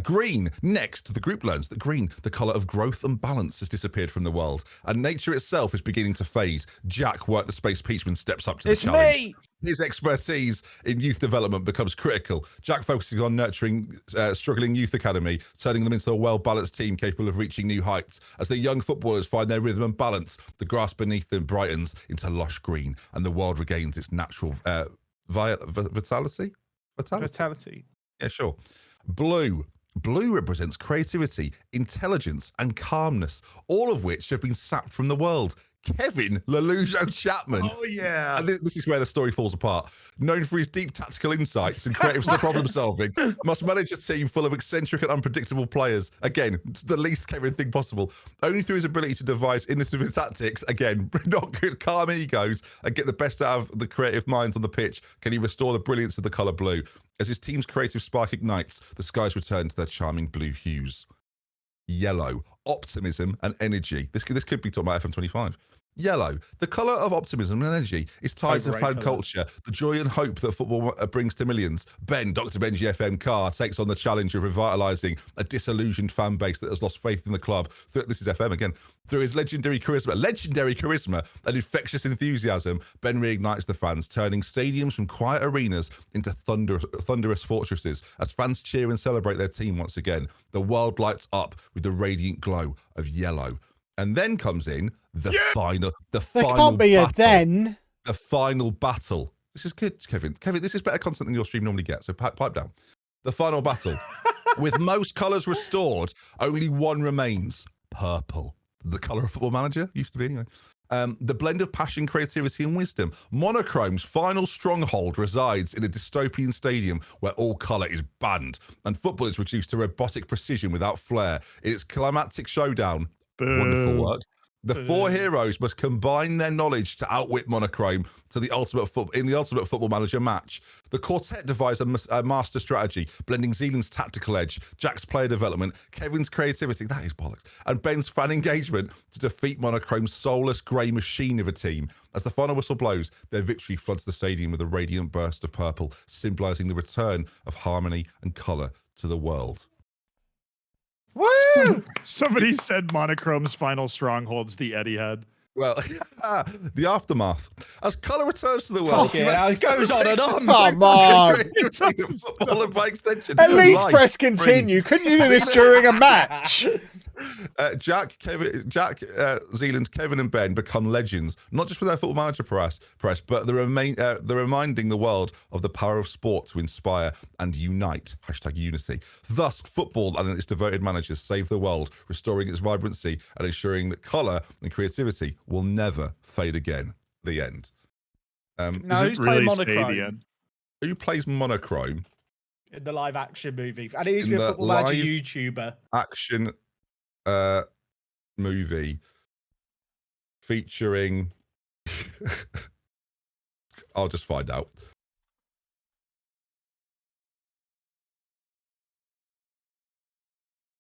Green. Next, the group learns that green, the colour of growth and balance, has disappeared from the world, and nature itself is beginning to fade. Jack, WorkTheSpace Peachman, steps up to the challenge. Me! His expertise in youth development becomes critical. Jack focuses on nurturing struggling youth academy, turning them into a well-balanced team capable of reaching new heights. As the young footballers find their rhythm and balance, the grass beneath them brightens into lush green, and the world regains its natural vitality. Yeah, sure. Blue. Blue represents creativity, intelligence, and calmness, all of which have been sapped from the world. Kevin LOLLUJO Chapman. Oh, yeah. And this is where the story falls apart. Known for his deep tactical insights and creative problem solving, must manage a team full of eccentric and unpredictable players. Again, the least Kevin thing possible. Only through his ability to devise innovative tactics, again, not good, calm egos, and get the best out of the creative minds on the pitch, can he restore the brilliance of the colour blue. As his team's creative spark ignites, the skies return to their charming blue hues. Yellow, optimism and energy. This could be talking about FM25. Yellow, the colour of optimism and energy, is tied to fan culture, the joy and hope that football brings to millions. Ben, DoctorBenjy FM Carr, takes on the challenge of revitalising a disillusioned fan base that has lost faith in the club. This is FM again. Through his legendary charisma and infectious enthusiasm, Ben reignites the fans, turning stadiums from quiet arenas into thunderous fortresses. As fans cheer and celebrate their team once again, the world lights up with the radiant glow of yellow. And then comes in the final There can't be battle. a then. The final battle. This is good, Kevin. Kevin, this is better content than your stream normally gets, so pipe down. The final battle. With most colours restored, only one remains. Purple. The colour of Football Manager. Used to be, anyway. The blend of passion, creativity and wisdom. Monochrome's final stronghold resides in a dystopian stadium where all colour is banned and football is reduced to robotic precision without flair. In its climactic showdown, wonderful work, the four heroes must combine their knowledge to outwit Monochrome in the ultimate Football Manager match. The quartet devised a master strategy, blending Zealand's tactical edge, Jack's player development, Kevin's creativity, that is bollocks, and Ben's fan engagement to defeat Monochrome's soulless grey machine of a team. As the final whistle blows, their victory floods the stadium with a radiant burst of purple, symbolising the return of harmony and colour to the world. Woo! Somebody said Monochrome's final stronghold's the Etihad. Well, the aftermath. As colour returns to the world, it goes on and on. Come on. Football and by extension, At least life press continue. Couldn't you do this during a match? Jack, Zealand, Kevin and Ben become legends, not just for their Football Manager press, but they're reminding the world of the power of sport to inspire and unite. #unity. Thus, football and its devoted managers save the world, restoring its vibrancy and ensuring that colour and creativity will never fade again. The end. No, who's playing Monochrome? Who plays Monochrome? In the live action movie. And he used to be a Football Manager YouTuber. Action movie featuring I'll just find out.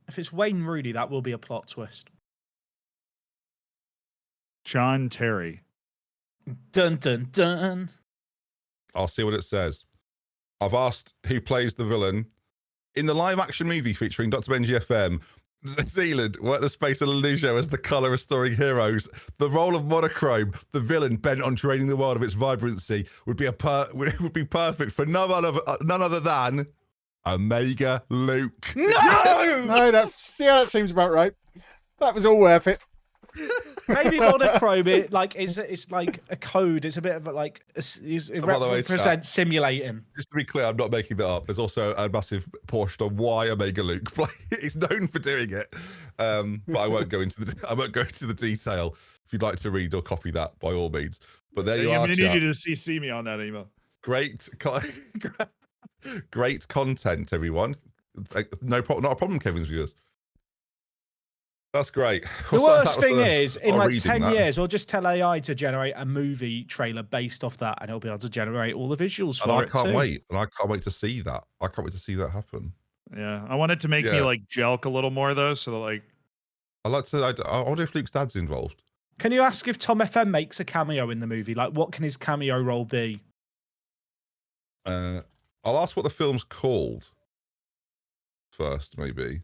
If it's Wayne Rooney, that will be a plot twist. John Terry. Dun dun dun. I'll see what it says. I've asked who plays the villain in the live action movie featuring DoctorBenjy FM. Zealand, WorkTheSpace and LOLLUJO as the colour restoring heroes. The role of Monochrome, the villain bent on draining the world of its vibrancy, would be perfect for none other than Omega Luke. No, that seems about right. That was all worth it. Maybe Monochrome, it's like a code. It's a bit of it represents simulating. Just to be clear, I'm not making that up. There's also a massive portion on why Omega Luke he's known for doing it. But I won't go into the detail. If you'd like to read or copy that, by all means. But there you are. I need you to CC me on that email. Great content, everyone. Not a problem, Kevin's viewers. That's great. The worst thing is, in like 10 years, we'll just tell AI to generate a movie trailer based off that, and it'll be able to generate all the visuals for it. And I can't wait. And I can't wait to see that. I can't wait to see that happen. Yeah, I want it to make me like jelk a little more though, so that like. I wonder if Luke's dad's involved. Can you ask if Tom FM makes a cameo in the movie? Like, what can his cameo role be? I'll ask what the film's called first, maybe.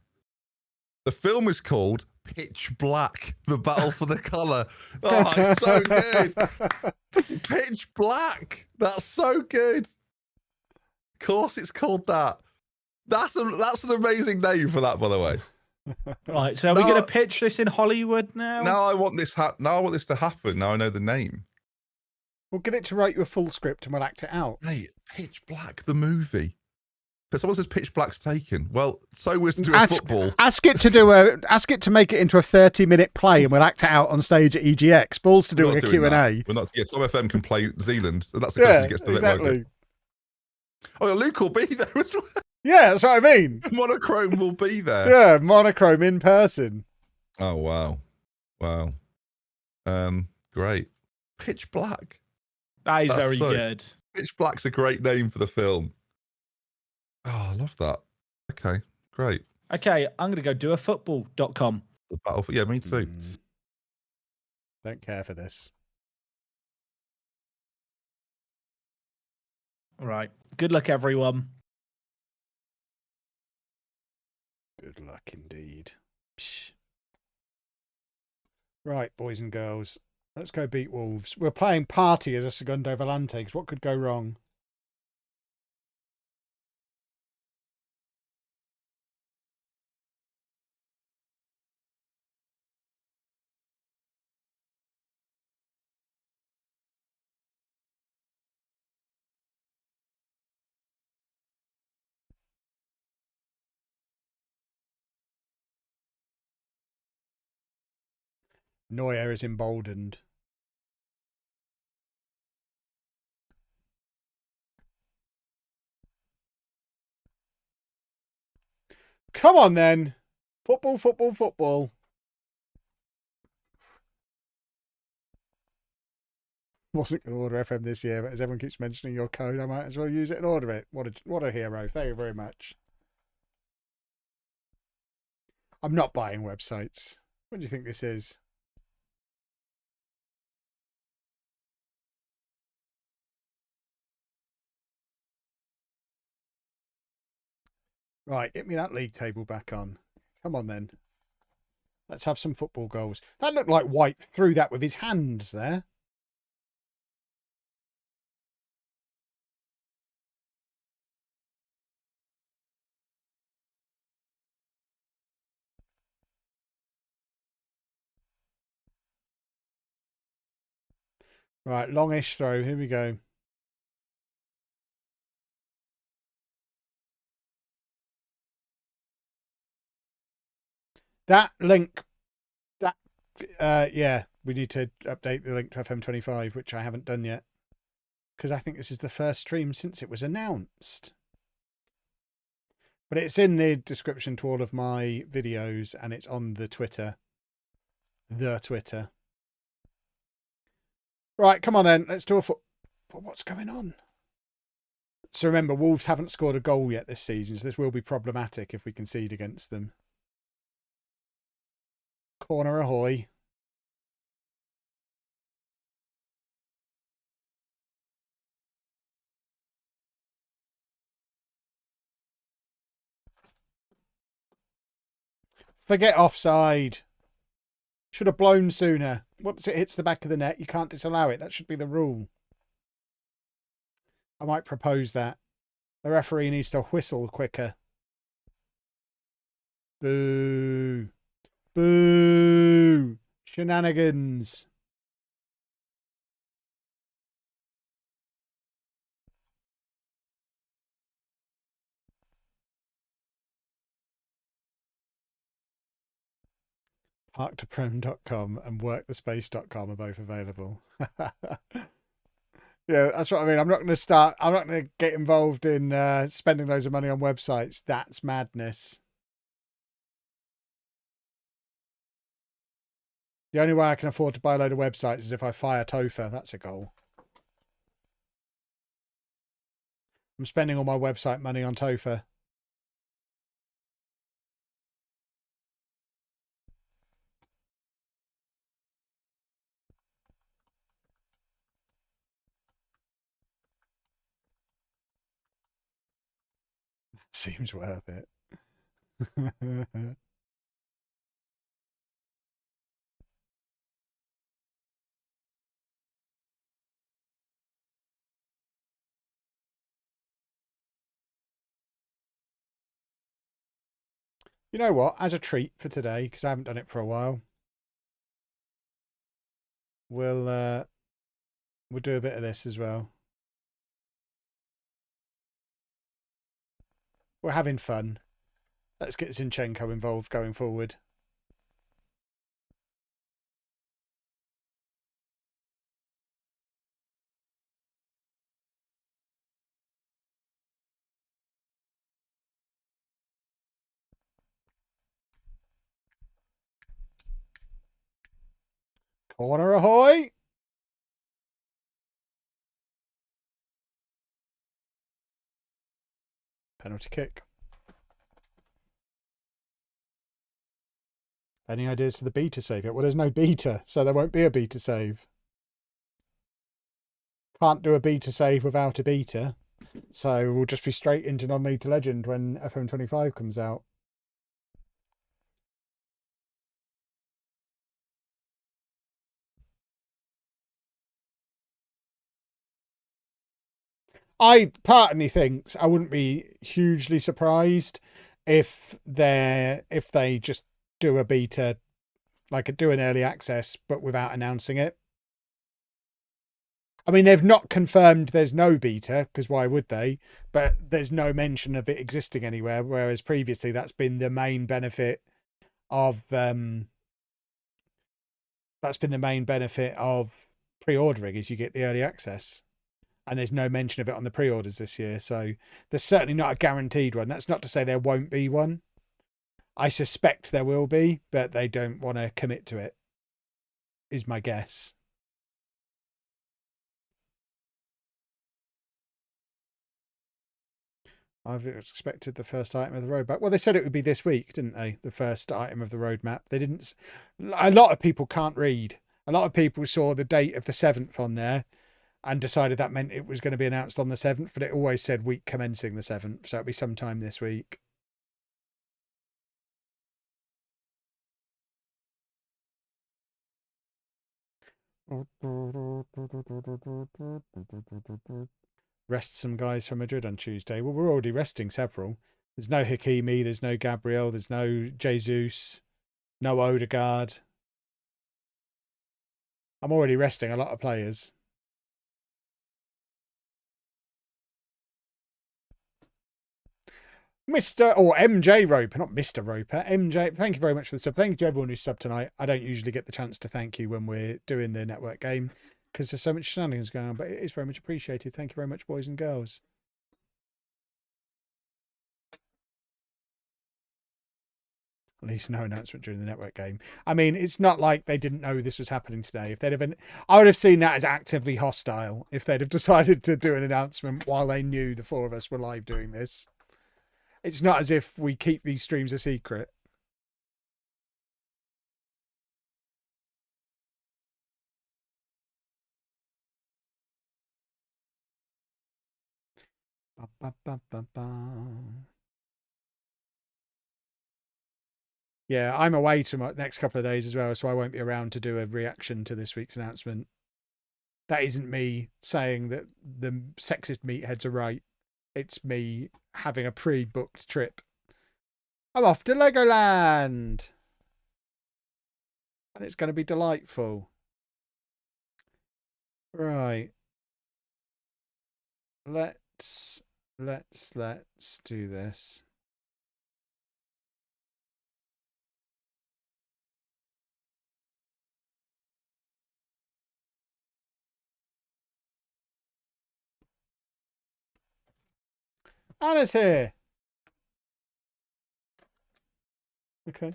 The film is called Pitch Black, The Battle for the Colour. Oh, it's so good. Pitch Black. That's so good. Of course it's called that. That's an amazing name for that, by the way. Right, so are we going to pitch this in Hollywood now? Now I want this to happen. Now I know the name. We'll get it to write you a full script and we'll act it out. Hey, Pitch Black, the movie. But someone says pitch black's taken. Well, so was to do a football. Ask it to make it into a 30-minute play, and we'll act it out on stage at EGX. Balls to do a Q&A. We're not. Yeah, Tom FM can play Zealand. That's the closest he gets to exactly. Oh, yeah, Luke will be there as well. Yeah, that's what I mean. Monochrome will be there. Yeah, Monochrome in person. Oh wow. Great. Pitch Black. That is very good. Pitch Black's a great name for the film. Oh, I love that. Okay, great. Okay, I'm going to go doafootball.com. The Battlefield. Yeah, me too. Don't care for this. All right. Good luck, everyone. Good luck indeed. Psh. Right, boys and girls. Let's go beat Wolves. We're playing Party as a Segundo Volante, because what could go wrong? Neuer is emboldened. Come on then. Football, football, football. Wasn't going to order FM this year, but as everyone keeps mentioning your code, I might as well use it and order it. What a hero. Thank you very much. I'm not buying websites. What do you think this is? Right, get me that league table back on. Come on then. Let's have some football goals. That looked like White threw that with his hands there. Right, longish throw. Here we go. That link, yeah, we need to update the link to FM25, which I haven't done yet, because I think this is the first stream since it was announced. But it's in the description to all of my videos, and it's on the Twitter. The Twitter. Right, come on then, let's do a foot. But what's going on? So remember, Wolves haven't scored a goal yet this season, so this will be problematic if we concede against them. Corner ahoy. Forget offside. Should have blown sooner. Once it hits the back of the net, you can't disallow it. That should be the rule. I might propose that. The referee needs to whistle quicker. Boo. Boo! Shenanigans. Park2Prem.com and WorkTheSpace.com are both available. Yeah, that's what I mean. I'm not going to get involved in spending loads of money on websites. That's madness. The only way I can afford to buy a load of websites is if I fire Topher. That's a goal. I'm spending all my website money on Topher. Seems worth it. You know what? As a treat for today, because I haven't done it for a while, we'll do a bit of this as well. We're having fun. Let's get Zinchenko involved going forward. Corner ahoy! Penalty kick. Any ideas for the beta save yet? Well, there's no beta, so there won't be a beta save. Can't do a beta save without a beta. So we'll just be straight into non-league to legend when FM25 comes out. Part of me thinks I wouldn't be hugely surprised if they just do a beta, like do an early access, but without announcing it. I mean, they've not confirmed there's no beta, because why would they? But there's no mention of it existing anywhere, whereas previously that's been the main benefit of pre-ordering, is you get the early access. And there's no mention of it on the pre-orders this year, so there's certainly not a guaranteed one. That's not to say there won't be one. I suspect there will be, but they don't want to commit to it, is my guess. I've expected the first item of the roadmap. Well, they said it would be this week, didn't they? The first item of the roadmap. They didn't. A lot of people can't read. A lot of people saw the date of the 7th on there and decided that meant it was going to be announced on the 7th, but it always said week commencing the 7th, so it'll be sometime this week. Rest some guys from Madrid on Tuesday. Well, we're already resting several. There's no Hakimi, there's no Gabriel, there's no Jesus, no Odegaard. I'm already resting a lot of players. MJ Roper, not Mr. Roper. MJ, thank you very much for the sub. Thank you to everyone who subbed tonight. I don't usually get the chance to thank you when we're doing the network game because there's so much shenanigans going on, but it is very much appreciated. Thank you very much, boys and girls. At least no announcement during the network game. I mean, it's not like they didn't know this was happening today. If they'd have been, I would have seen that as actively hostile if they'd have decided to do an announcement while they knew the four of us were live doing this. It's not as if we keep these streams a secret. Ba, ba, ba, ba, ba. Yeah, I'm away to my next couple of days as well, so I won't be around to do a reaction to this week's announcement. That isn't me saying that the sexist meatheads are right. It's me having a pre-booked trip. I'm off to Legoland. And it's going to be delightful. Right. Let's do this. Anna's here. Okay.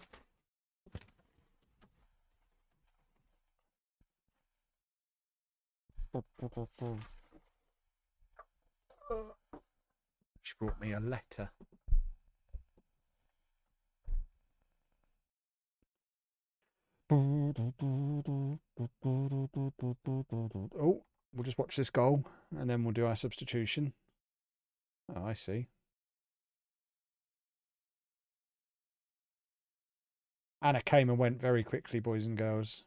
She brought me a letter. Oh, we'll just watch this goal and then we'll do our substitution. Oh, I see. Anna came and went very quickly, boys and girls.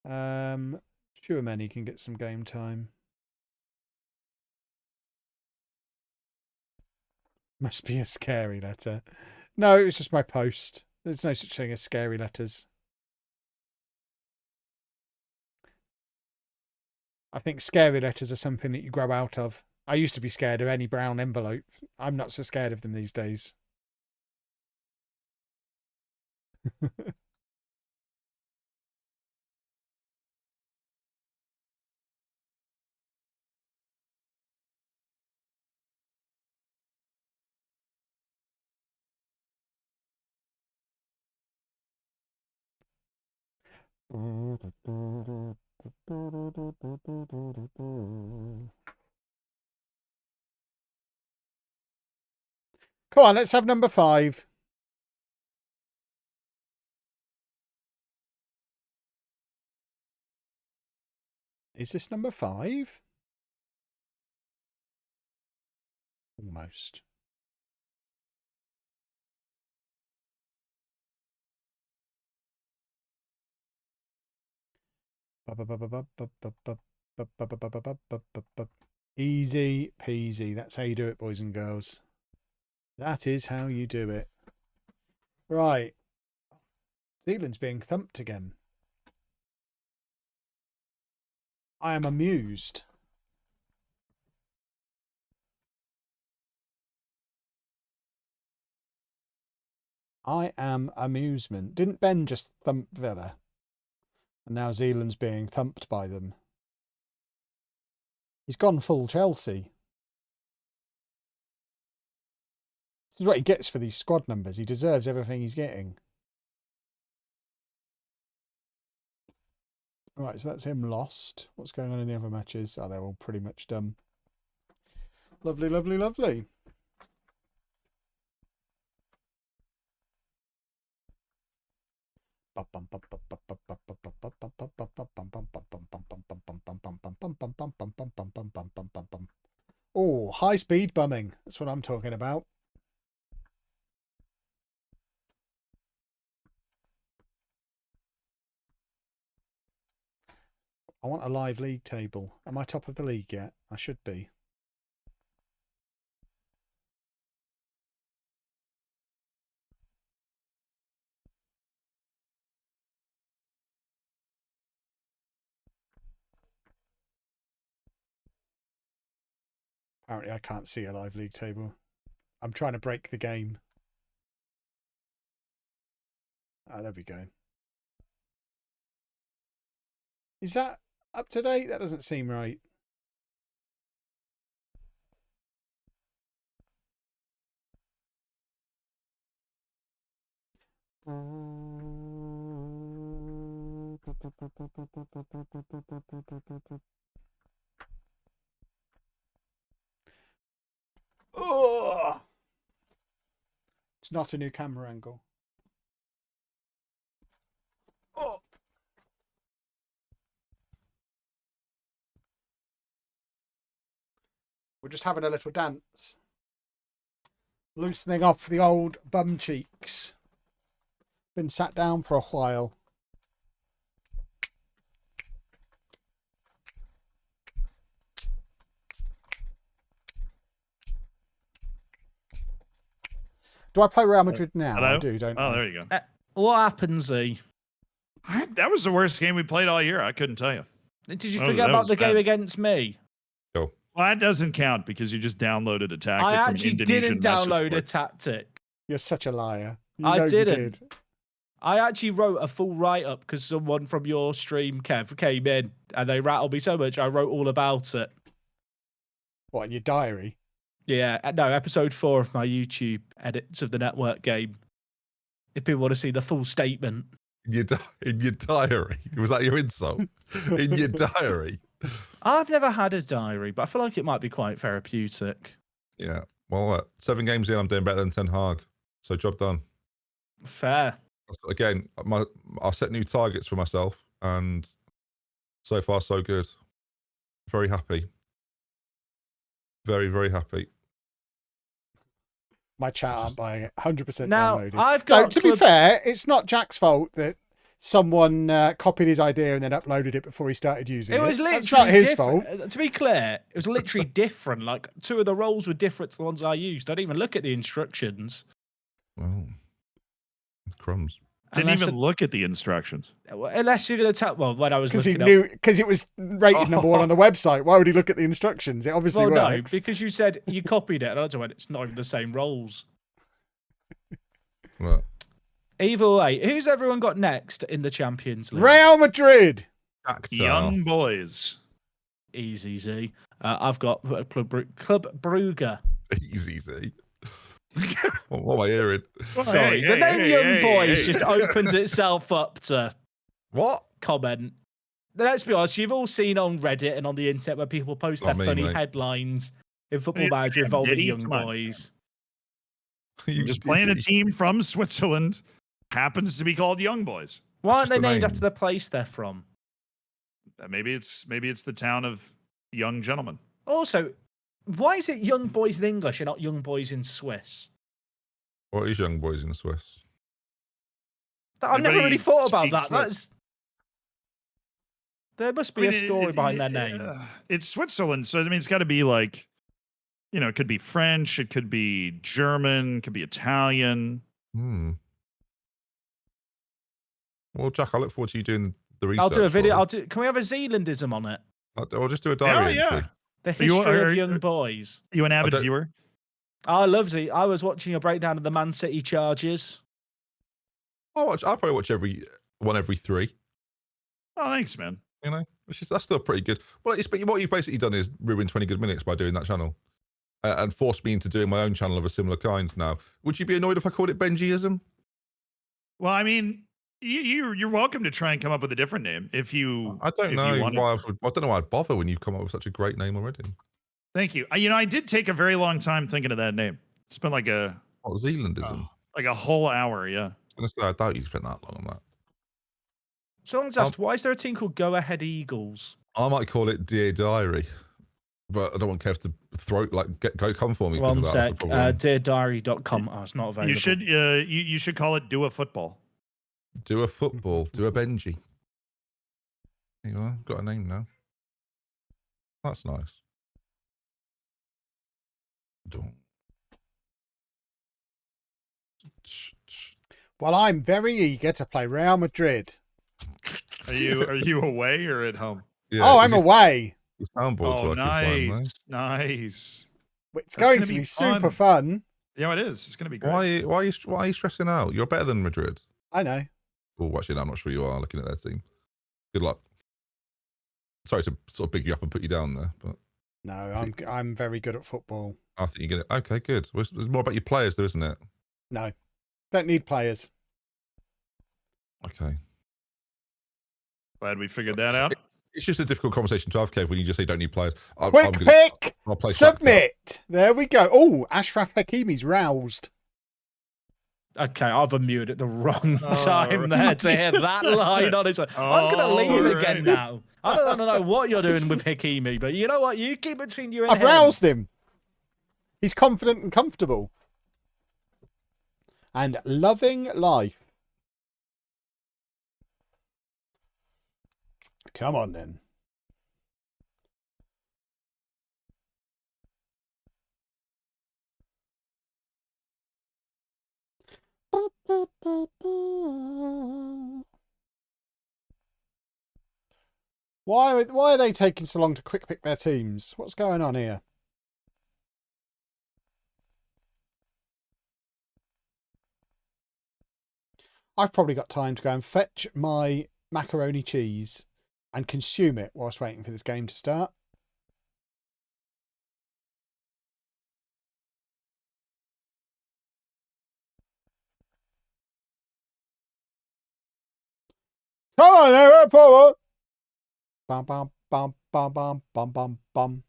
Chouameni can get some game time. Must be a scary letter. No, it was just my post. There's no such thing as scary letters. I think scary letters are something that you grow out of. I used to be scared of any brown envelope. I'm not so scared of them these days. Come on, let's have number 5. Is this number 5? Almost. Easy peasy. That's how you do it, boys and girls. That is how you do it. Right. Zealand's being thumped again. I am amused. I am amusement. Didn't Ben just thump Villa? And now Zealand's being thumped by them. He's gone full Chelsea. This is what he gets for these squad numbers. He deserves everything he's getting. Right, so that's him lost. What's going on in the other matches? Oh, they're all pretty much done. Lovely, lovely, lovely. Oh, high-speed bumming. That's what I'm talking about. I want a live league table. Am I top of the league yet? I should be. Apparently I can't see a live league table. I'm trying to break the game. Ah, there we go. Is that up to date? That doesn't seem right. Oh! It's not a new camera angle. Oh! We're just having a little dance. Loosening off the old bum cheeks. Been sat down for a while. Do I play Real Madrid now? Hello? I do, don't I? Oh, there you go. What happens, Z? That was the worst game we played all year. I couldn't tell you. Did you forget about the game against me? Go. Well, that doesn't count because you just downloaded a tactic I from actually Indonesian didn't download a tactic. You're such a liar. I didn't. I actually wrote a full write-up because someone from your stream, Kev, came in and they rattled me so much I wrote all about it. What, in your diary? Yeah, no, episode 4 of my YouTube edits of the network game. If people want to see the full statement. In your diary? Was that your insult? In your diary? I've never had a diary, but I feel like it might be quite therapeutic. Yeah. Well, 7 games in, I'm doing better than Ten Hag. So job done. Fair. Again, I set new targets for myself, and so far so good. Very happy. Very, very happy. My chat aren't buying it. 100% now, downloaded. I've got. No, to be fair, it's not Jack's fault that someone copied his idea and then uploaded it before he started using it. It was literally That's not his fault. To be clear, it was literally different. Like 2 of the roles were different to the ones I used. I didn't even look at the instructions. Well, crumbs. Didn't even look at the instructions. Unless you're going to tell. Well, when I was looking because it was rated number 1 on the website. Why would he look at the instructions? It obviously works. No, because you said you copied it, and I went, it's not even the same roles. What? Either way, who's everyone got next in the Champions League? Real Madrid. Young boys. Easy Z. I've got Club Brugge. Easy Z. What am I hearing? Sorry, the name Young Boys just opens itself up to what comment. Let's be honest, you've all seen on Reddit and on the internet where people post their funny headlines in Football Manager involving young boys. You're just playing a team from Switzerland, happens to be called Young Boys. Why aren't they named after the place they're from? Maybe it's the town of young gentlemen. Also, why is it Young Boys in English and not Young Boys in Swiss? What is Young Boys in Swiss? I've never really thought about that. There must be a story behind their name. It's Switzerland, so I mean, it's got to be like, it could be French, it could be German, it could be Italian. Well, Jack, I look forward to you doing the research. I'll do a video. Can we have a Zealandism on it? I'll just do a diary entry. The history of young boys. Are you an avid viewer? I love I was watching a breakdown of the Man City Charges. I'll probably watch every 3. Oh, thanks, man. That's still pretty good. Well, what you've basically done is ruin 20 good minutes by doing that channel, and forced me into doing my own channel of a similar kind. Now, would you be annoyed if I called it Benjyism? Well, I mean, you're welcome to try and come up with a different name if you. I don't know why. I don't know why I'd bother when you've come up with such a great name already. Thank you. I did take a very long time thinking of that name. It's been like Zealandism? Like a whole hour, yeah. Honestly, I doubt you spent that long on that. Someone's asked, why is there a team called Go Ahead Eagles? I might call it Dear Diary, but I don't want Kev to come for me. One sec. DearDiary.com. Oh, it's not available. You should call it Do a Football. Do a Football. Do a Benji. There you are. Got a name now. That's nice. Well, I'm very eager to play Real Madrid. Are you away or at home? Yeah, I'm away. Oh, nice, nice. It's going to be super fun. Yeah, it is. It's going to be great. Why are you stressing out? You're better than Madrid. I know. Oh, actually, no, I'm not sure you are looking at their team. Good luck. Sorry to sort of big you up and put you down there, but no, I'm very good at football. I think you're gonna. Okay, good. Well, there's more about your players, though, isn't it? No, don't need players. Okay. Glad we figured that out. It's just a difficult conversation to have, Kev, when you just say don't need players. Quick pick! Submit! There we go. Oh, Ashraf Hakimi's roused. Okay, I've unmuted at the wrong time there to hear that line on his own. I'm going to leave again now. I don't know what you're doing with Hakimi, but you know what? You keep it between you and I've roused him. He's confident and comfortable. And loving life. Come on, then. Why are they taking so long to quick pick their teams? What's going on here? I've probably got time to go and fetch my macaroni cheese and consume it whilst waiting for this game to start. Come on, there, forward. Bum bum bum bum bum bum bum bum.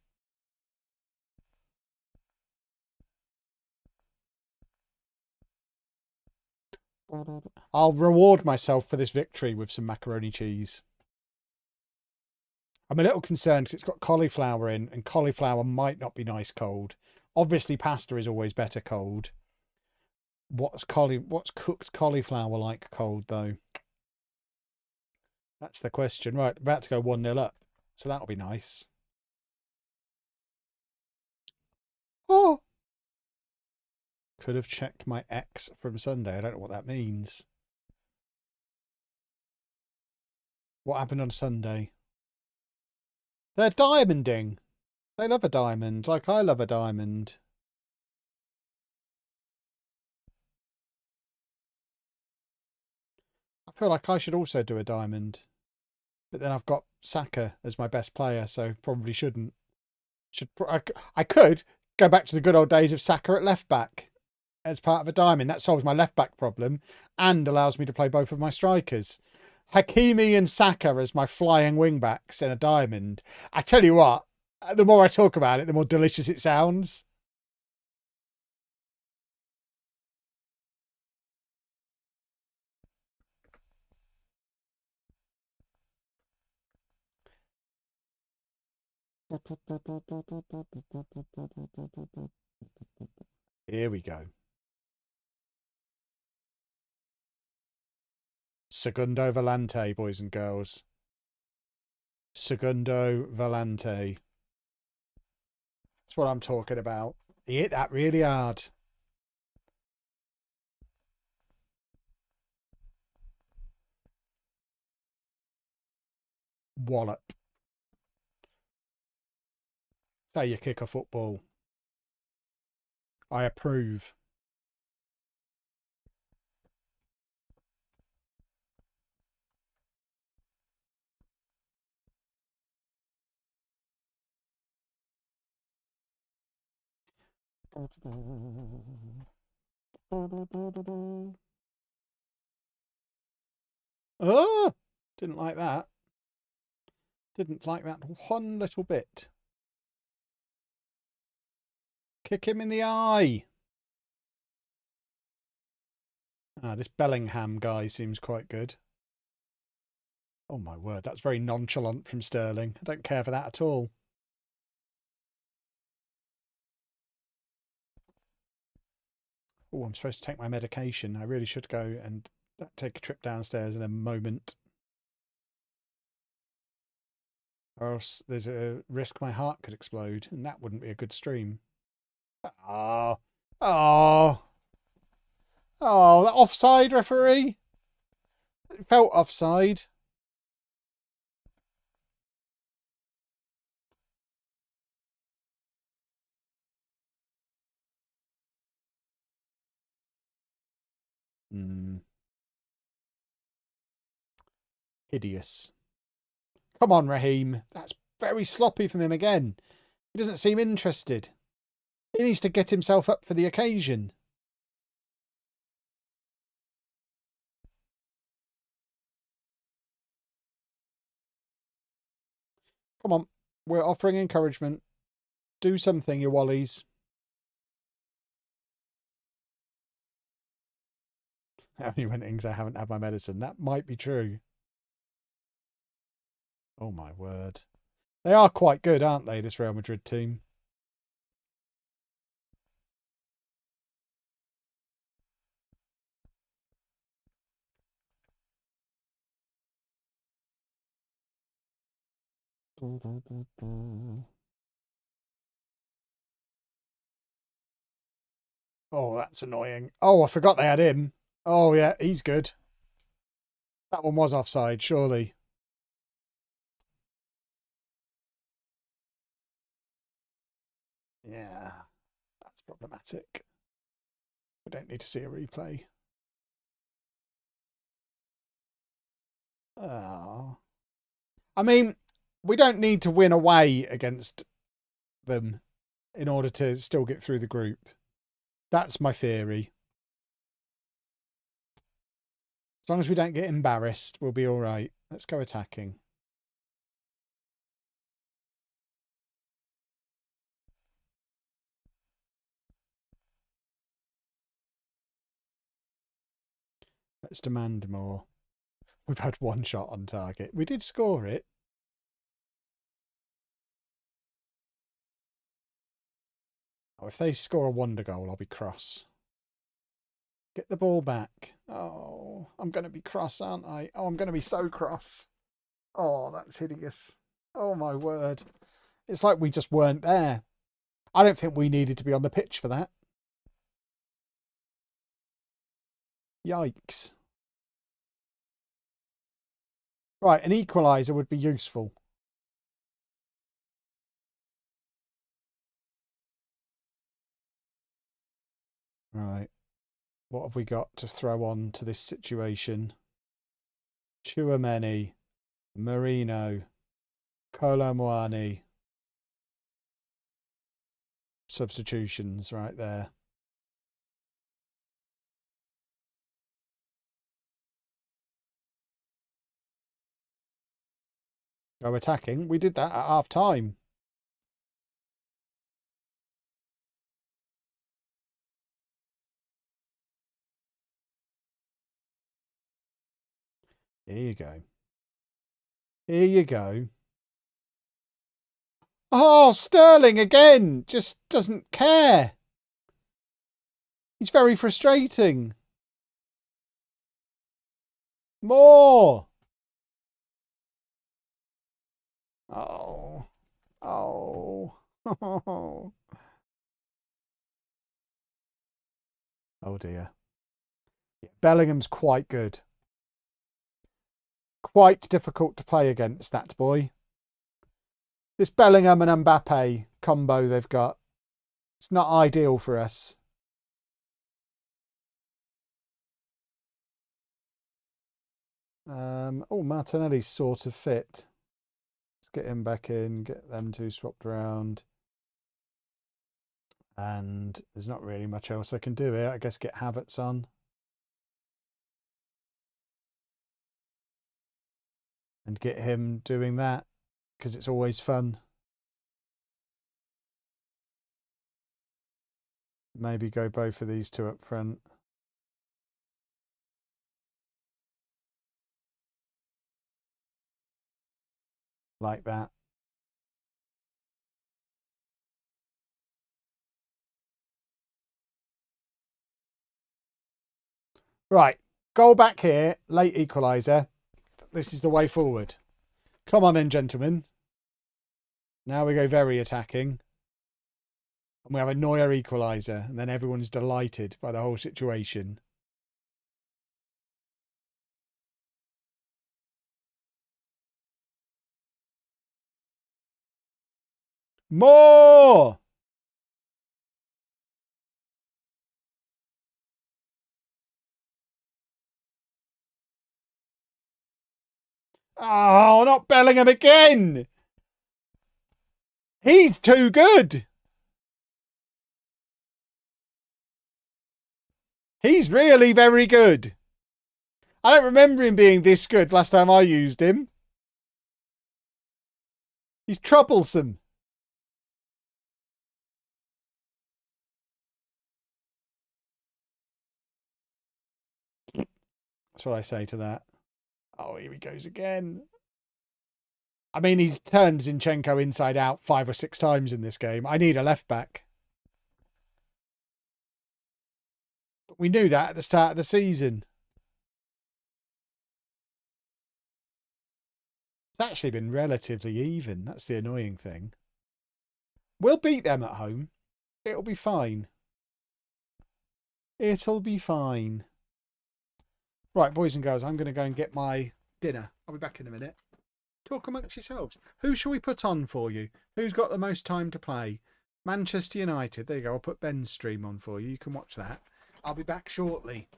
I'll reward myself for this victory with some macaroni cheese. I'm a little concerned because it's got cauliflower in, and cauliflower might not be nice cold. Obviously, pasta is always better cold. What's cooked cauliflower like cold, though? That's the question. Right, about to go 1-0 up. So that'll be nice. Oh! Could have checked my X from Sunday. I don't know what that means. What happened on Sunday? They're diamonding. They love a diamond, like I love a diamond. I feel like I should also do a diamond. But then I've got Saka as my best player, so probably shouldn't. I could go back to the good old days of Saka at left back as part of a diamond. That solves my left back problem and allows me to play both of my strikers. Hakimi and Saka as my flying wing backs in a diamond. I tell you what, the more I talk about it, the more delicious it sounds. Here we go. Segundo Volante, boys and girls. Segundo Volante. That's what I'm talking about. He hit that really hard. Wallop. That's how you kick a football. I approve. Oh, didn't like that. Didn't like that one little bit. Kick him in the eye. Ah, this Bellingham guy seems quite good. Oh my word, that's very nonchalant from Sterling. I don't care for that at all. Oh, I'm supposed to take my medication. I really should go and take a trip downstairs in a moment. Or else there's a risk my heart could explode, and that wouldn't be a good stream. Oh. Oh. Oh, that offside, referee. It felt offside. Hideous. Come on, Raheem. That's very sloppy from him again. He doesn't seem interested. He needs to get himself up for the occasion. Come on. We're offering encouragement. Do something, you wallies. How many innings I haven't had my medicine? That might be true. Oh my word. They are quite good, aren't they, this Real Madrid team? Oh, that's annoying. Oh, I forgot they had him. Oh, yeah, he's good. That one was offside, surely. Yeah, that's problematic. We don't need to see a replay. Oh. I mean, we don't need to win away against them in order to still get through the group. That's my theory. As long as we don't get embarrassed, we'll be all right. Let's go attacking. Let's demand more. We've had one shot on target. We did score it. Oh, if they score a wonder goal, I'll be cross. Get the ball back. Oh, I'm going to be cross, aren't I? Oh, I'm going to be so cross. Oh, that's hideous. Oh, my word. It's like we just weren't there. I don't think we needed to be on the pitch for that. Yikes. Right, an equaliser would be useful. Right. What have we got to throw on to this situation? Chouameni, Marino, Kolo Muani. Substitutions right there. Go attacking. We did that at half time. Here you go. Here you go. Oh, Sterling again. Just doesn't care. He's very frustrating. More. Oh. Oh. Oh dear. Yeah, Bellingham's quite good. Quite difficult to play against, that boy. This Bellingham and Mbappe combo they've got, it's not ideal for us. Oh, Martinelli's sort of fit. Let's get him back in, get them two swapped around. And there's not really much else I can do here. I guess get Havertz on. And get him doing that, because it's always fun. Maybe go both of these two up front. Like that. Right, goal back here, late equaliser. This is the way forward. Come on then, gentlemen. Now we go very attacking. And we have a Neuer equaliser. And then everyone's delighted by the whole situation. More! Oh, not Bellingham again! He's too good! He's really very good. I don't remember him being this good last time I used him. He's troublesome. That's what I say to that. Oh, here he goes again. I mean, he's turned Zinchenko inside out 5 or 6 times in this game. I need a left back. But we knew that at the start of the season. It's actually been relatively even. That's the annoying thing. We'll beat them at home. It'll be fine. It'll be fine. Right, boys and girls, I'm going to go and get my dinner. I'll be back in a minute. Talk amongst yourselves. Who shall we put on for you? Who's got the most time to play? Manchester United. There you go. I'll put Ben's stream on for you. You can watch that. I'll be back shortly.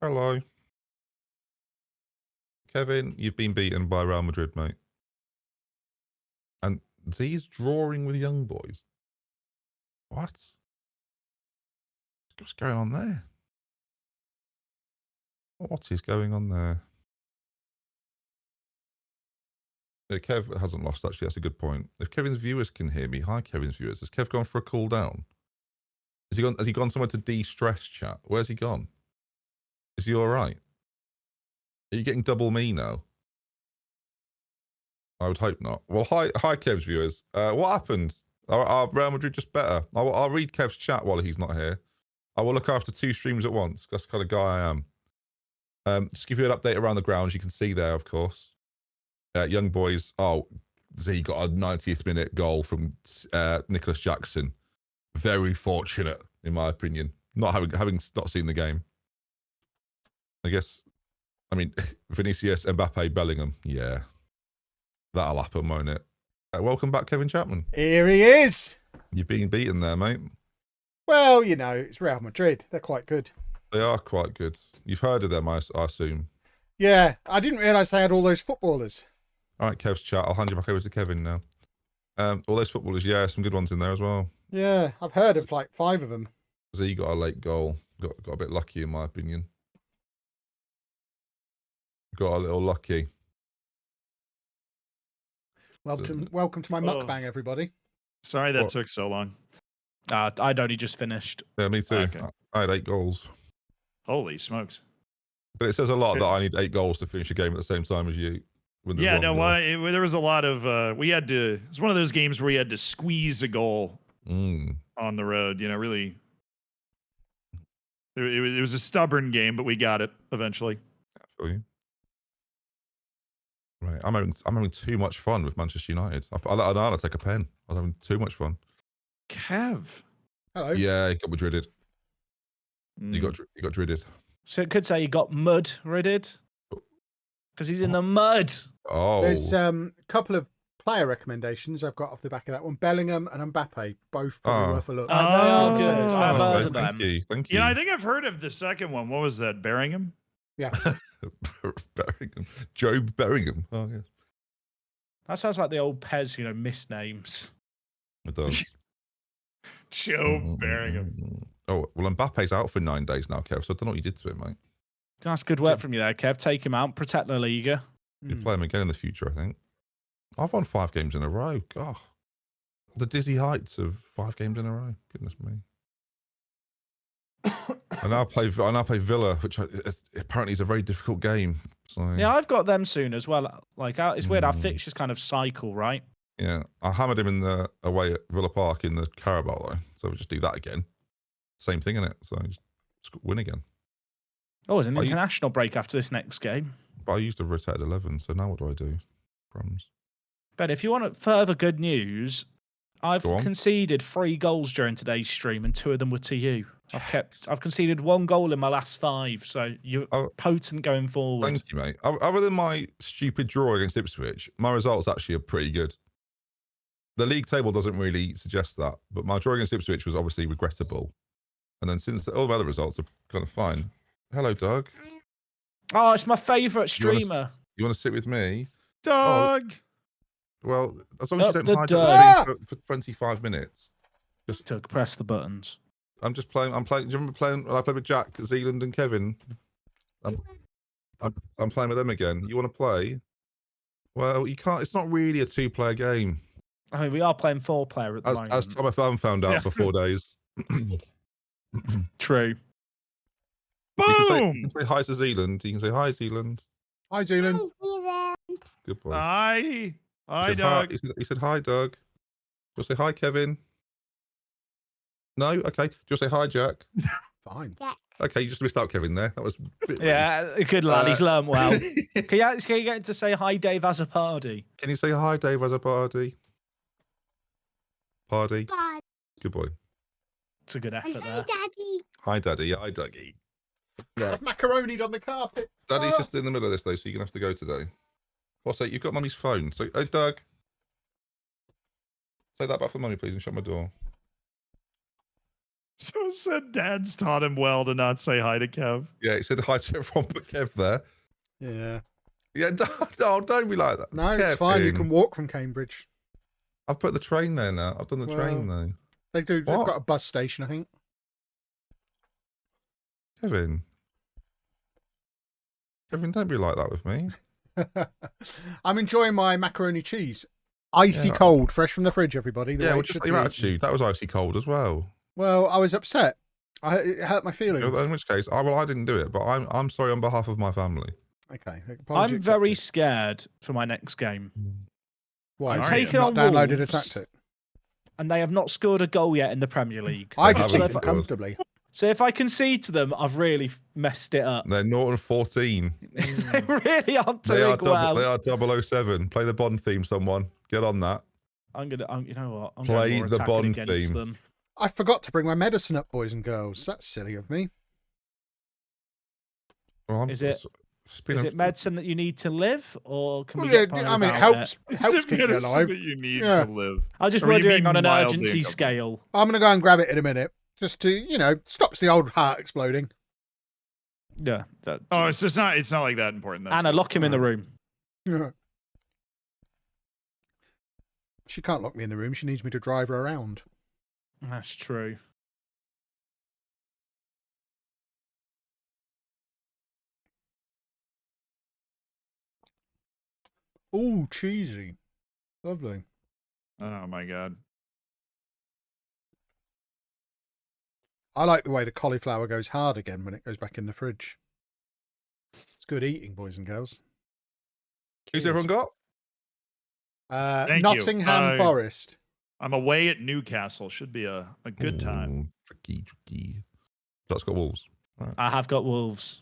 Hello. Kevin, you've been beaten by Real Madrid, mate. And Z's drawing with young boys. What? What's going on there? What is going on there? Yeah, Kev hasn't lost, actually. That's a good point. If Kevin's viewers can hear me, hi, Kevin's viewers. Has Kev gone for a cool down? Has he gone somewhere to de-stress, chat? Where's he gone? Is he all right? Are you getting double me now? I would hope not. Well, hi, Kev's viewers. What happened? Are Real Madrid just better? I'll read Kev's chat while he's not here. I will look after 2 streams at once. That's the kind of guy I am. Just give you an update around the grounds. You can see there, of course. Young boys. Oh, Z got a 90th minute goal from Nicholas Jackson. Very fortunate, in my opinion. Not having not seen the game. I guess. I mean, Vinicius, Mbappe, Bellingham. Yeah, that'll happen, won't it? Welcome back, Kevin Chapman. Here he is. You've been beaten there, mate. Well, you know, it's Real Madrid. They're quite good. They are quite good. You've heard of them, I assume. Yeah, I didn't realise they had all those footballers. All right, Kev's chat. I'll hand you back over to Kevin now. All those footballers, yeah, some good ones in there as well. Yeah, I've heard of like 5 of them. Z got a late goal. Got a bit lucky, in my opinion. Got a little lucky. Welcome to my mukbang, everybody. Sorry that took so long. I'd only just finished. Yeah, me too. Okay. I had 8 goals. Holy smokes. But it says a lot that I need 8 goals to finish a game at the same time as you. Yeah, no, there was a lot of, we had to, it was one of those games where you had to squeeze a goal on the road, you know, really. It was a stubborn game, but we got it eventually. I feel you. Right, I'm having too much fun with Manchester United. I let Anana take a pen. I was having too much fun. Kev. Hello. Yeah, he got Madrided. You got dreaded. So it could say he got mud ridded because he's in the mud. Oh, there's a couple of player recommendations I've got off the back of that one. Bellingham and Mbappe, both probably worth a look. Oh, good. I've heard of them. Thank you. Yeah, I think I've heard of the second one. What was that? Bellingham? Yeah. Bellingham. Job Bellingham. Oh, yes. That sounds like the old Pez, you know, misnames. It does. Job Bellingham. Oh, well, Mbappe's out for 9 days now, Kev, so I don't know what you did to him, mate. That's good work from you there, Kev. Take him out, protect La Liga. You play him again in the future, I think. I've won 5 games in a row. God. The dizzy heights of 5 games in a row. Goodness me. I now play Villa, which apparently is a very difficult game. So. Yeah, I've got them soon as well. Like, it's weird. Our fixtures kind of cycle, right? Yeah, I hammered him in the away at Villa Park in the Carabao though, so we'll just do that again. Same thing, innit? So just win again. Oh, it's an international break after this next game. But I used a rotated 11, so now what do I do? Crumbs. But if you want further good news, I've conceded 3 goals during today's stream, and 2 of them were to you. I've conceded 1 goal in my last 5, so you're potent going forward. Thank you, mate. Other than my stupid draw against Ipswich, my results actually are pretty good. The league table doesn't really suggest that, but my draw against Ipswich was obviously regrettable. And then since all the other results are kind of fine. Hello, Doug. Oh, it's my favourite streamer. You want to sit with me? Doug! Oh, well, as long as you don't hide for 25 minutes. Just Doug, press the buttons. I'm just playing. Do you remember playing? I played with Jack, Zealand, and Kevin. I'm playing with them again. You want to play? Well, you can't. It's not really a 2-player game. I mean, we are playing 4-player at the moment. As Tom FM found out for 4 days. True. Boom! You can say hi to Zealand. You can say hi, Zealand. Hi, Zealand. Good boy. Hi, Doug. He said hi, Doug. Do you say hi, Kevin? No? Okay. Do you say hi, Jack? Fine. Okay, you just missed out Kevin there. That was a bit rude. Good lad. He's learned well. Can you get him to say hi, Dave Azzopardi? Can you say hi, Dave Azzopardi? Party? Bye. Good boy. It's a good effort Hi, there. Daddy. Hi, Daddy. Yeah, hi, Dougie. Yeah. I've macaronied on the carpet. Daddy's just in the middle of this, though, so you're going to have to go today. What's that? You've got Mummy's phone. So, hey, Doug. Say that back for Mummy, please, and shut my door. So it said Dad's taught him well to not say hi to Kev. Yeah, he said hi to everyone but Kev there. Yeah. Yeah, don't be like that. No, Kevin. It's fine. You can walk from Cambridge. I've put the train there now. I've done the train though. They do. They've got a bus station, I think. Kevin, don't be like that with me. I'm enjoying my macaroni cheese. Icy cold, fresh from the fridge, everybody. Well, just your attitude. That was icy cold as well. Well, I was upset. It hurt my feelings. In which case, I didn't do it, but I'm sorry on behalf of my family. Okay. I'm very scared for my next game. Why? I'm taking on downloaded Wolves. a tactic. and they have not scored a goal yet in the Premier League. I just beat them comfortably. So if I concede to them, I've really messed it up. They're 0-14. They really aren't doing well. They are 007. Play the Bond theme, someone. Get on that. You know what? I'm Play going the Bond theme. Them. I forgot to bring my medicine up, boys and girls. That's silly of me. Well, is it medicine that you need to live, or can we? It helps keep you alive. That you need to live. I was just wondering on an urgency scale. I'm gonna go and grab it in a minute, just to stops the old heart exploding. Yeah. It's not like that important. Anna, lock him in the room. Yeah. She can't lock me in the room. She needs me to drive her around. That's true. Oh, cheesy. Lovely. Oh, my God. I like the way the cauliflower goes hard again when it goes back in the fridge. It's good eating, boys and girls. Who's everyone got? Nottingham Forest. I'm away at Newcastle. Should be a good time. Tricky. That's got Wolves. Right. I have got Wolves.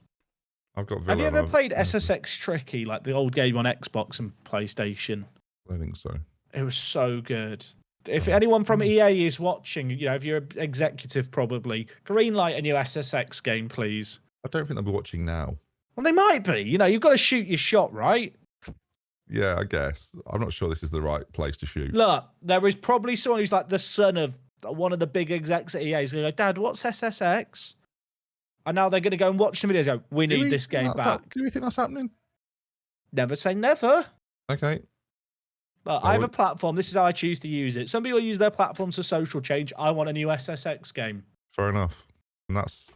I've got Villa. Have you ever played SSX Tricky, like the old game on Xbox and PlayStation? I don't think so. It was so good. If anyone from EA is watching, if you're an executive, probably greenlight a new SSX game, please. I don't think they'll be watching now. Well, they might be. You've got to shoot your shot, right? Yeah, I guess. I'm not sure this is the right place to shoot. Look, there is probably someone who's like the son of one of the big execs at EA. He's going to go, Dad, what's SSX? And now they're going to go and watch the videos and go, we need this game back. Do you think that's happening? Never say never. Okay. But I have a platform. This is how I choose to use it. Some people use their platforms for social change. I want a new SSX game. Fair enough. And that's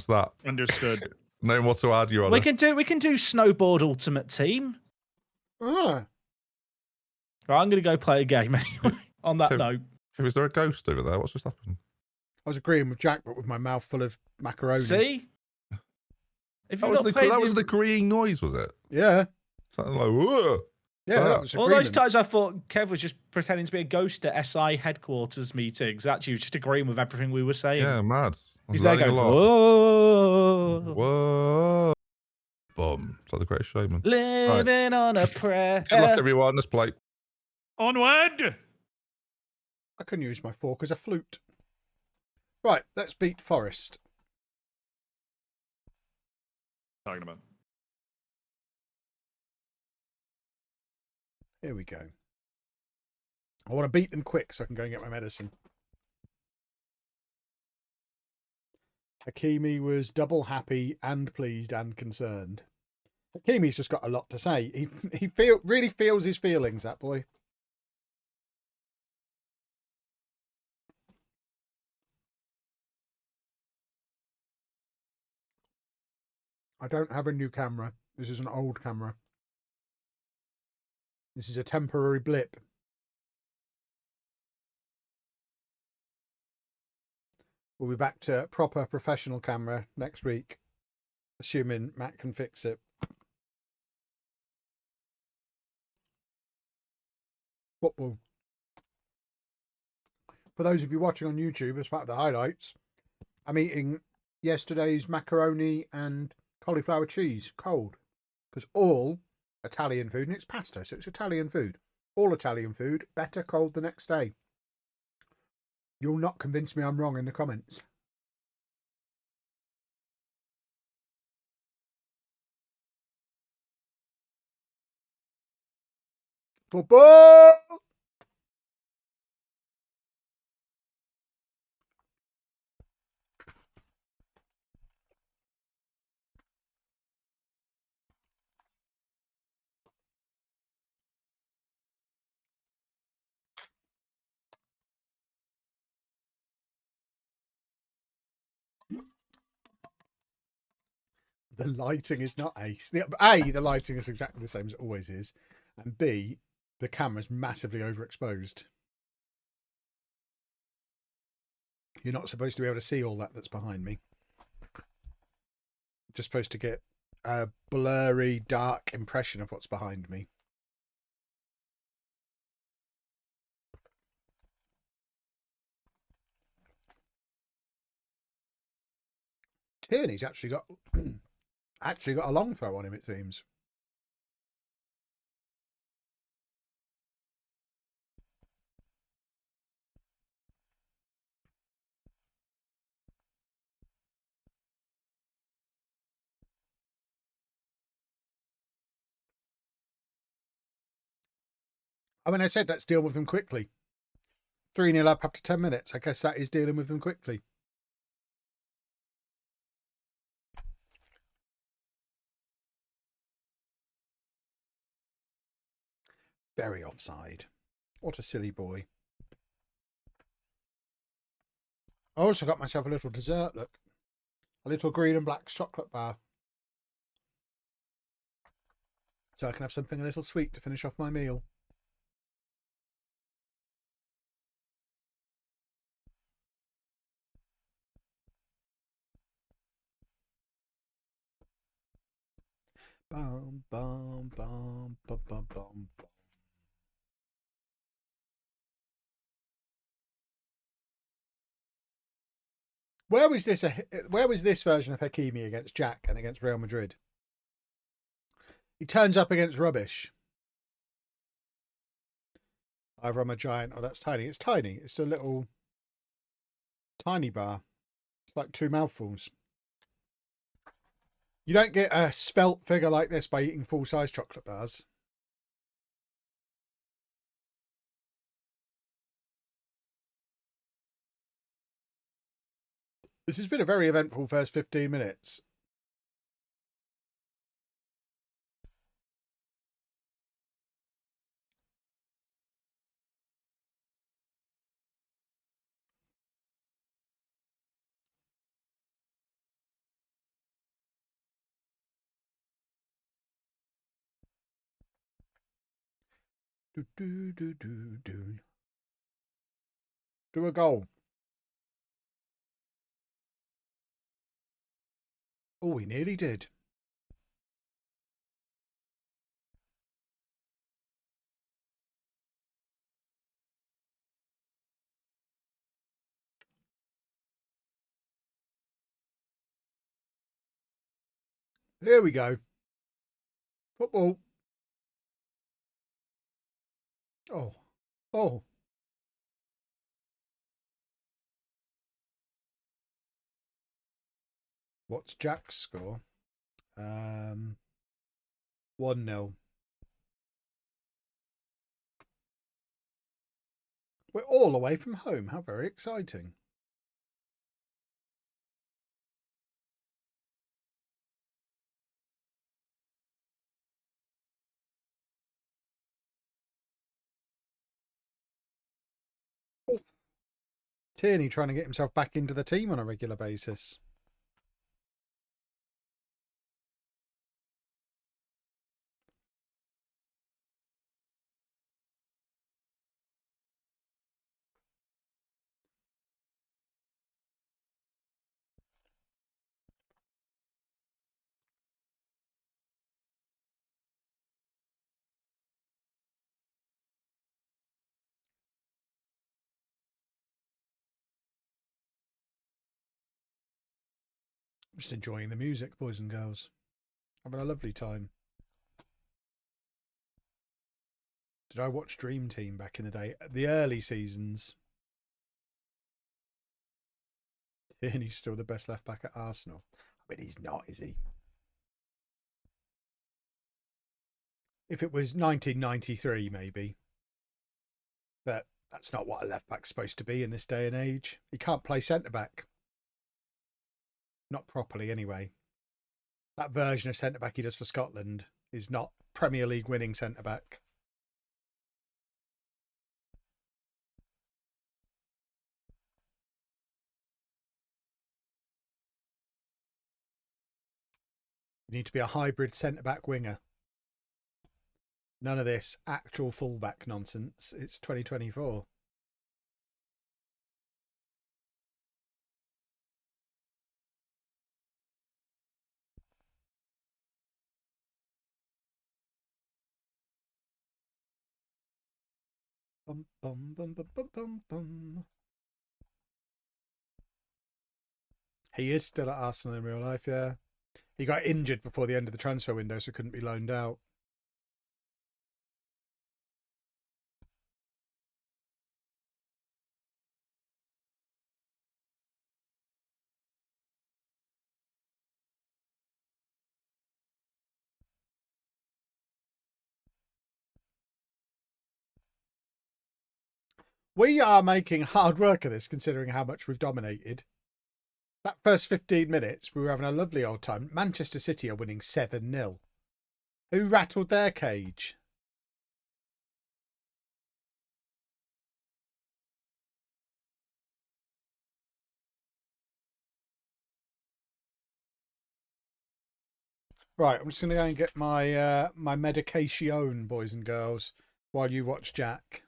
that. Understood. No more to add, Your Honor. We can do Snowboard Ultimate Team. Ah. Right, I'm going to go play a game anyway. On that note. Is there a ghost over there? What's just happened? I was agreeing with Jack, but with my mouth full of macaroni. See? That was the agreeing noise, was it? Yeah. Something like, whoa. Yeah, that was all those times I thought Kev was just pretending to be a ghost at SI headquarters meetings. Actually, he was just agreeing with everything we were saying. Yeah, mad. He's there going, whoa. Whoa. Boom. It's like the Greatest Showman. Living on a prayer. Good luck, everyone. Let's play. Onward! I can use my fork as a flute. Right, let's beat Forest. Talking about. Here we go. I want to beat them quick so I can go and get my medicine. Hakimi was double happy and pleased and concerned. Hakimi's just got a lot to say. He really feels his feelings, that boy. I don't have a new camera. This is an old camera. This is a temporary blip. We'll be back to proper professional camera next week, assuming Matt can fix it. Football. For those of you watching on YouTube, as part of the highlights, I'm eating yesterday's macaroni and cauliflower cheese cold, because all Italian food, and it's pasta, so it's Italian food. All Italian food, better cold the next day. You'll not convince me I'm wrong in the comments. Football! The lighting is not ace. A, the lighting is exactly the same as it always is. And B, the camera's massively overexposed. You're not supposed to be able to see all that's behind me. You're just supposed to get a blurry, dark impression of what's behind me. Tierney's actually got a long throw on him, it seems. I mean, I said let's deal with them quickly. 3-0 up after 10 minutes. I guess that is dealing with them quickly. Very offside. What a silly boy. I also got myself a little dessert, look. A little green and black chocolate bar. So I can have something a little sweet to finish off my meal. Bum, bum, bum, bum, bum, bum, bum. Where was this version of Hakimi against Jack and against Real Madrid? He turns up against rubbish. Either I'm a giant or that's tiny. It's tiny. It's a little tiny bar. It's like 2 mouthfuls. You don't get a spelt figure like this by eating full-size chocolate bars. This has been a very eventful first 15 minutes. Do a goal. Oh, he nearly did. Here we go. Football. Oh. Oh. What's Jack's score? 1-0. We're all away from home. How very exciting. Oh. Tierney trying to get himself back into the team on a regular basis. Just enjoying the music, boys and girls. Having a lovely time. Did I watch Dream Team back in the day? The early seasons. And he's still the best left back at Arsenal. I mean, he's not, is he? If it was 1993, maybe. But that's not what a left back's supposed to be in this day and age. He can't play centre back. Not properly, anyway. That version of centre back he does for Scotland is not Premier League winning centre back. You need to be a hybrid centre back winger. None of this actual fullback nonsense. It's 2024. Bum, bum, bum, bum, bum, bum, bum. He is still at Arsenal in real life, yeah. He got injured before the end of the transfer window, so couldn't be loaned out. We are making hard work of this, considering how much we've dominated. That first 15 minutes, we were having a lovely old time. Manchester City are winning 7-0. Who rattled their cage? Right, I'm just going to go and get my my medication, boys and girls, while you watch Jack.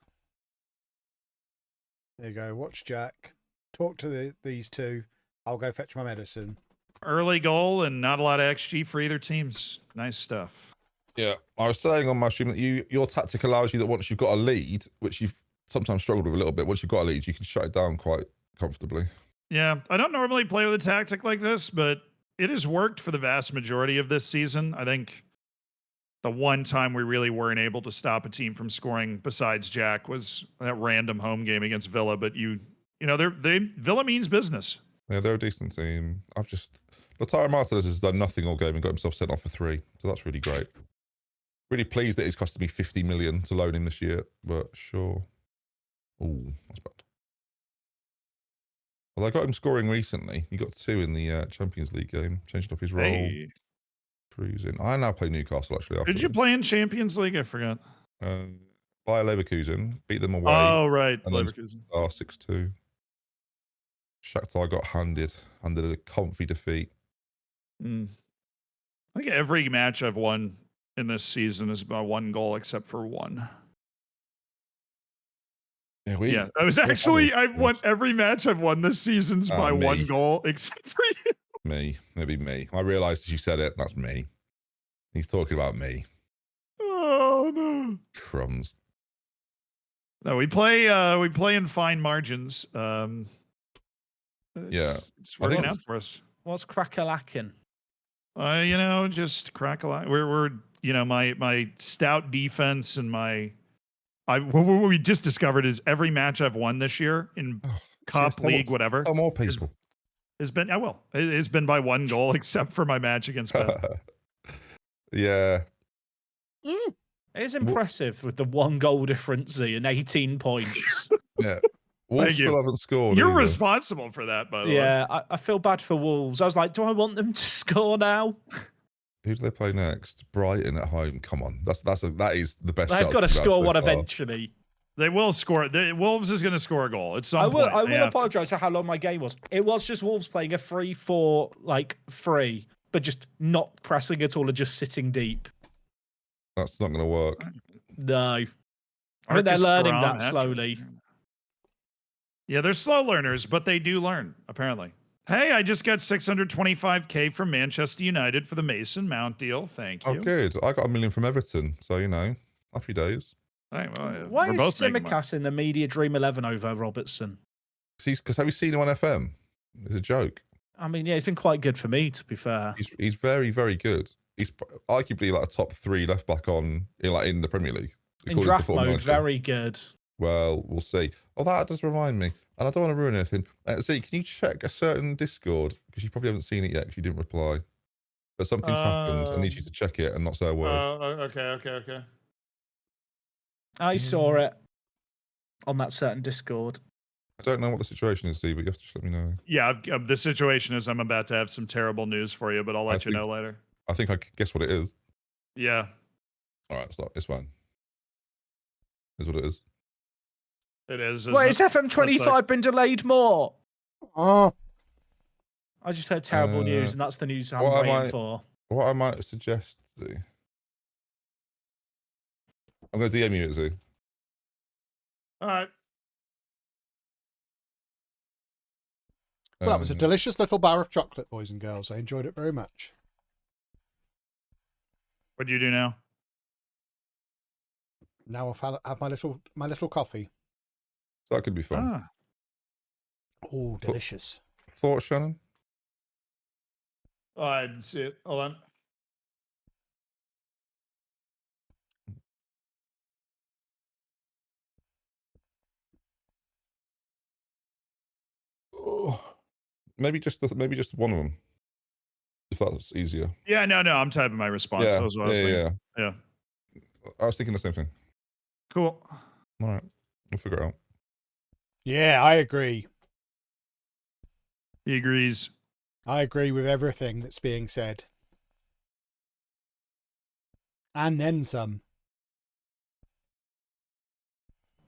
There you go, watch Jack. Talk to these two. I'll go fetch my medicine. Early goal and not a lot of XG for either teams. Nice stuff. Yeah, I was saying on my stream that your tactic allows you that once you've got a lead, which you've sometimes struggled with a little bit, once you've got a lead, you can shut it down quite comfortably. Yeah, I don't normally play with a tactic like this, but it has worked for the vast majority of this season. I think the one time we really weren't able to stop a team from scoring besides Jack was that random home game against Villa. But you know, Villa means business. Yeah, they're a decent team. Lautaro Martinez has done nothing all game and got himself sent off for 3, so that's really great. Really pleased that it's costed me 50 million to loan him this year, but sure. Ooh, that's bad. Well, I got him scoring recently. He got 2 in the Champions League game, changed up his role. Hey. Cruising. I now play Newcastle actually. Did you play in Champions League? I forgot. Bayer Leverkusen, beat them away. Oh, right. And Leverkusen. 6-2. Shakhtar got handed a comfy defeat. I think every match I've won in this season is by 1 goal except for 1. Yeah, I was actually, I've won every match I've won this season's by me. 1 goal except for you. Maybe me. I realised as you said it, that's me. He's talking about me. Oh no. Crumbs. No, we play in fine margins. It's working out for us. What's crack-a-lacking? Just crack-a-lack. We're my stout defense and what we just discovered is every match I've won this year in Cup, League, whatever. More people. Has been by 1 goal except for my match against Ben. Yeah. It is impressive with the 1 goal difference and 18 points. Yeah. Wolves still haven't scored. You're either. responsible for that, by the way. Yeah, I feel bad for Wolves. I was like, do I want them to score now? Who do they play next? Brighton at home. Come on, that is the best. They've got to score one eventually. They will score. Wolves is going to score a goal. I will apologise for how long my game was. It was just Wolves playing a 3-4 free, but just not pressing at all and just sitting deep. That's not going to work. No, I think they're learning that slowly. Yeah, they're slow learners, but they do learn, apparently. Hey, I just got 625K from Manchester United for the Mason Mount deal. Thank you. Oh, good. I got $1 million from Everton, so happy days. Right, well, why is Simicast in the media Dream 11 over Robertson? Because have you seen him on FM? It's a joke. I mean, yeah, he's been quite good for me, to be fair. He's very, very good. He's arguably like a top 3 left back in the Premier League. In draft mode, very good. Well, we'll see. Oh, that does remind me, and I don't want to ruin anything. Z, can you check a certain Discord? Because you probably haven't seen it yet because you didn't reply. But something's happened. I need you to check it and not say a word. Okay. I saw it on that certain Discord. I don't know what the situation is, Steve, but you have to just let me know. Yeah, the situation is I'm about to have some terrible news for you, but I'll let you know later. I think I can guess what it is. Yeah. All right, it's fine. Is what it is. It is. Wait, has FM25 been delayed more? Oh. I just heard terrible news, and that's the news I'm waiting for. What I might suggest to do. I'm going to DM you it, Z. All right. Well, that was a delicious little bar of chocolate, boys and girls. I enjoyed it very much. What do you do now? Now I'll have my little coffee. So that could be fun. Oh, delicious. Thoughts, Shannon? Oh, I didn't see it. Hold on. Oh, maybe just one of them, if that's easier. Yeah, no, I'm typing my response. Yeah, That was what I was thinking. Yeah. I was thinking the same thing. Cool. All right, we'll figure it out. Yeah, I agree. He agrees. I agree with everything that's being said. And then some.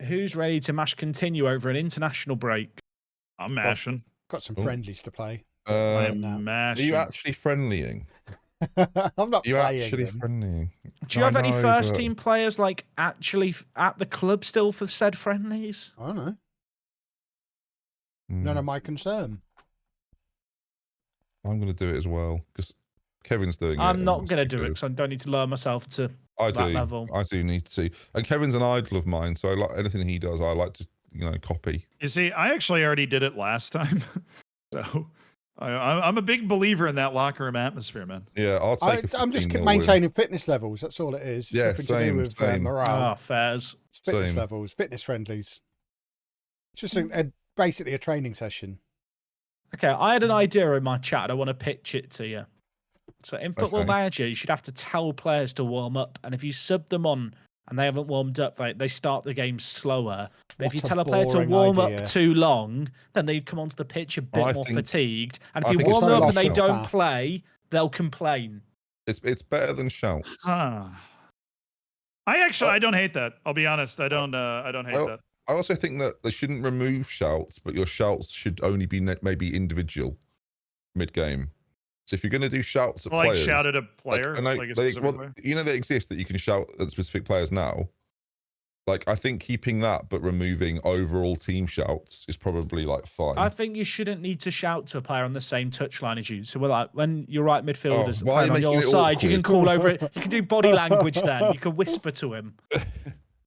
Who's ready to mash continue over an international break? I'm mashing. Got some friendlies to play. I'm mashing. Are you actually friendlying? I'm not you playing actually them. friendlying? Do you have any first team players like actually at the club still for said friendlies? I don't know. None of my concern. I'm going to do it as well because Kevin's doing it. I'm not going to do it because I don't need to learn myself to that level. I do need to. And Kevin's an idol of mine, so I like anything he does. I like to, copy. You see, I actually already did it last time, so I'm a big believer in that locker room atmosphere, man. Yeah, I'll take. I'm just maintaining fitness levels. That's all it is. Yeah, nothing to do with morale. Oh, fairs. It's fitness levels, fitness friendlies. It's just basically a training session. Okay, I had an idea in my chat. I want to pitch it to you. So in Football Manager, you should have to tell players to warm up, and if you sub them on and they haven't warmed up, they start the game slower. But if you tell a player to warm up too long, then they come onto the pitch a bit more fatigued. And if you warm them up and they don't play, they'll complain. It's better than shouts. I don't hate that. I'll be honest. I don't hate that. I also think that they shouldn't remove shouts, but your shouts should only be maybe individual mid-game. So if you're going to do shouts at players... Like shout at a player? They exist that you can shout at specific players now. Like, I think keeping that, but removing overall team shouts is probably, fine. I think you shouldn't need to shout to a player on the same touchline as you. So, when your right midfielders are playing on your side, you can call over it. You can do body language then. You can whisper to him.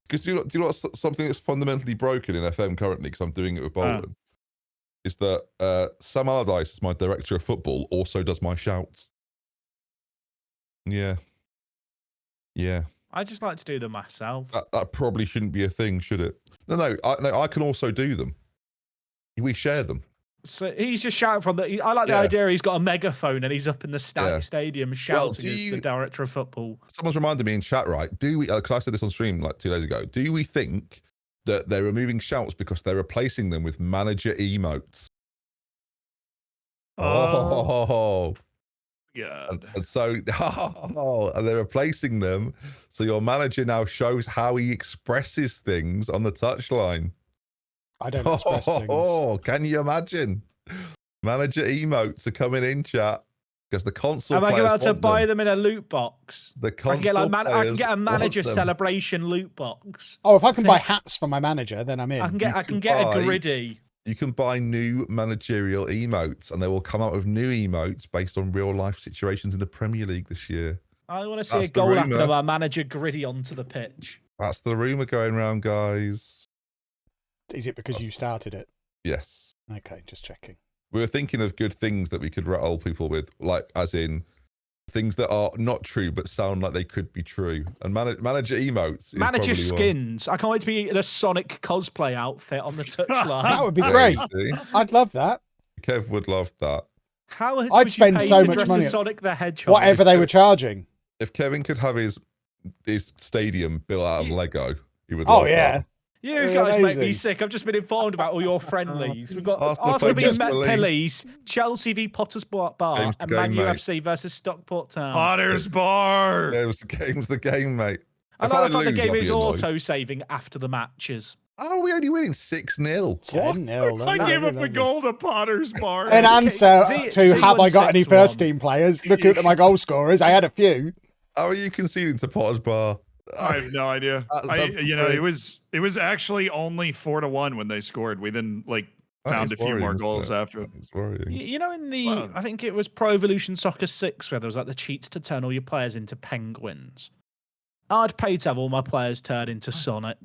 Because do you know what's something that's fundamentally broken in FM currently, because I'm doing it with Bologna, is that Sam Allardyce, as my director of football, also does my shouts. Yeah. I just like to do them myself. That probably shouldn't be a thing, should it? No, I can also do them. We share them. So he's just shouting from the... I like the idea he's got a megaphone and he's up in the stadium shouting as the director of football. Someone's reminded me in chat, right? Do we... Because I said this on stream 2 days ago. Do we think that they're removing shouts because they're replacing them with manager emotes? Oh. Yeah. And so... and they're replacing them so your manager now shows how he expresses things on the touchline. I don't express things. Oh, can you imagine? Manager emotes are coming in, chat, because the console players am I allowed to buy them in a loot box? The console I can get a manager celebration loot box. Oh, if I can buy hats for my manager, then I'm in. I can get a griddy. You can buy new managerial emotes, and they will come out with new emotes based on real life situations in the Premier League this year. I want to see a goal after our manager griddy onto the pitch. That's the rumor going around, guys. Is it because you started it? Yes. Okay, just checking. We were thinking of good things that we could rattle people with, as in things that are not true but sound like they could be true. And manager emotes. Manager skins. I can't wait to be in a Sonic cosplay outfit on the touchline. That would be great. I'd love that. Kev would love that. I'd spend so much money. Sonic the Hedgehog. Whatever they were charging. If Kevin could have his stadium built out of Lego, he would love that. You guys make me sick. I've just been informed about all your friendlies. We've got Arsenal v Met Police, Chelsea v Potter's Bar, and Man UFC versus Stockport Town. Potter's Bar. Yeah, the game's the game, mate. I like the fact the game is auto-saving after the matches. Oh, we only winning 6-0. 10-0. I gave up a goal to Potter's Bar. An answer to have I got any first team players? Looking at my goal scorers, I had a few. How are you conceding to Potter's Bar? I have no idea. It was actually only 4-1 when they scored. We then found a few more goals after. It's worrying. In the I think it was Pro Evolution Soccer 6 where there was the cheats to turn all your players into penguins. I'd pay to have all my players turned into Sonic.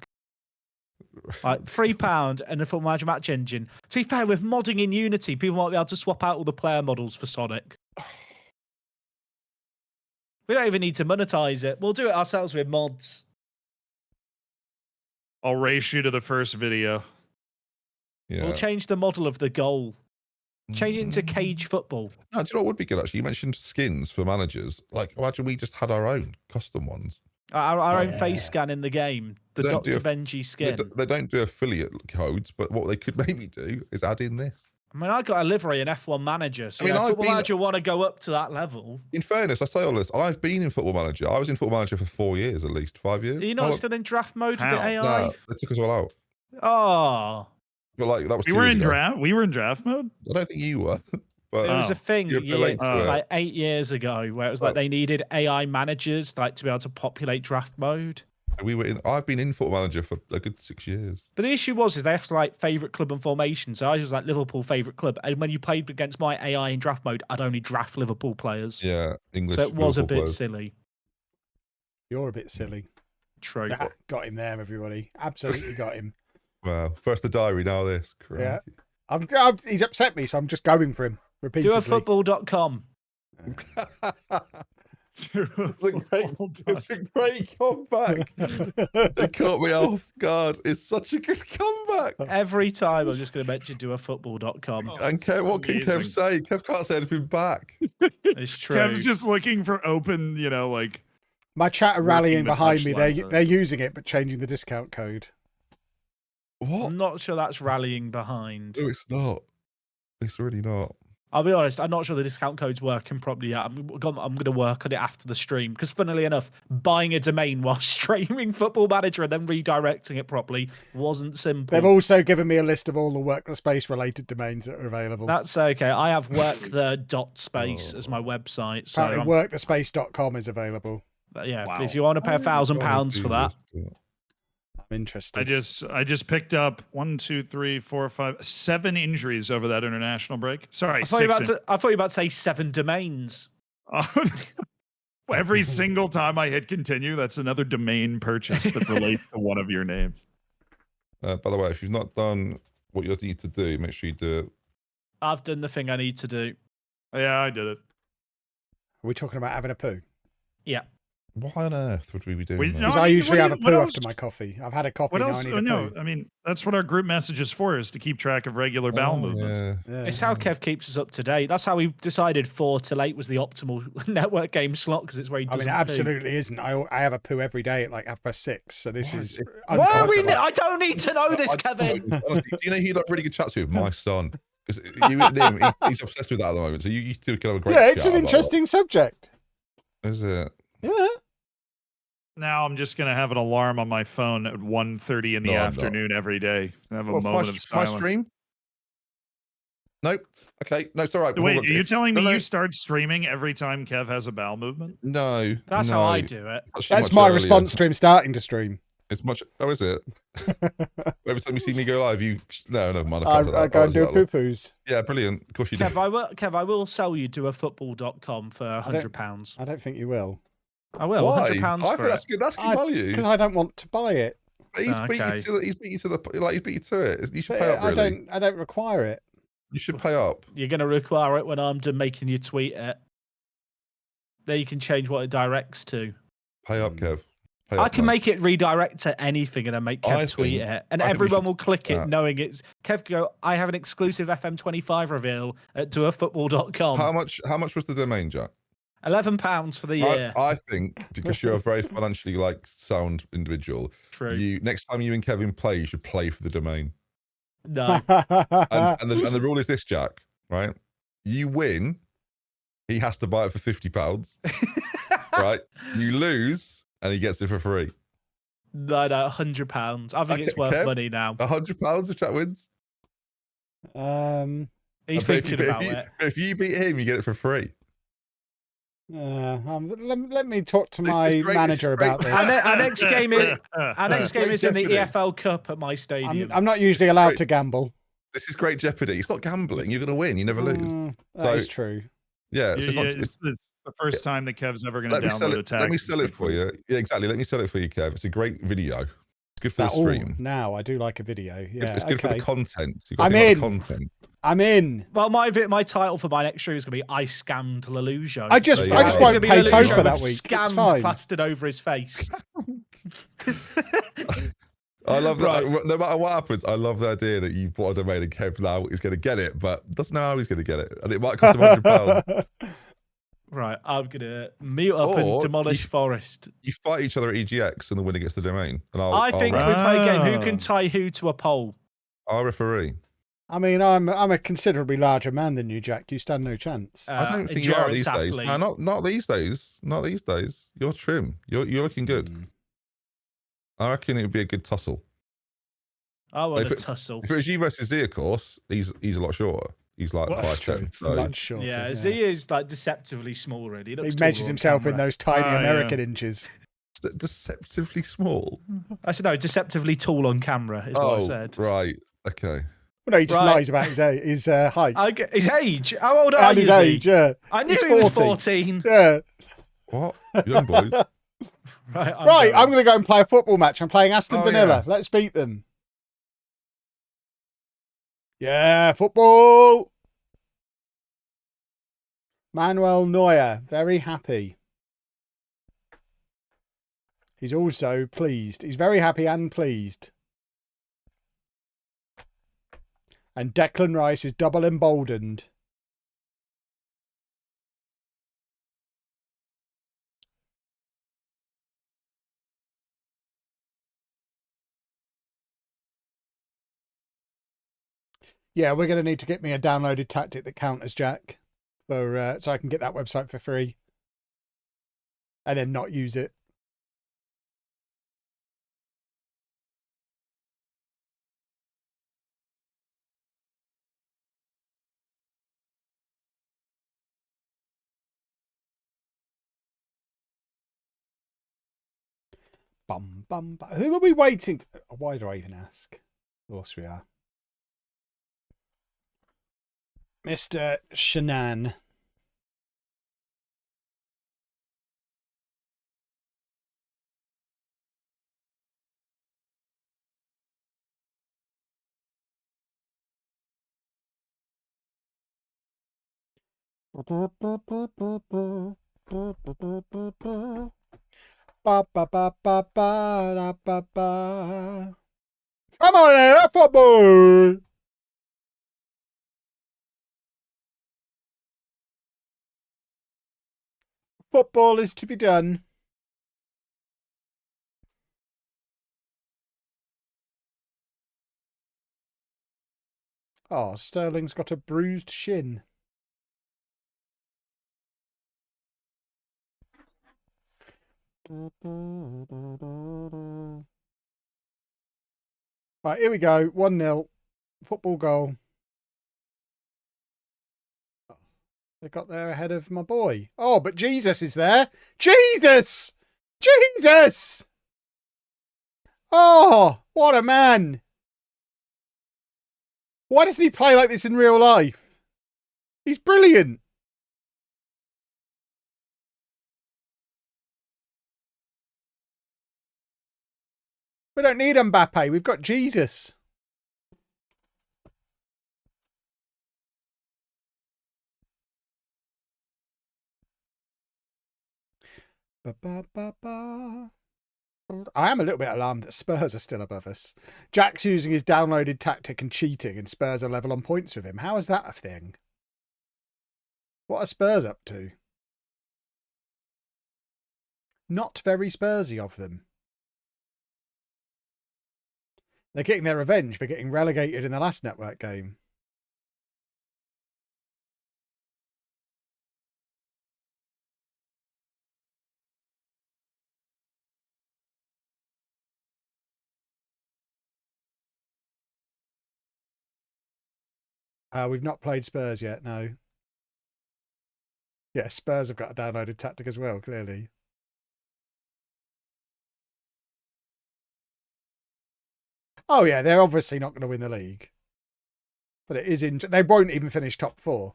£3 and a Football Manager match engine. To be fair, with modding in Unity, people might be able to swap out all the player models for Sonic. We don't even need to monetize it. We'll do it ourselves with mods. I'll race you to the first video. Yeah. We'll change the model of the goal. Change it into cage football. No, do you know what would be good, actually? You mentioned skins for managers. Like, imagine we just had our own custom ones. Our own face scan in the game. The DoctorBenjy skin. They don't do affiliate codes, but what they could maybe do is add in this. I mean, I got a livery in F1 Manager, so Football Manager want to go up to that level. In fairness, I say all this. I've been in Football Manager. I was in Football Manager for 4 years, at least 5 years. Are you not still in draft mode with the AI? No, they took us all out. Oh. But like that was we were in draft. We were in draft mode. I don't think you were. But there was a thing like 8 years ago where it was like they needed AI managers like to be able to populate draft mode. We were in. I've been in Football Manager for a good 6 years. But the issue was they have to like favorite club and formation. So I was like Liverpool favorite club, and when you played against my AI in draft mode, I'd only draft Liverpool players. Yeah, English. So it was Liverpool a bit players. silly. You're a bit silly. True. Got him there, everybody. Absolutely got him. Wow. First the diary, now this. Yeah. He's upset me, so I'm just going for him repeatedly. DoAFootball.com. It's a great comeback. It caught me off guard. It's such a good comeback. Every time I'm just going to mention DoAFootball.com. And Kev, what can Kev say? Kev can't say anything back. It's true. Kev's just looking for open, like. My chat are rallying behind me. They're using it, but changing the discount code. What? I'm not sure that's rallying behind. No, it's not. It's really not. I'll be honest, I'm not sure the discount code's working properly yet. I'm going to work on it after the stream. Because funnily enough, buying a domain while streaming Football Manager and then redirecting it properly wasn't simple. They've also given me a list of all the WorkTheSpace related domains that are available. That's okay. I have WorkThe.Space as my website. So apparently WorkTheSpace.com is available. Yeah, wow. If you want to pay £1,000 for that. I'm interested. I just picked up 7 injuries over that international break. Sorry, I thought you were about to say 7 domains. Every single time I hit continue, that's another domain purchase that relates to one of your names. By the way, if you've not done what you need to do, make sure you do it. I've done the thing I need to do. Yeah, I did it. Are we talking about having a poo? Yeah. Why on earth would we be doing that? Because I usually have a poo after my coffee. I've had a coffee. What else? No, I mean, that's what our group message is for, is to keep track of regular bowel movements. Yeah. It's how Kev keeps us up to date. That's how we decided 4 till 8 was the optimal network game slot, because it's where he doesn't it absolutely isn't. I have a poo every day at like 6:30. So this is. Why are we? I don't need to know this, Kevin. Honestly, do you know he'd have really good chats with my son? Because you and him, he's obsessed with that at the moment. So you two can have a great chat. Yeah, it's an interesting subject. Is it? Yeah. Now I'm just going to have an alarm on my phone at 1:30 in the afternoon every day. I have a moment of silence. My stream? Nope. Okay. No, it's all right. Wait, are you telling me you start streaming every time Kev has a bowel movement? No. That's how I do it. That's my response to him starting to stream. It's much. Oh, is it? Every time you see me go live, no, never mind. I go and do poo-poos. Yeah, brilliant. Of course you do. Kev, I will sell you DoAFootball.com for £100. I don't think you will. I will. Why? £100 I think that's good. That's good value. Because I don't want to buy it. But he's beat you to it. You should pay up. Really. I don't require it. You should pay up. You're going to require it when I'm done making you tweet it. Then you can change what it directs to. Pay up, Kev. I can make it redirect to anything and then make Kev tweet it. And everyone will click it knowing it's... Kev can go, I have an exclusive FM25 reveal at DoAFootball.com. How much was the domain, Jack? £11 for the year. I think because you're a very financially sound individual. True. Next time you and Kevin play, you should play for the domain. No. and the rule is this, Jack. Right? You win, he has to buy it for £50. Right? You lose, and he gets it for free. No, £100. I think it's worth money now. £100 if Jack wins. He's thinking about it. If you beat him, you get it for free. Let me talk to my manager about this. Our next game is in the EFL Cup at my stadium. I'm not usually allowed to gamble. This is great jeopardy. It's not gambling. You're going to win. You never lose. That is true. Yeah, it's the first time that Kev's ever going to download a tag. Let me sell it for you. Yeah, exactly. Let me sell it for you, Kev. It's a great video. It's good for the stream. Now I do like a video. Yeah, it's good for the content. I'm in. Content. I'm in. Well, my title for my next stream is going to be "I scammed LOLLUJO." I just won't pay Topher that week. Scammed it's fine. plastered over his face. I love that. Right. No matter what happens, I love the idea that you've bought a domain and Kev now is going to get it, but doesn't know how he's going to get it, and it might cost him £100. Right, I'm gonna mute up and demolish Forest. You fight each other at EGX, and the winner gets the domain. And I think we play a game. Who can tie who to a pole? I'll referee. I mean, I'm a considerably larger man than you, Jack. You stand no chance. I don't think you are these days. No, not these days. Not these days. You're trim. You're looking good. I reckon it would be a good tussle. I want a tussle. If it was you versus Z, of course, he's a lot shorter. He's like 5'10". Much shorter. Yeah, Z is like deceptively small, really. He measures himself in those tiny American inches. Deceptively small. I said no, deceptively tall on camera is what I said. Right. Okay. Well, no, he just lies about his height. His age. How old are you? His age, yeah. I knew he was 14. Yeah. What? Young boys. Right, I'm going to go and play a football match. I'm playing Aston Villa. Yeah. Let's beat them. Yeah, football. Manuel Neuer, very happy. He's also pleased. He's very happy and pleased. And Declan Rice is double emboldened. Yeah, we're going to need to get me a downloaded tactic that counters Jack, for so I can get that website for free, and then not use it. Bum, bum, bum. Who are we waiting? Why do I even ask? Of course we are. Mr. Shanann. Ba, ba, ba, ba, ba, da, ba, ba. Come on then, football! Football is to be done. Oh, Sterling's got a bruised shin. Right, here we go. 1-0. Football goal. They got there ahead of my boy. Oh, but Jesus is there. Jesus! Jesus! Oh, what a man. Why doesn't he play like this in real life? He's brilliant. We don't need Mbappe. We've got Jesus. Ba, ba, ba, ba. I am a little bit alarmed that Spurs are still above us. Jack's using his downloaded tactic and cheating, and Spurs are level on points with him. How is that a thing? What are Spurs up to? Not very Spursy of them. They're getting their revenge for getting relegated in the last network game. We've not played Spurs yet, no. Yeah, Spurs have got a downloaded tactic as well, clearly. Oh yeah, they're obviously not going to win the league. But it is they won't even finish top 4.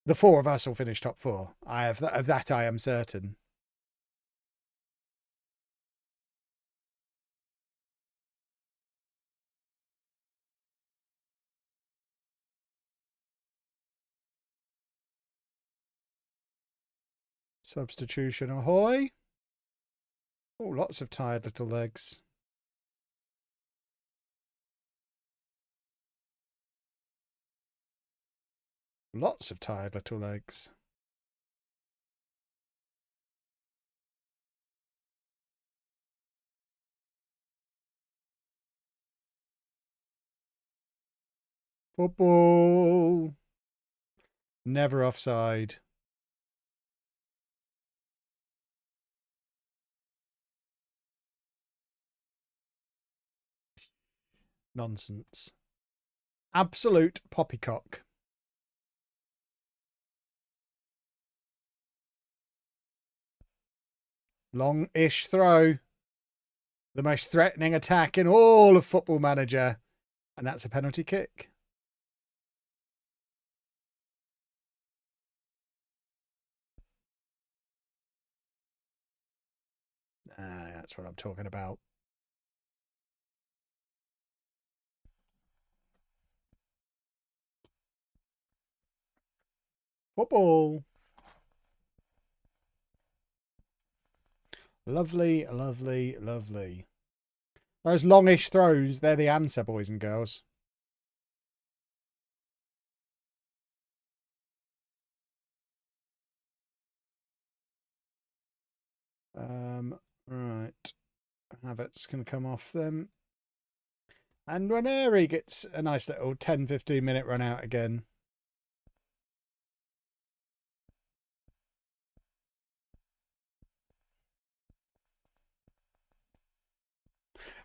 The 4 of us will finish top 4. Of that I am certain. Substitution ahoy. Oh, lots of tired little legs. Lots of tired little legs. Football. Never offside. Nonsense. Absolute poppycock. Long-ish throw. The most threatening attack in all of Football Manager. And that's a penalty kick. That's what I'm talking about. Football. Lovely, lovely, lovely. Those longish throws, they're the answer, boys and girls. Right. Havertz can come off them. And Ranieri gets a nice little 10-15 minute run out again.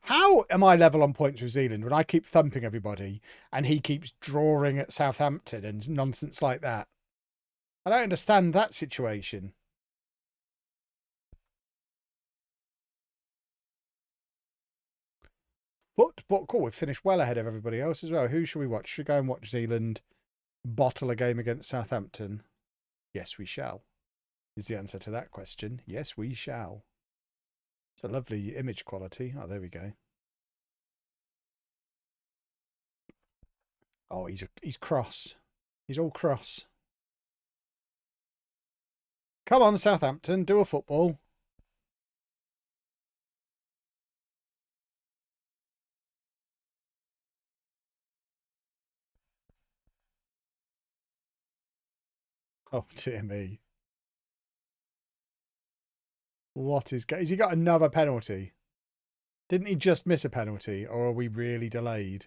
How am I level on points with Zealand when I keep thumping everybody and he keeps drawing at Southampton and nonsense like that? I don't understand that situation. Football. Cool, we've finished well ahead of everybody else as well. Who should we watch? Should we go and watch Zealand bottle a game against Southampton? Yes, we shall. Is the answer to that question. Yes, we shall. It's a lovely image quality. Oh, there we go. Oh, he's cross. He's all cross. Come on, Southampton, do a football. Oh, dear me. What is... Has he got another penalty? Didn't he just miss a penalty, or are we really delayed?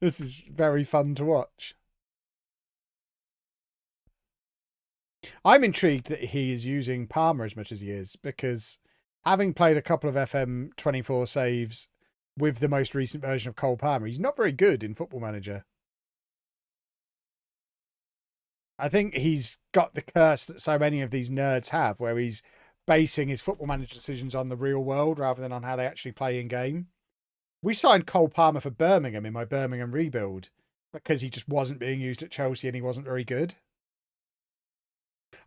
This is very fun to watch. I'm intrigued that he is using Palmer as much as he is, because having played a couple of FM24 saves with the most recent version of Cole Palmer, he's not very good in Football Manager. I think he's got the curse that so many of these nerds have, where he's basing his Football Manager decisions on the real world rather than on how they actually play in game. We signed Cole Palmer for Birmingham in my Birmingham rebuild because he just wasn't being used at Chelsea and he wasn't very good.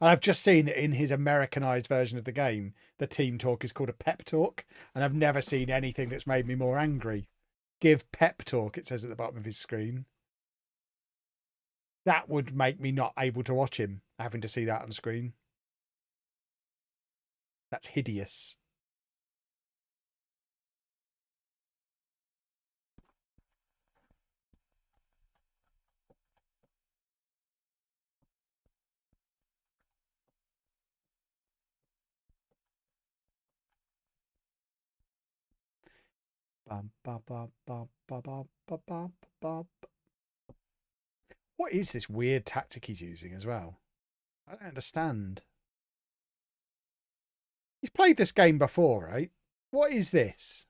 And I've just seen that in his Americanized version of the game, the team talk is called a pep talk. And I've never seen anything that's made me more angry. Give pep talk, it says at the bottom of his screen. That would make me not able to watch him, having to see that on screen. That's hideous. What is this weird tactic he's using as well? I don't understand. He's played this game before, right? What is this?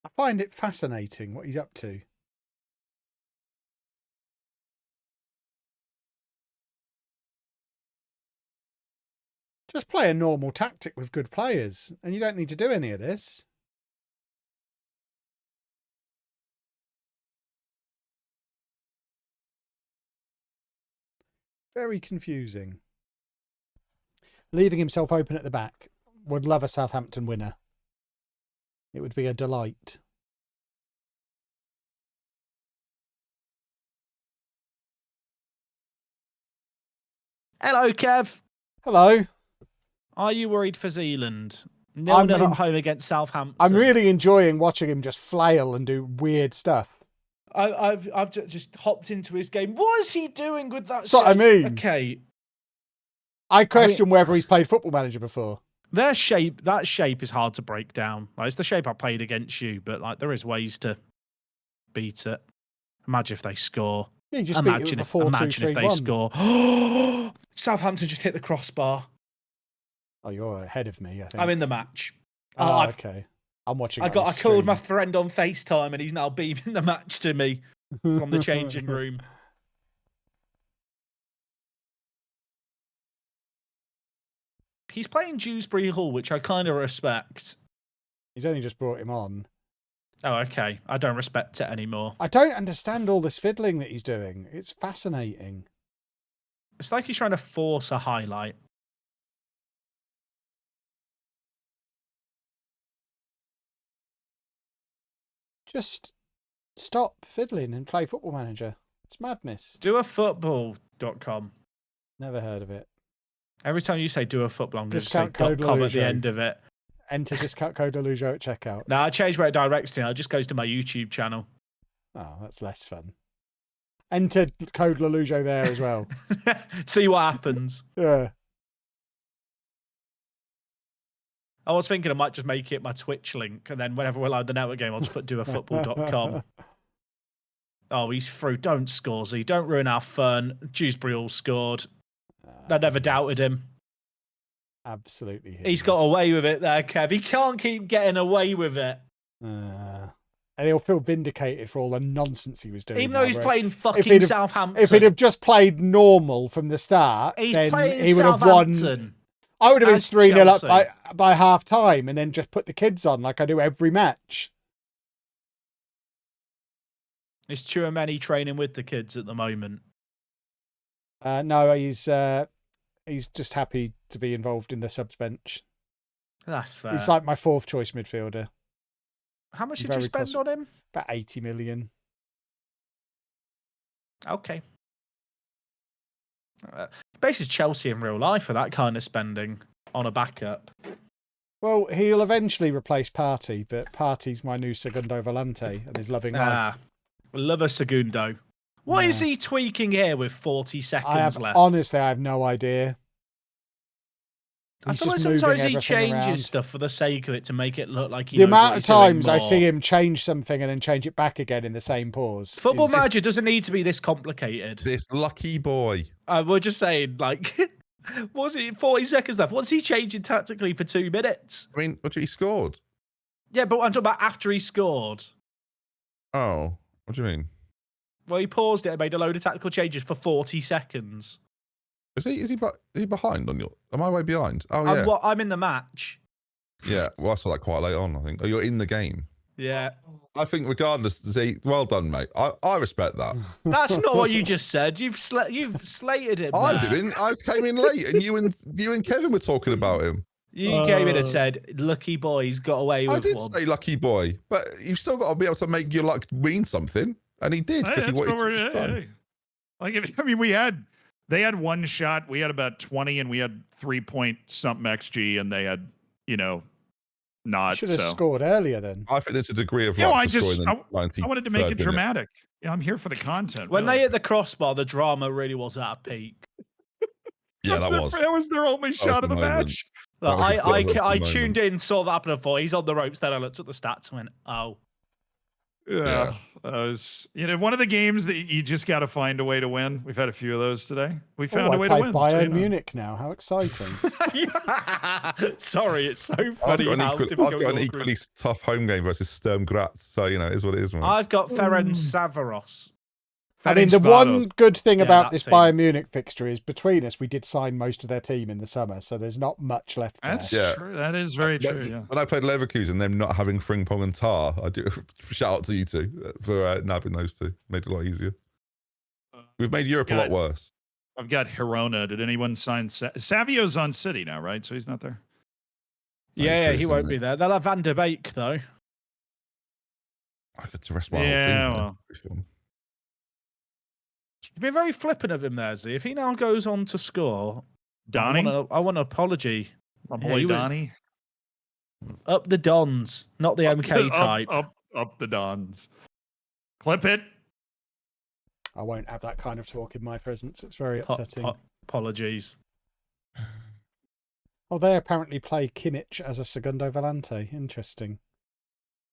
I find it fascinating what he's up to. Just play a normal tactic with good players, and you don't need to do any of this. Very confusing. Leaving himself open at the back. Would love a Southampton winner. It would be a delight. Hello, Kev. Hello. Are you worried for Zealand? 0-0 at home against Southampton. I'm really enjoying watching him just flail and do weird stuff. I've just hopped into his game. What is he doing with that? That's what I mean. Okay. I question whether he's played Football Manager before. That shape is hard to break down. Like, it's the shape I played against you, but like there is ways to beat it. Imagine if they score. Yeah, you just imagine if they score. Southampton just hit the crossbar. Oh, you're ahead of me, I think. I'm in the match. Oh, okay. I'm watching. I called my friend on FaceTime and he's now beaming the match to me from the changing room. He's playing Dewsbury Hall, which I kind of respect. He's only just brought him on. Oh, okay. I don't respect it anymore. I don't understand all this fiddling that he's doing. It's fascinating. It's like he's trying to force a highlight. Just stop fiddling and play Football Manager. It's madness. DoAFootball.com. Never heard of it. Every time you say do a football, I'm going to say Discount code .com at the LOLLUJO. end of it. Enter discount code LOLLUJO at checkout. No, I changed where it directs to. It just goes to my YouTube channel. Oh, that's less fun. Enter code LOLLUJO there as well. See what happens. Yeah. I was thinking I might just make it my Twitch link, and then whenever we're live the network game, I'll just put doafootball.com. Oh, he's through. Don't score, Z. Don't ruin our fun. Dewsbury all scored. I never doubted him. Absolutely. He's got away with it there, Kev. He can't keep getting away with it. And he'll feel vindicated for all the nonsense he was doing. Even though he's playing fucking Southampton. If he'd have just played normal from the start, then he would have won. I would have been 3-0 up by half time and then just put the kids on like I do every match. Is Chouameni training with the kids at the moment? No, he's just happy to be involved in the subs bench. That's fair. He's like my fourth choice midfielder. How much did you spend on him? About 80 million. Okay. Bases Chelsea in real life for that kind of spending on a backup. Well, he'll eventually replace Partey, but Partey's my new Segundo Volante and is loving life. Love a Segundo. What is he tweaking here with 40 seconds left? Honestly, I have no idea. I feel like sometimes he changes stuff for the sake of it to make it look like he knows the amount of times I see him change something and then change it back again in the same pause. Football Manager doesn't need to be this complicated. This lucky boy. We're just saying, like, what's it? 40 seconds left. What's he changing tactically for 2 minutes? I mean, he scored. Yeah, but I'm talking about after he scored. Oh, what do you mean? Well, he paused it and made a load of tactical changes for 40 seconds. Is he behind on your? Am I way behind? Oh yeah. I'm in the match. Yeah, well I saw that quite late on. I think. Oh, you're in the game. Yeah. I think regardless, Z, well done, mate. I respect that. That's not what you just said. You've slated it. I didn't. I came in late, and you and Kevin were talking about him. You came in and said, "Lucky boy, he's got away with." I did say lucky boy, but you've still got to be able to make your luck mean something, and he did because he wanted to. I mean, they had one shot, we had about 20, and we had 3-point-something XG, and they had, not. Should have scored earlier then. I think there's a degree of luck. I wanted to make it dramatic. Yeah, I'm here for the content. When they hit the crossbar, the drama really was at a peak. Yeah, that was their only shot of the match. Look, I tuned in, saw that happen, and thought he's on the ropes. Then I looked at the stats and went, "Oh." Yeah, that was one of the games that you just got to find a way to win. We've had a few of those today. We found a way to win. Bayern Munich now. How exciting! Sorry, it's so funny. I've got an equally tough home game versus Sturm Graz, so it is what it is, man. I've got Ferencvaros. I mean, the one good thing about this Bayern Munich fixture is between us, we did sign most of their team in the summer, so there's not much left there. That's true. That is very true. Yeah. When I played Leverkusen, them not having Frimpong and Tar, I do shout out to you two for nabbing those two. Made it a lot easier. We've made Europe a lot worse. I've got Hirona. Did anyone sign? Savio's on City now, right? So he's not there. Yeah, he won't be there. They'll have Van der Beek though. I get to rest my whole team. Well. You've been very flippant of him there, Z. If he now goes on to score, Donnie, I want an apology. My boy Donnie. Up the Dons, not the MK type. Up the Dons. Clip it. I won't have that kind of talk in my presence. It's very upsetting. Apologies. Oh, they apparently play Kimmich as a Segundo Volante. Interesting.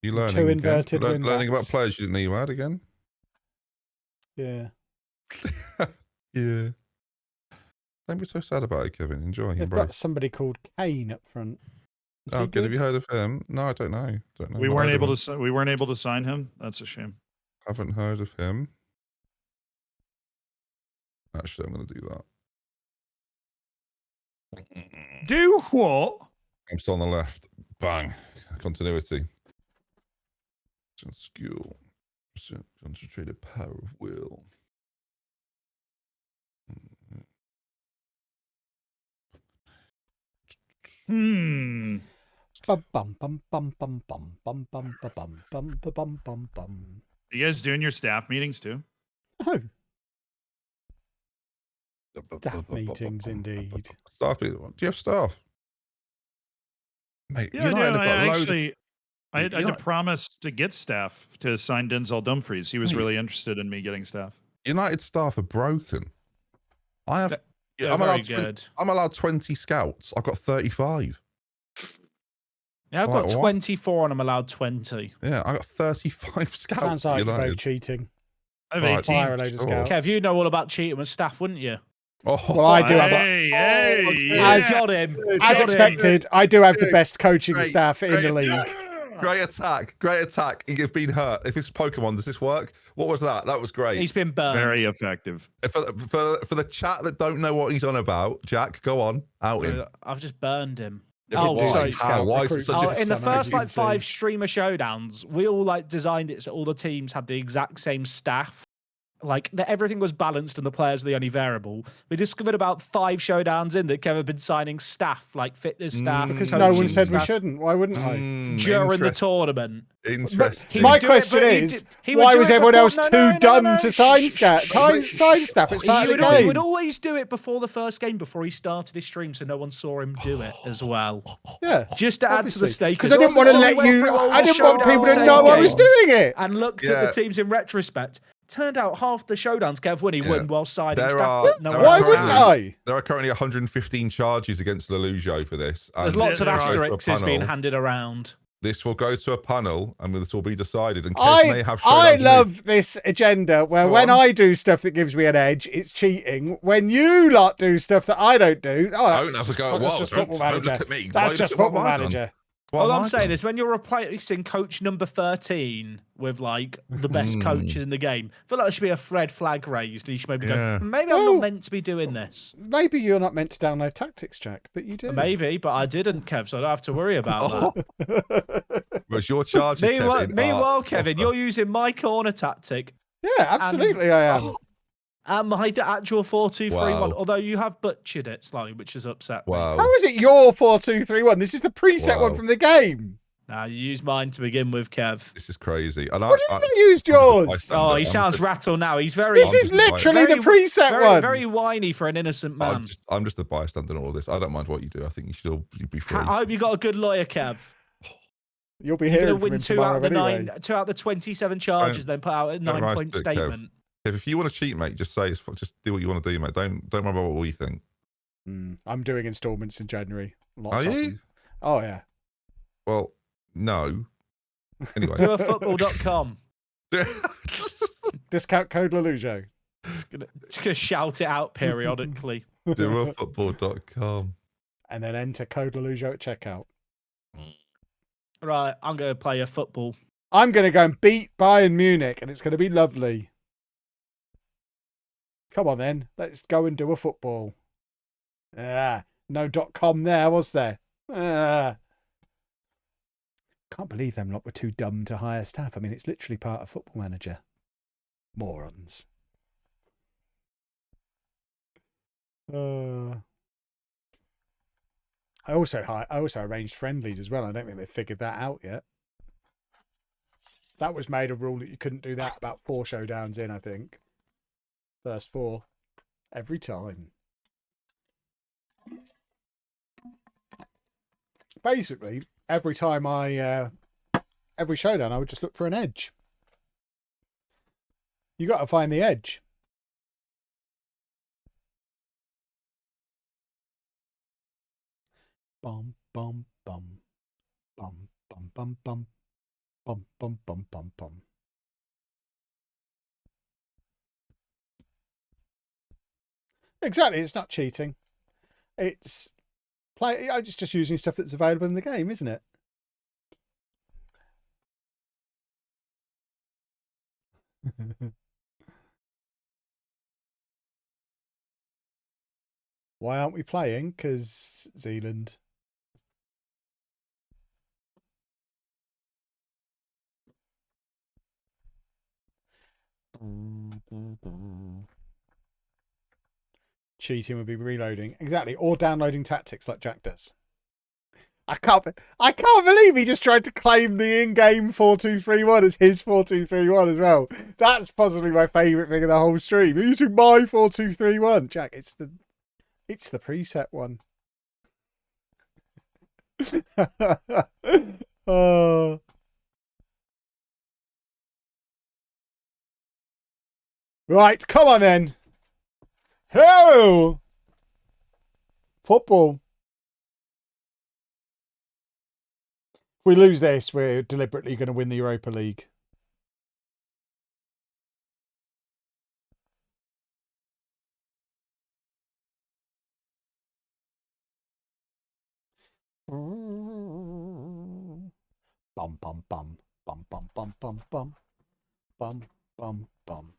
You learning? Two inverted wing learning about backs. players you didn't know you had again. Yeah. Yeah. Don't be so sad about it, Kevin. Enjoy him, They've got somebody called Kane up front. Oh, good. Have you heard of him? No, I don't know. We weren't able to. We weren't able to sign him. That's a shame. Haven't heard of him. Actually, I'm going to do that. Do what? I'm still on the left. Bang. Continuity. Skill. Concentrated power of will. Bum bum bum bum bum bum bum bum bum bum bum bum bum bum. You guys doing your staff meetings too? Oh. Staff meetings, indeed. Staff meetings. Do you have staff? Mate, yeah, I had to promise to get staff to sign Denzel Dumfries. He was really interested in me getting staff. United staff are broken. I have. I'm allowed 20 scouts. I've got 35. Yeah, I've got 24 and I'm allowed 20. Yeah, I got 35 scouts. Sounds like you're both cheating. I have 18. Fire a load of scouts. Kev, you know all about cheating with staff, wouldn't you? Oh, well, I do have got him. As expected, I do have the best coaching staff in the league. Great attack. You've been hurt. If this is Pokemon, does this work? What was that? That was great. He's been burned. Very effective. For the chat that don't know what he's on about, Jack, go on. Out him. I've just burned him. Sorry. Why is it such in the first 5 streamer showdowns, we all designed it so all the teams had the exact same staff. Everything was balanced and the players were the only variable. We discovered about 5 showdowns in that Kevin had been signing staff, like fitness staff. Because no one said we shouldn't. Why wouldn't I? During the tournament. Interesting. My question is, why was everyone else too dumb to sign staff? It's part of the game. He would always do it before the first game, before he started his stream, so no one saw him do it as well. Yeah. Just to add to the stake. Because I didn't want to I didn't want people to know I was doing it. And looked at the teams in retrospect. Turned out half the showdowns Kev won, he won while signing staff. Why wouldn't I? There are currently 115 charges against LOLLUJO for this. There's lots of asterisks being handed around. This will go to a panel and this will be decided. And Kev may have I love this agenda where when I do stuff that gives me an edge, it's cheating. When you lot do stuff that I don't do, that's just Football Manager. Look at me. That's just Football Manager. All I'm saying is when you're replacing coach number 13 with the best coaches in the game, I feel like there should be a red flag raised and you should maybe go, maybe I'm not meant to be doing this. Maybe you're not meant to download Tactics, Jack, but you do. Maybe, but I didn't, Kev, so I don't have to worry about that. Was your charges, Meanwhile, Kevin, you're using my corner tactic. Yeah, absolutely I am. And my actual 4-2-3-1, although you have butchered it slightly, which has upset me. Wow. How is it your 4-2-3-1? This is the preset one from the game. Nah, you used mine to begin with, Kev. This is crazy. And what have you used yours? Oh, he sounds rattled now. He's very... This is literally the preset one. Very whiny for an innocent man. I'm just a bystander in all of this. I don't mind what you do. I think you should all be free. I hope you got a good lawyer, Kev. You'll be hearing from him tomorrow anyway. 2 out of the 27 charges, then put out a 9-point statement. If you want to cheat, mate, just just do what you want to do, mate. Don't worry about what we think. I'm doing installments in January. Are you? Them. Oh yeah. Well, no. Anyway. DoAFootball.com. Discount code LOLLUJO. Just gonna shout it out periodically. DoAFootball.com. And then enter code LOLLUJO at checkout. Right, I'm gonna play a football. I'm gonna go and beat Bayern Munich, and it's gonna be lovely. Come on then, let's go and do a football. No .com there, was there? Can't believe them lot were too dumb to hire staff. I mean, it's literally part of Football Manager. Morons. I also arranged friendlies as well. I don't think they've figured that out yet. That was made a rule that you couldn't do that about 4 showdowns in, I think. First 4. Every time. Basically, every time every showdown, I would just look for an edge. You got to find the edge. Bum, bum, bum. Bum, bum, bum, bum. Bum, bum, bum, bum, bum. Exactly, it's not cheating. It's just using stuff that's available in the game, isn't it? Why aren't we playing? Because Zealand. Cheating would be reloading. Exactly. Or downloading tactics like Jack does. I can't believe he just tried to claim the in-game 4-2-3-1 as his 4-2-3-1 as well. That's possibly my favourite thing of the whole stream. You're using my 4-2-3-1. Jack, it's the preset one. Oh. Right, come on then. Hello. Football. If we lose this, we're deliberately going to win the Europa League. Bum bum bum bum bum bum bum bum bum bum bum.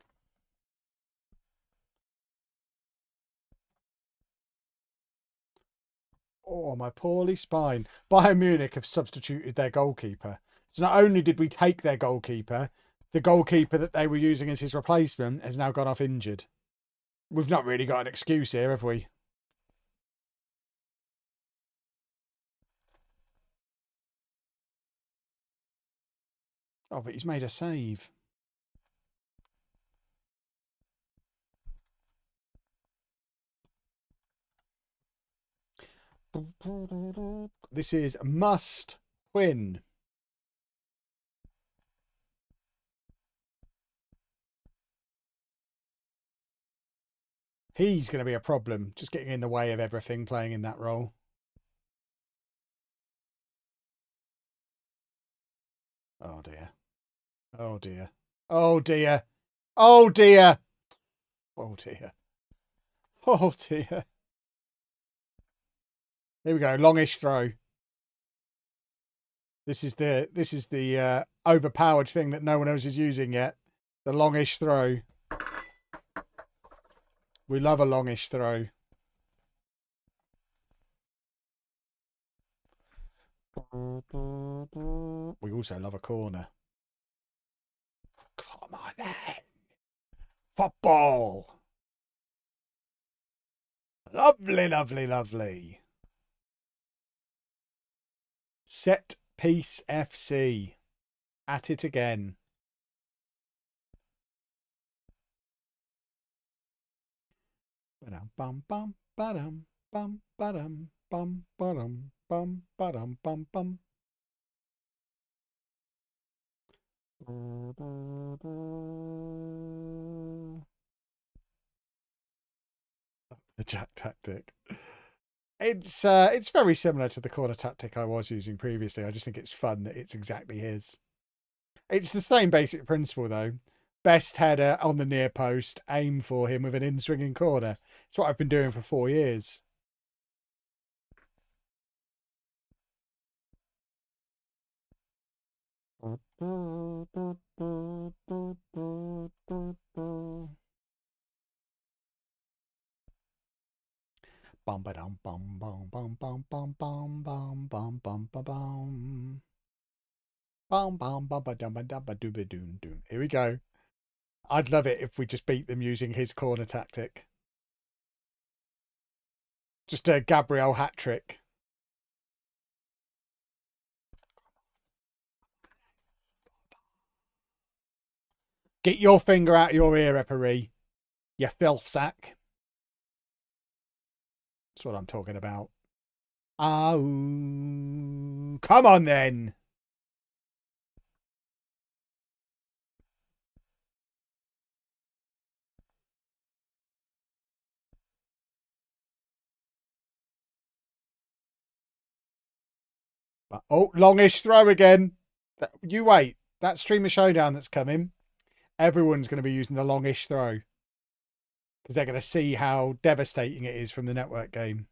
Oh, my poorly spine. Bayern Munich have substituted their goalkeeper. So not only did we take their goalkeeper, the goalkeeper that they were using as his replacement has now gone off injured. We've not really got an excuse here, have we? Oh, but he's made a save. This is must win. He's going to be a problem, just getting in the way of everything, playing in that role. Oh dear. Oh dear. Oh dear. Oh dear. Oh dear. Oh dear. Here we go. Longish throw. This is the overpowered thing that no one else is using yet. The longish throw. We love a longish throw. We also love a corner. Come on then. Football. Lovely, lovely, lovely. Set piece FC. At it again. Bum bum badum bum badum bum badum bum badum bum bum. The Jack tactic. It's very similar to the corner tactic I was using previously. I just think it's fun that it's exactly his. It's the same basic principle though. Best header on the near post, aim for him with an in-swinging corner. It's what I've been doing for 4 years. Bum ba dum bum bum bum bum bum bum bum bum bum bum bum. Bum bum bum ba dum ba dum ba doo ba doom doom. Here we go. I'd love it if we just beat them using his corner tactic. Just a Gabriel hat trick. Get your finger out of your ear, referee. You filth sack. That's what I'm talking about. Oh, come on then. Oh, longish throw again. You wait. That Streamer Showdown that's coming, everyone's going to be using the longish throw. Because they're going to see how devastating it is from the network game.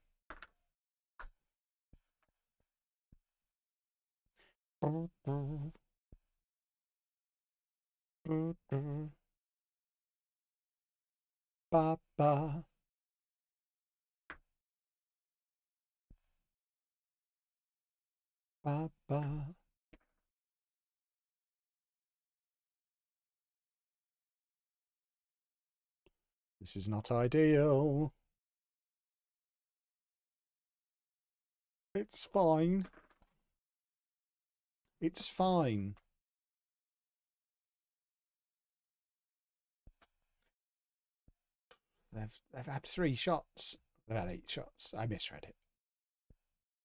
Ba, ba. Ba, ba. This is not ideal. It's fine. It's fine. They've had 3 shots. They've had 8 shots. I misread it.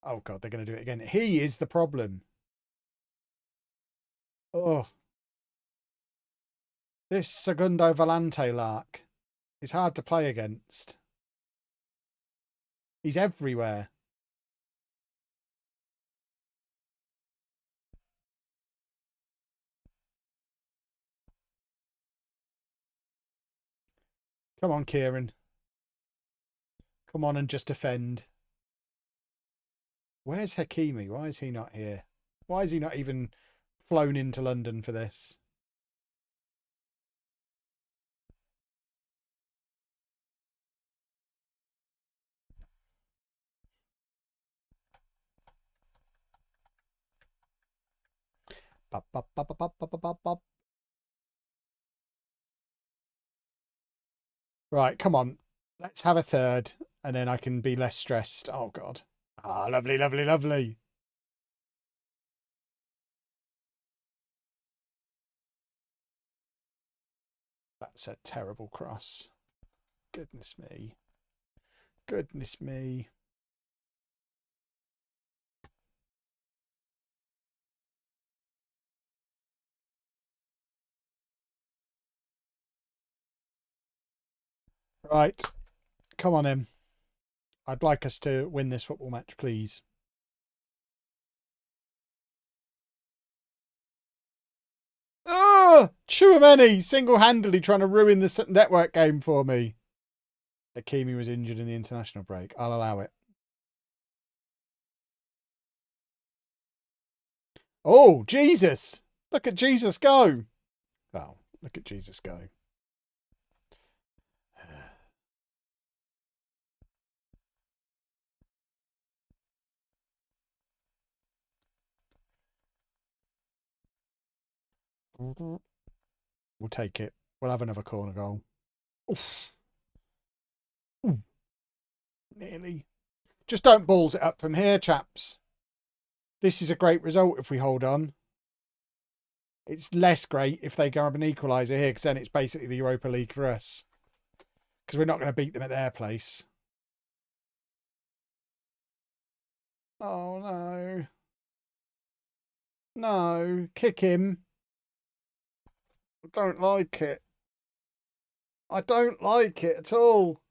Oh God, they're going to do it again. He is the problem. Oh. This Segundo Volante lark is hard to play against. He's everywhere. Come on, Kieran. Come on and just defend. Where's Hakimi? Why is he not here? Why is he not even flown into London for this? Bop, bop, bop, bop, bop, bop, bop, bop. Right, come on. Let's have a third, and then I can be less stressed. Oh, God. Ah, lovely, lovely, lovely. That's a terrible cross. Goodness me. Goodness me. Right. Come on, Em. I'd like us to win this football match, please. Oh, Chouameni single-handedly trying to ruin the network game for me. Hakimi was injured in the international break. I'll allow it. Oh, Jesus. Look at Jesus go. Oh, look at Jesus go. We'll take it. We'll have another corner goal. Oof. Ooh. Nearly. Just don't balls it up from here, chaps. This is a great result if we hold on. It's less great if they grab an equaliser here, because then it's basically the Europa League for us. Because we're not going to beat them at their place. Oh, no. No. Kick him. I don't like it. I don't like it at all.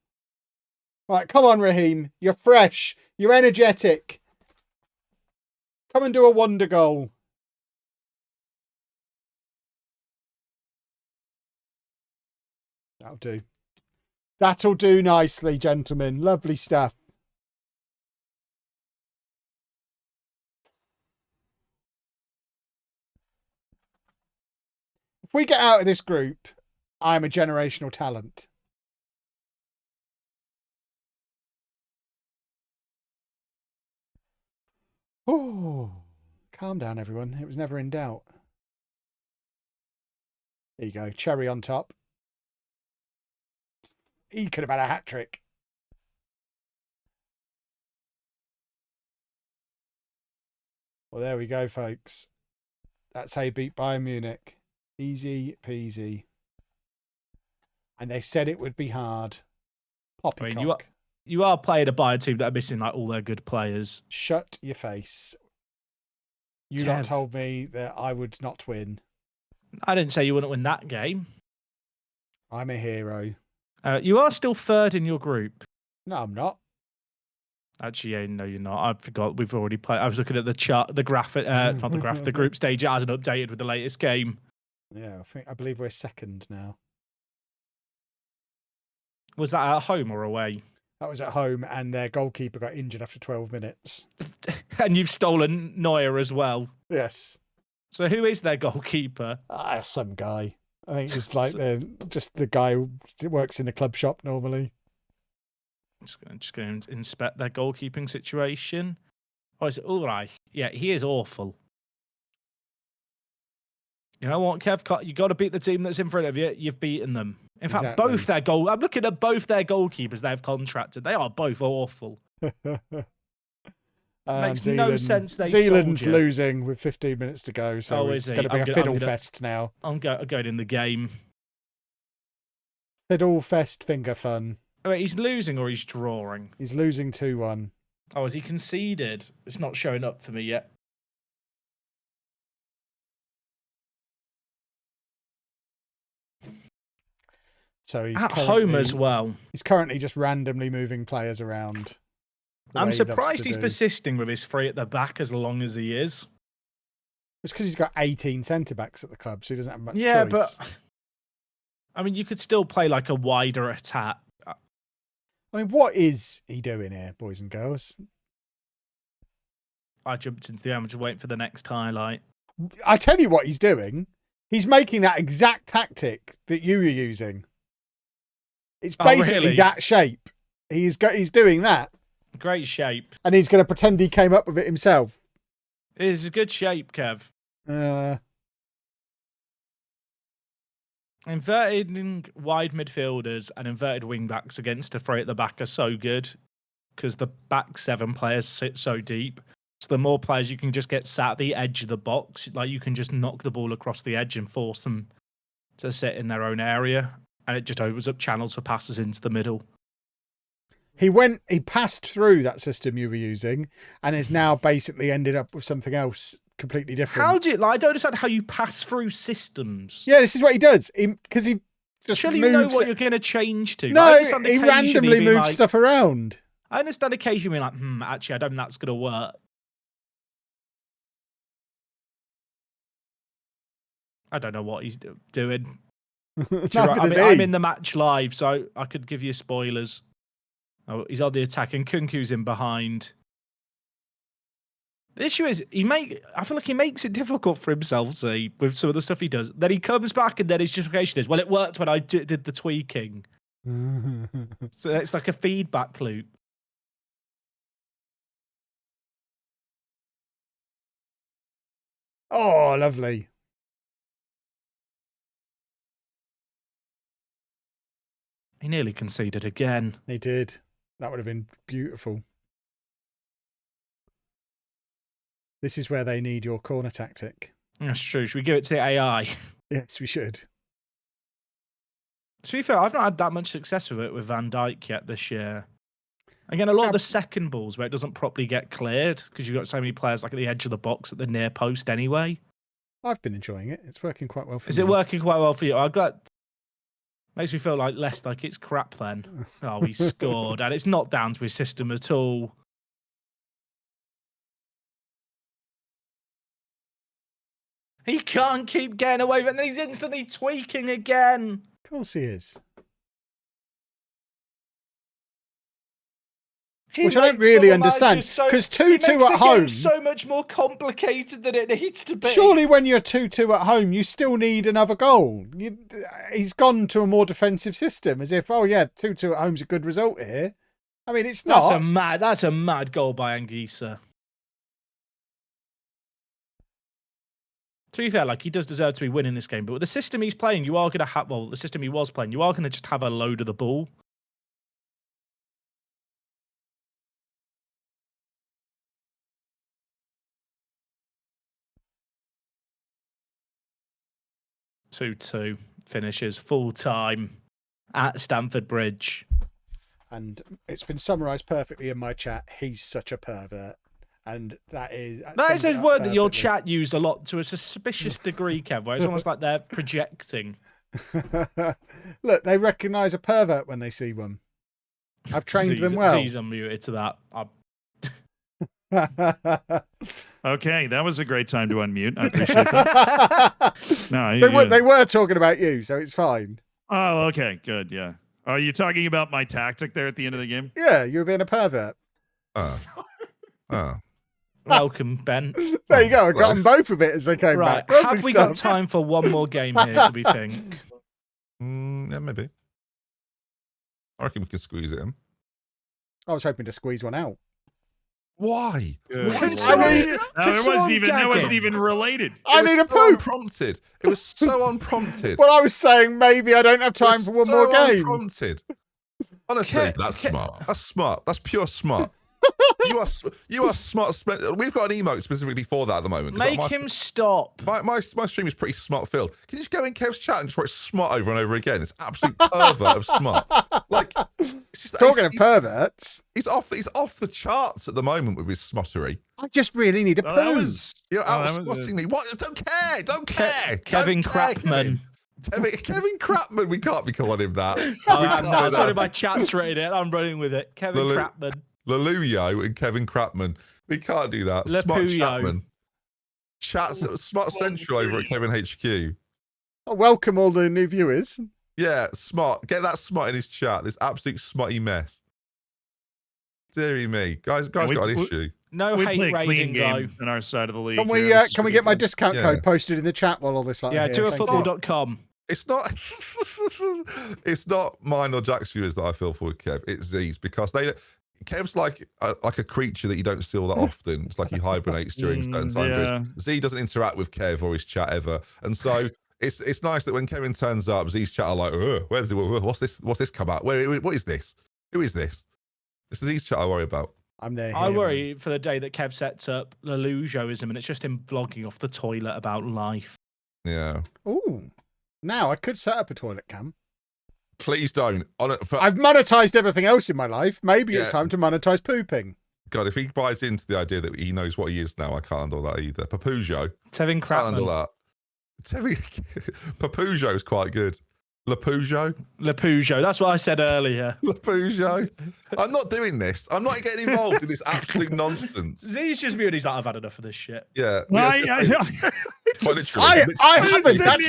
Right, come on, Raheem. You're fresh. You're energetic. Come and do a wonder goal. That'll do. That'll do nicely, gentlemen. Lovely stuff. If we get out of this group, I'm a generational talent. Oh, calm down, everyone. It was never in doubt. There you go. Cherry on top. He could have had a hat trick. Well, there we go, folks. That's how you beat Bayern Munich. Easy peasy. And they said it would be hard. Poppycock. You are playing a Bayern team that are missing like all their good players. Shut your face. You lot told me that I would not win. I didn't say you wouldn't win that game. I'm a hero. You are still third in your group. No, I'm not. Actually, no, you're not. I forgot. We've already played. I was looking at the chart, the graph, not the graph, the group stage. It hasn't updated with the latest game. Yeah, I believe we're second now. Was that at home or away? That was at home, and their goalkeeper got injured after 12 minutes. And you've stolen Neuer as well. Yes. So who is their goalkeeper? Some guy. I think it's like just the guy who works in the club shop normally. I'm just going to inspect their goalkeeping situation. Oh, is it Ulreich? Yeah, he is awful. You know what, Kev? You got to beat the team that's in front of you. You've beaten them. In fact, both their I'm looking at both their goalkeepers they've contracted. They are both awful. Makes no sense. Zealand's losing with 15 minutes to go, so it's going to be a fiddle fest now. I'm going in the game. Fiddle fest finger fun. Oh, wait, he's losing or he's drawing? He's losing 2-1. Oh, has he conceded? It's not showing up for me yet. So he's at home as well. He's currently just randomly moving players around. I'm surprised he's persisting with his three at the back as long as he is. It's because he's got 18 centre-backs at the club, so he doesn't have much choice. Yeah, but I mean, you could still play like a wider attack. I mean, what is he doing here, boys and girls? I jumped into the I'm just waiting for the next highlight. I tell you what he's doing. He's making that exact tactic that you were using. It's basically that shape. He's doing that. Great shape. And he's going to pretend he came up with it himself. It is a good shape, Kev. Inverted wide midfielders and inverted wing backs against a three at the back are so good because the back seven players sit so deep. So the more players you can just get sat at the edge of the box, like you can just knock the ball across the edge and force them to sit in their own area. And it just opens up channels for passes into the middle. He passed through that system you were using and has now basically ended up with something else completely different. How do you, I don't understand how you pass through systems. Yeah, this is what he does. Because he just surely you know what you're going to change to. No, he randomly moves stuff around. I understand occasionally being like, actually, I don't think that's going to work. I don't know what he's doing. I'm in the match live, so I could give you spoilers. Oh, he's on the attack, and Kunku's in behind. The issue is, I feel like he makes it difficult for himself, see, with some of the stuff he does. Then he comes back, and then his justification is, well, it worked when I did the tweaking. So it's like a feedback loop. Oh, lovely. He nearly conceded again. He did. That would have been beautiful. This is where they need your corner tactic. That's true. Should we give it to the AI? Yes, we should. To be fair, I've not had that much success with it with Van Dijk yet this year. Again, a lot of the second balls where it doesn't properly get cleared because you've got so many players like at the edge of the box at the near post anyway. I've been enjoying it. It's working quite well for me. Is it working quite well for you? I'm glad. Makes me feel like less like it's crap then. Oh, he scored. And it's not down to his system at all. He can't keep getting away with it. And then he's instantly tweaking again. Of course he is. Which I don't really understand. Because 2-2 at home. It's so much more complicated than it needs to be. Surely when you're 2-2 at home, you still need another goal. He's gone to a more defensive system as if, 2-2 at home's a good result here. I mean, it's not. That's a mad goal by Anguissa. To be fair, like, he does deserve to be winning this game. But with the system he's playing, you are going to have, the system he was playing, you are going to just have a load of the ball. 2-2 finishes full time at Stamford Bridge. And it's been summarised perfectly in my chat. He's such a pervert. And that is a word that your chat used a lot to a suspicious degree, Kev, where it's almost like they're projecting. Look, they recognise a pervert when they see one. I've trained them well. Z's unmuted to that. Okay, that was a great time to unmute. I appreciate that. No, they were talking about you, so it's fine. Oh, okay, good, yeah. Are you talking about my tactic there at the end of the game? Yeah, you were being a pervert. Welcome, Ben. There you go. I got them both a bit as they came back. Have we got time for one more game here, do we think? Yeah, maybe. I reckon we can squeeze it in. I was hoping to squeeze one out. Why? That wasn't even related. I need a poop. Unprompted. It was so unprompted. Well, I was saying maybe I don't have time for one more game. Unprompted. Honestly, that's smart. That's smart. That's pure smart. You are smart. We've got an emote specifically for that at the moment. Make him stop. My stream is pretty smart filled. Can you just go in Kev's chat and just write smart over and over again? It's absolute pervert of smart. Like, it's just, talking of perverts, he's off the charts at the moment with his smottery. I just really need a poo. You're out spotting me. What? Don't care. Kevin Crapman. Kevin Crapman. We can't be calling him that. That's what my chat's rated it. I'm running with it. Kevin Crapman. LOLLUJO and Kevin Crapman. We can't do that. Smart Chapman. Smart Central over at Kevin HQ. Oh, welcome all the new viewers. Yeah, smart. Get that smart in his chat. This absolute smutty mess. Deary me. Guys got an issue. No hate rating though. On our side of the league. Can we get my discount code posted in the chat while all this like here? tourfootball.com. It's not it's not mine or Jack's viewers that I feel for with Kev. It's Z's because Kev's like a creature that you don't see all that often. It's like he hibernates during certain times. Yeah. Z doesn't interact with Kev or his chat ever, and so it's nice that when Kevin turns up, Z's chat are like, what's this come out? What is this? Who is this? This is Z's chat I worry about. I'm there. I worry for the day that Kev sets up LOLLUJOism and it's just him vlogging off the toilet about life. Yeah. Ooh. Now I could set up a toilet cam. Please don't. I've monetized everything else in my life. Maybe it's time to monetize pooping. God, if he buys into the idea that he knows what he is now, I can't handle that either. Papujo. Tevin Crapman. Can't handle that. Papujo is quite good. LOLLUJO? LOLLUJO. That's what I said earlier. LOLLUJO. I'm not doing this. I'm not getting involved in this absolute nonsense. He's just muted. He's like, I've had enough of this shit. Yeah. I haven't. That's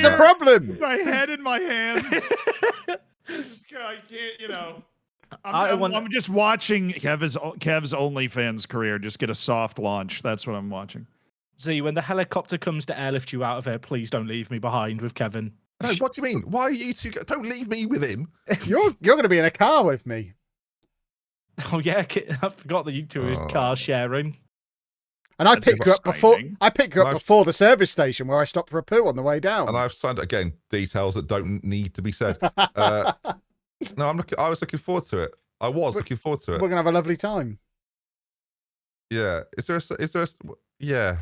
the problem. My head in my hands. I can't, I'm just watching Kev's OnlyFans career just get a soft launch. That's what I'm watching. Z, when the helicopter comes to airlift you out of here, please don't leave me behind with Kevin. No, what do you mean? Why are you two? Don't leave me with him. You're going to be in a car with me. Oh yeah, I forgot that you two are car sharing. And I pick you up before the service station where I stop for a poo on the way down. And I've signed again details that don't need to be said. No, I was looking forward to it. Looking forward to it. We're gonna have a lovely time. Yeah. Is there a yeah.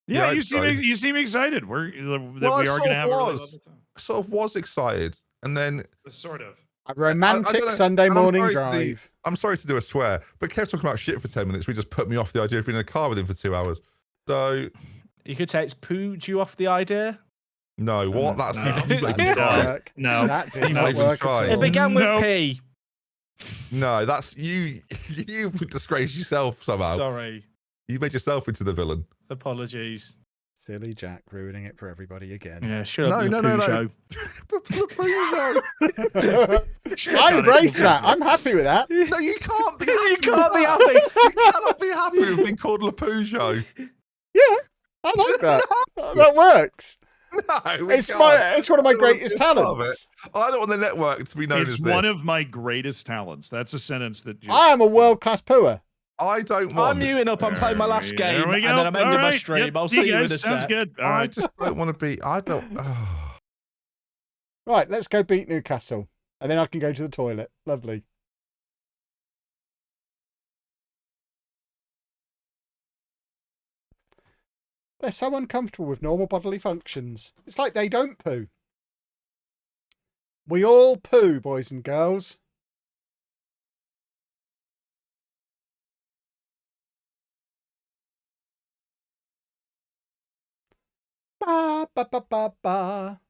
Yeah, you seem excited. We are going to have a really lovely time. I sort of was excited, and then sort of. A romantic Sunday morning drive. I'm sorry to do a swear, but Kev talking about shit for 10 minutes. We just put me off the idea of being in a car with him for 2 hours. So you could say it's pooed you off the idea. No, what? That's no. That didn't work. It began with P. No, that's you. You've disgraced yourself somehow. Sorry. You made yourself into the villain. Apologies. Silly Jack ruining it for everybody again. Yeah, sure. No. I embrace that. I'm happy with that. No, you can't be. You can't be happy. You cannot be happy with being called LOLLUJO. Yeah, I like that. That works. No, it's one of my greatest talents. I don't want the network to be known as this. It's one of my greatest talents. That's a sentence that I am a world-class pooer. I don't want. I'm muting up. I'm playing my last game, and then I'm ending my stream. Yep. I'll see you in a sec. Sounds good. I just don't want to be. I don't. Right, let's go beat Newcastle, and then I can go to the toilet. Lovely. They're so uncomfortable with normal bodily functions. It's like they don't poo. We all poo, boys and girls. Ba, ba, ba, ba, ba.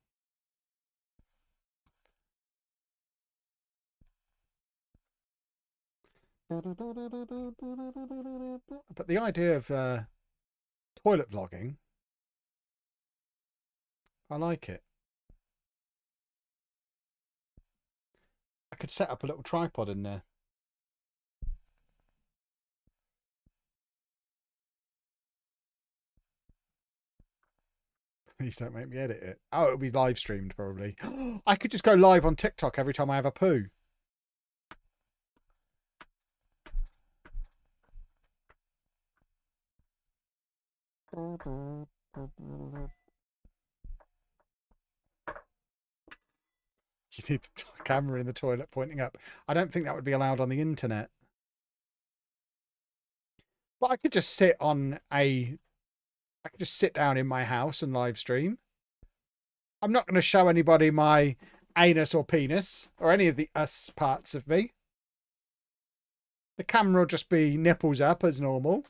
But the idea of toilet vlogging, I like it. I could set up a little tripod in there. Please don't make me edit it. Oh, it'll be live streamed probably. I could just go live on TikTok every time I have a poo. You need the camera in the toilet pointing up. I don't think that would be allowed on the internet. But I could just sit on I could just sit down in my house and live stream. I'm not going to show anybody my anus or penis or any of the us parts of me. The camera will just be nipples up as normal.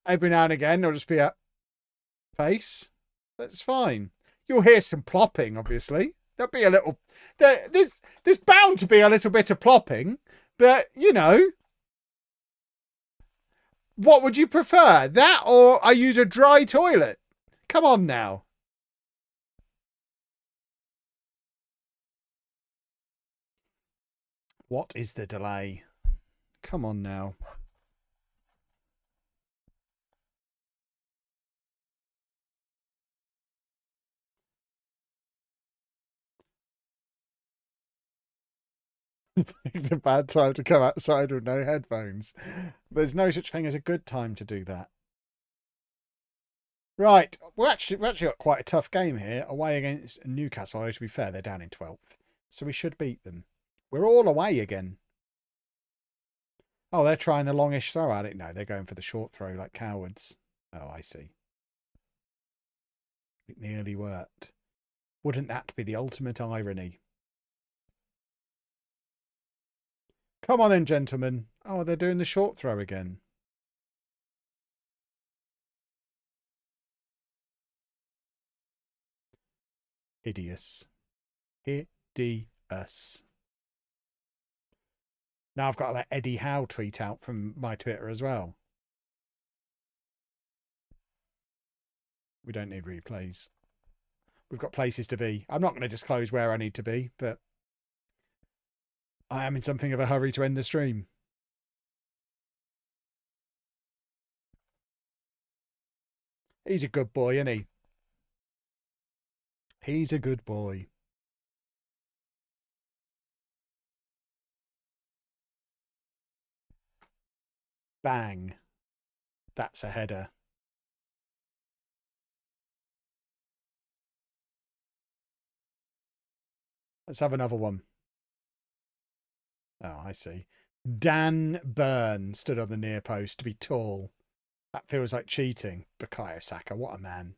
Every now and again, there'll just be a face. That's fine. You'll hear some plopping, obviously. There'll be a little... There's bound to be a little bit of plopping, but, you know... What would you prefer? That or I use a dry toilet? Come on now. What is the delay? Come on now. It's a bad time to come outside with no headphones. There's no such thing as a good time to do that. Right, we actually got quite a tough game here. Away against Newcastle. Although, to be fair, they're down in 12th. So we should beat them. We're all away again. Oh, they're trying the longish throw at it. No, they're going for the short throw like cowards. Oh, I see. It nearly worked. Wouldn't that be the ultimate irony? Come on then, gentlemen. Oh, they're doing the short throw again. Hideous. Hideous. Now I've got to let Eddie Howe tweet out from my Twitter as well. We don't need replays. We've got places to be. I'm not going to disclose where I need to be, but I am in something of a hurry to end the stream. He's a good boy, isn't he? He's a good boy. Bang. That's a header. Let's have another one. Oh, I see. Dan Byrne stood on the near post to be tall. That feels like cheating. Bukayo Saka, what a man.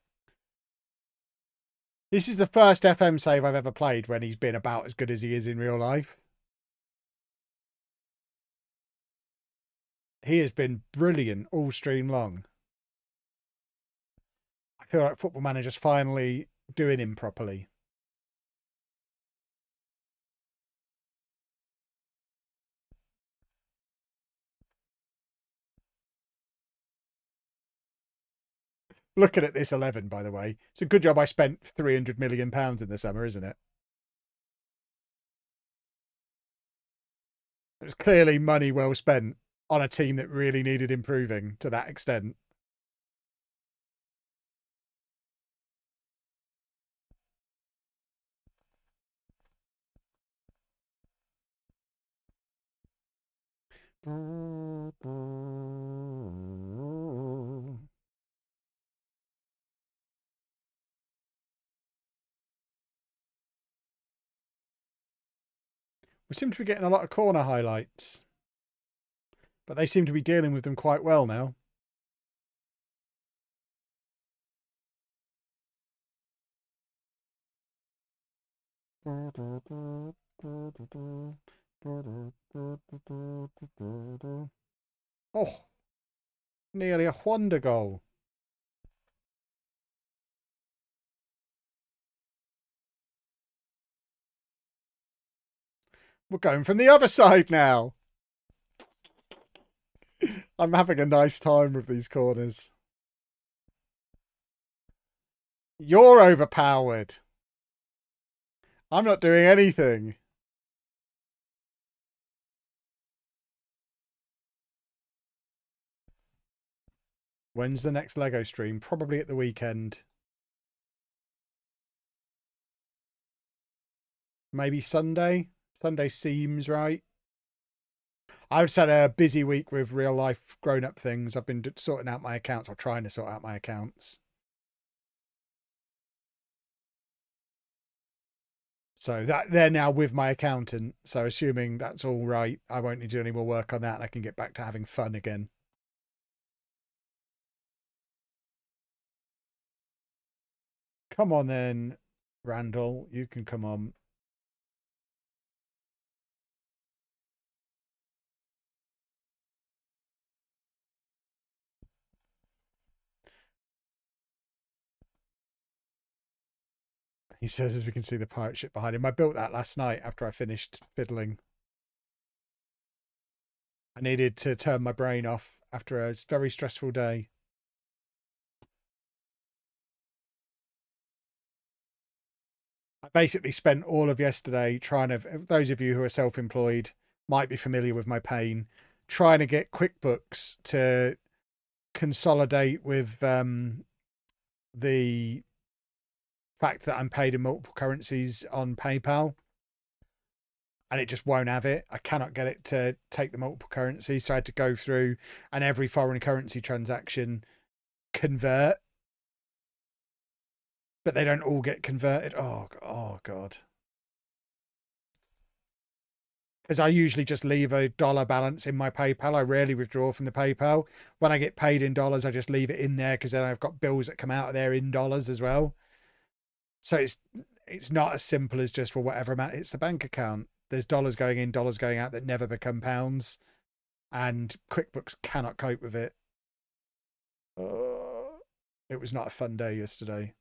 This is the first FM save I've ever played when he's been about as good as he is in real life. He has been brilliant all stream long. I feel like Football Manager's finally doing him properly. Looking at this 11, by the way. It's a good job I spent £300 million in the summer, isn't it? It was clearly money well spent on a team that really needed improving to that extent. We seem to be getting a lot of corner highlights. But they seem to be dealing with them quite well now. Oh, nearly a wonder goal. We're going from the other side now. I'm having a nice time with these corners. You're overpowered. I'm not doing anything. When's the next Lego stream? Probably at the weekend. Maybe Sunday. Sunday seems right. I've just had a busy week with real life grown-up things. I've been sorting out my accounts, or trying to sort out my accounts. So that they're now with my accountant. So assuming that's all right, I won't need to do any more work on that, and I can get back to having fun again. Come on then, Randall. You can come on. He says, as we can see the pirate ship behind him. I built that last night after I finished fiddling. I needed to turn my brain off after a very stressful day. I basically spent all of yesterday trying to, those of you who are self-employed might be familiar with my pain, trying to get QuickBooks to consolidate with the fact that I'm paid in multiple currencies on PayPal, and it just won't have it. I cannot get it to take the multiple currencies, so I had to go through and every foreign currency transaction convert, but they don't all get converted. Oh God. Because I usually just leave a dollar balance in my PayPal. I rarely withdraw from the PayPal. When I get paid in dollars, I just leave it in there, because then I've got bills that come out of there in dollars as well. So it's not as simple as just, well, whatever amount hits the bank account. There's dollars going in, dollars going out that never become pounds. And QuickBooks cannot cope with it. It was not a fun day yesterday.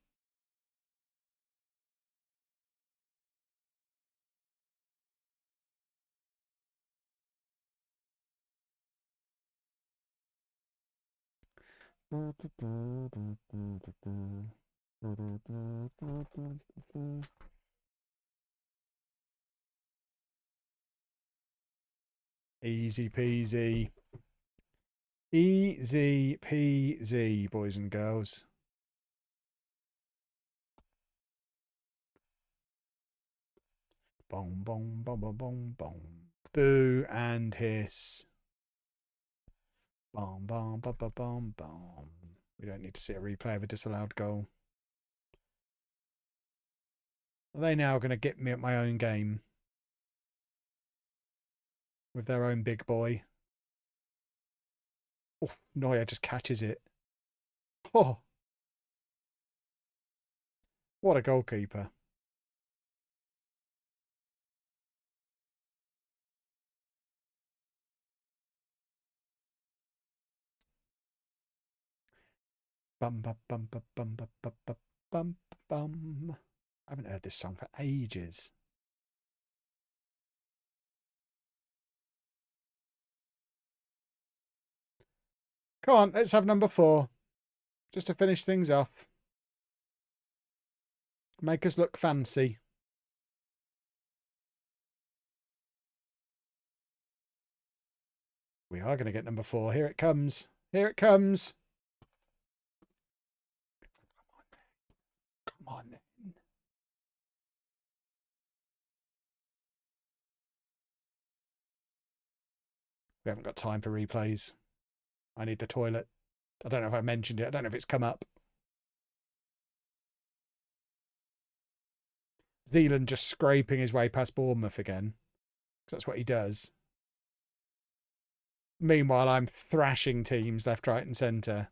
Easy peasy. Easy peasy, boys and girls. Boom, boom, boom, boom, boom, boom. Boo and hiss. Boom, boom, boom, boom, boom, boom. We don't need to see a replay of a disallowed goal. Are they now going to get me at my own game? With their own big boy. Oh, Neuer just catches it. Oh. What a goalkeeper. Bum, bum, bum, bum, bum, bum, bum, bum, bum, bum. I haven't heard this song for ages. Come on, let's have number 4. Just to finish things off. Make us look fancy. We are going to get number 4. Here it comes. Here it comes. Come on. We haven't got time for replays. I need the toilet. I don't know if I mentioned it. I don't know if it's come up. Zealand just scraping his way past Bournemouth again. Because that's what he does. Meanwhile, I'm thrashing teams left, right, and centre.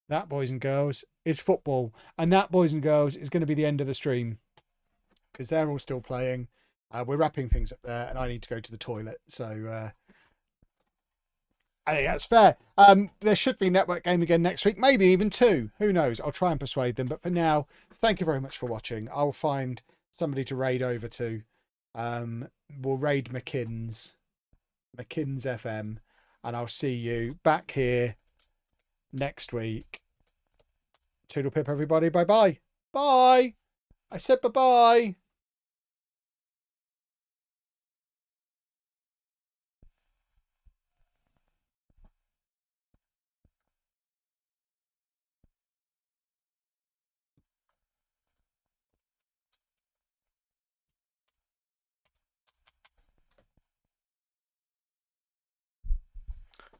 That, boys and girls, is football. And that, boys and girls, is going to be the end of the stream. Because they're all still playing. We're wrapping things up there, and I need to go to the toilet. So I think that's fair. There should be network game again next week, maybe even 2. Who knows? I'll try and persuade them. But for now, thank you very much for watching. I'll find somebody to raid over to. We'll raid McKinn's FM, and I'll see you back here next week. Toodle pip, everybody. Bye-bye. Bye. I said bye-bye.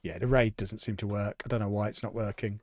Yeah, the raid doesn't seem to work. I don't know why it's not working.